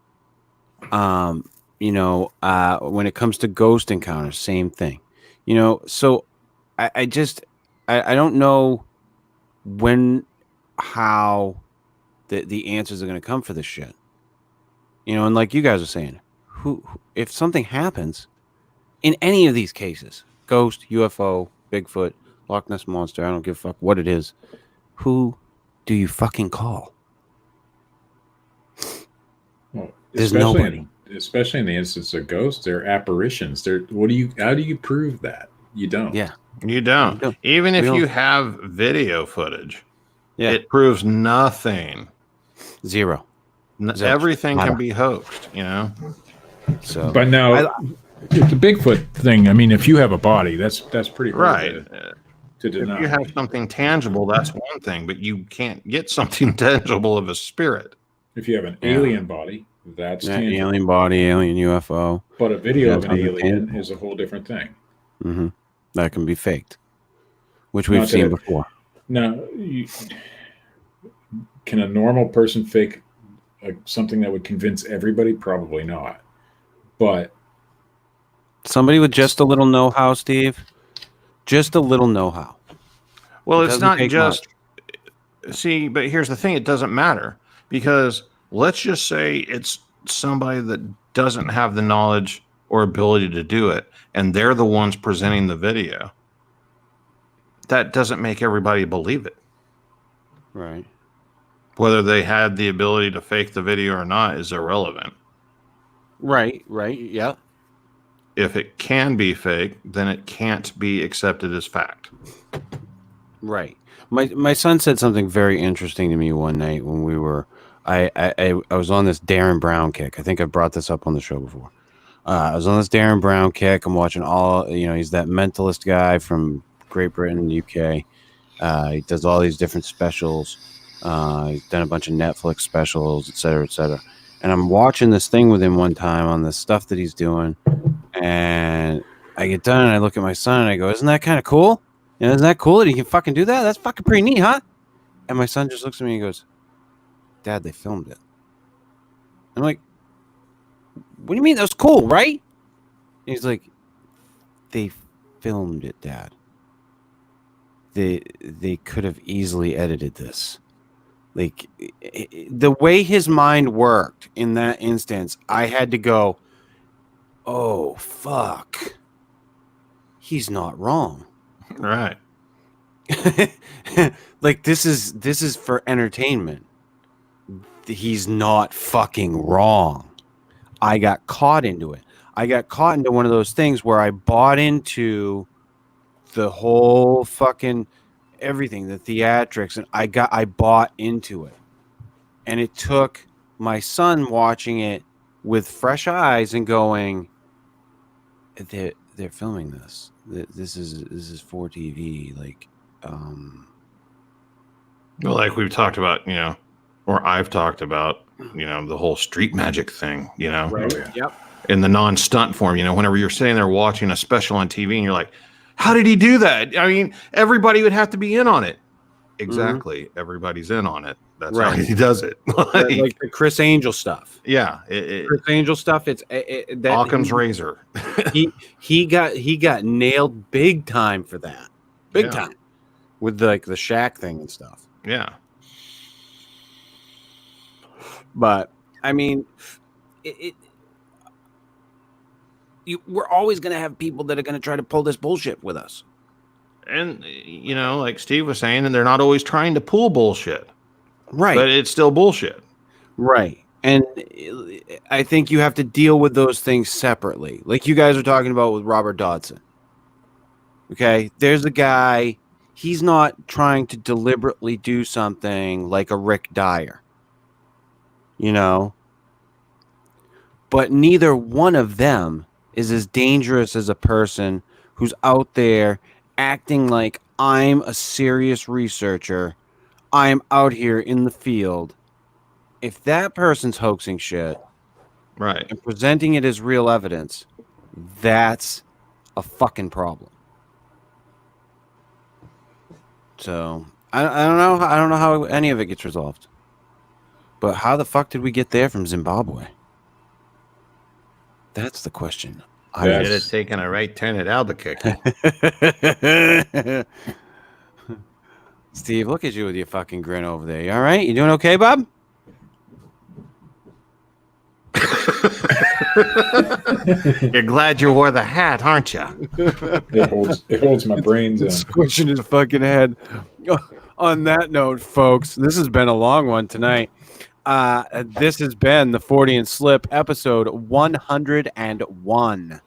You know, when it comes to ghost encounters, same thing. You know, so I don't know how the answers are going to come for this shit. You know, and like you guys are saying, who if something happens in any of these cases, ghost, UFO, Bigfoot, Loch Ness Monster, I don't give a fuck what it is, who do you fucking call? Well, there's nobody. Especially in the instance of ghosts, they're apparitions. How do you prove that? You don't. Yeah. You don't. Even if you have video footage, it proves nothing. Zero. Everything can be hoaxed, you know? So, but now the Bigfoot thing, I mean, if you have a body, that's pretty hard to deny. If you have something tangible, that's one thing, but you can't get something tangible of a spirit. If you have an alien body, that's tangible. Alien body, alien UFO. But a video of an alien is a whole different thing. Mm-hmm. That can be faked, which we've seen before. Now, can a normal person fake something that would convince everybody? Probably not. But somebody with just a little know-how, Steve, just a little know-how. Well, it's not just see, but here's the thing: it doesn't matter, because let's just say it's somebody that doesn't have the knowledge or ability to do it, and they're the ones presenting the video. That doesn't make everybody believe it. Right. Whether they had the ability to fake the video or not is irrelevant. Right, yeah. If it can be fake, then it can't be accepted as fact. Right. My son said something very interesting to me one night when we were I was on this Darren Brown kick. I think I brought this up on the show before. I was on this Darren Brown kick. I'm watching he's that mentalist guy from Great Britain and the UK. He does all these different specials. He's done a bunch of Netflix specials, et cetera, et cetera. And I'm watching this thing with him one time on the stuff that he's doing. And I get done and I look at my son and I go, isn't that kind of cool? Isn't that cool that he can fucking do that? That's fucking pretty neat, huh? And my son just looks at me and goes, Dad, they filmed it. I'm like, what do you mean? That was cool, right? And he's like, they filmed it, Dad. They could have easily edited this. Like, the way his mind worked in that instance, I had to go, oh, fuck. He's not wrong. Right. Like, this is for entertainment. He's not fucking wrong. I got caught into it. I got caught into one of those things where I bought into the whole fucking everything, the theatrics, and I bought into it. And it took my son watching it with fresh eyes and going, they're filming this. This is for TV. Like, Well, like we've talked about, you know, or I've talked about, you know, the whole street magic thing, you know, Right. Oh, yeah. Yep. In the non-stunt form, you know, whenever you're sitting there watching a special on TV and you're like, how did he do that? I mean, everybody would have to be in on it. Exactly. Everybody's in on it. That's Right. how he does it. Like the Chris Angel stuff. Yeah. Chris Angel stuff. It's that Occam's razor. he got nailed big time for that. Big time. With the Shaq thing and stuff. Yeah. But I mean, we're always going to have people that are going to try to pull this bullshit with us. And, you know, like Steve was saying, and they're not always trying to pull bullshit. Right. But it's still bullshit. Right. And I think you have to deal with those things separately. Like you guys are talking about with Robert Dodson. Okay. There's a guy, he's not trying to deliberately do something like a Rick Dyer. You know? But neither one of them is as dangerous as a person who's out there acting like I'm a serious researcher. I'm out here in the field. If that person's hoaxing shit, right, and presenting it as real evidence, that's a fucking problem. So I don't know. I don't know how any of it gets resolved. But how the fuck did we get there from Zimbabwe? That's the question. I should have taken a right turn at Albuquerque. Steve, look at you with your fucking grin over there. You all right? You doing okay, Bob? You're glad you wore the hat, aren't you? It holds my brains in. Squishing his fucking head. On that note, folks, this has been a long one tonight. This has been the Fortean Slip, episode 101,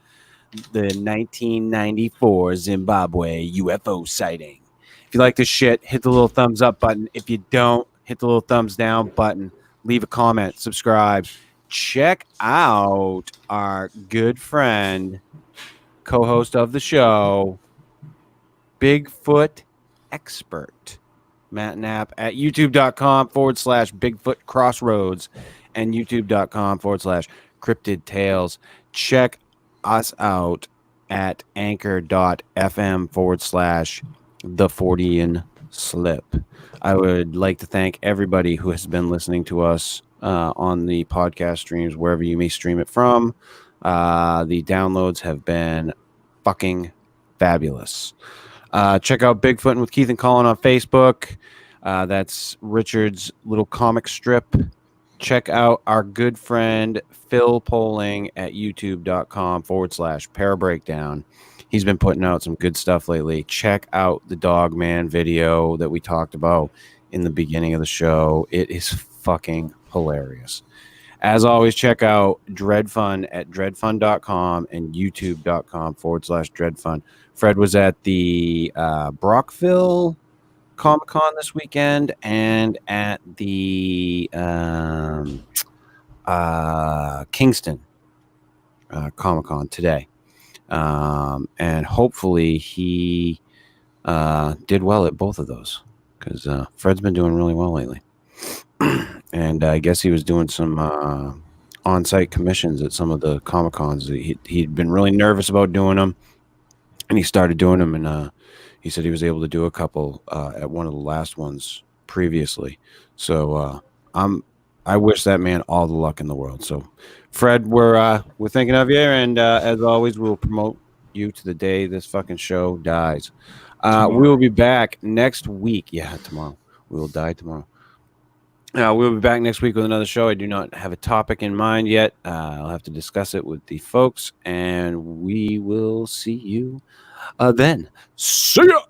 the 1994 Zimbabwe UFO sighting. If you like this shit, hit the little thumbs up button. If you don't, hit the little thumbs down button. Leave a comment, subscribe. Check out our good friend, co-host of the show, Bigfoot Expert, Matt Knapp, at youtube.com/bigfootcrossroads and youtube.com/cryptid tales. Check us out at anchor.fm/the Fortean Slip. I would like to thank everybody who has been listening to us on the podcast streams, wherever you may stream it from. The downloads have been fucking fabulous. Check out Bigfootin' with Keith and Colin on Facebook. That's Richard's little comic strip. Check out our good friend Phil Poling at youtube.com/parabreakdown. He's been putting out some good stuff lately. Check out the Dog Man video that we talked about in the beginning of the show. It is fucking hilarious. As always, check out Dred Funn at dredfunn.com and youtube.com/Dred Funn. Fred was at the Brockville Comic-Con this weekend and at the Kingston Comic-Con today. And hopefully he did well at both of those, because Fred's been doing really well lately. And I guess he was doing some on-site commissions at some of the Comic-Cons. He'd been really nervous about doing them, and he started doing them, and he said he was able to do a couple at one of the last ones previously. So I wish that man all the luck in the world. So Fred, we're thinking of you, and as always, we'll promote you to the day this fucking show dies. We will be back next week. Yeah, tomorrow. We will die tomorrow. We'll be back next week with another show. I do not have a topic in mind yet. I'll have to discuss it with the folks, and we will see you then. See ya!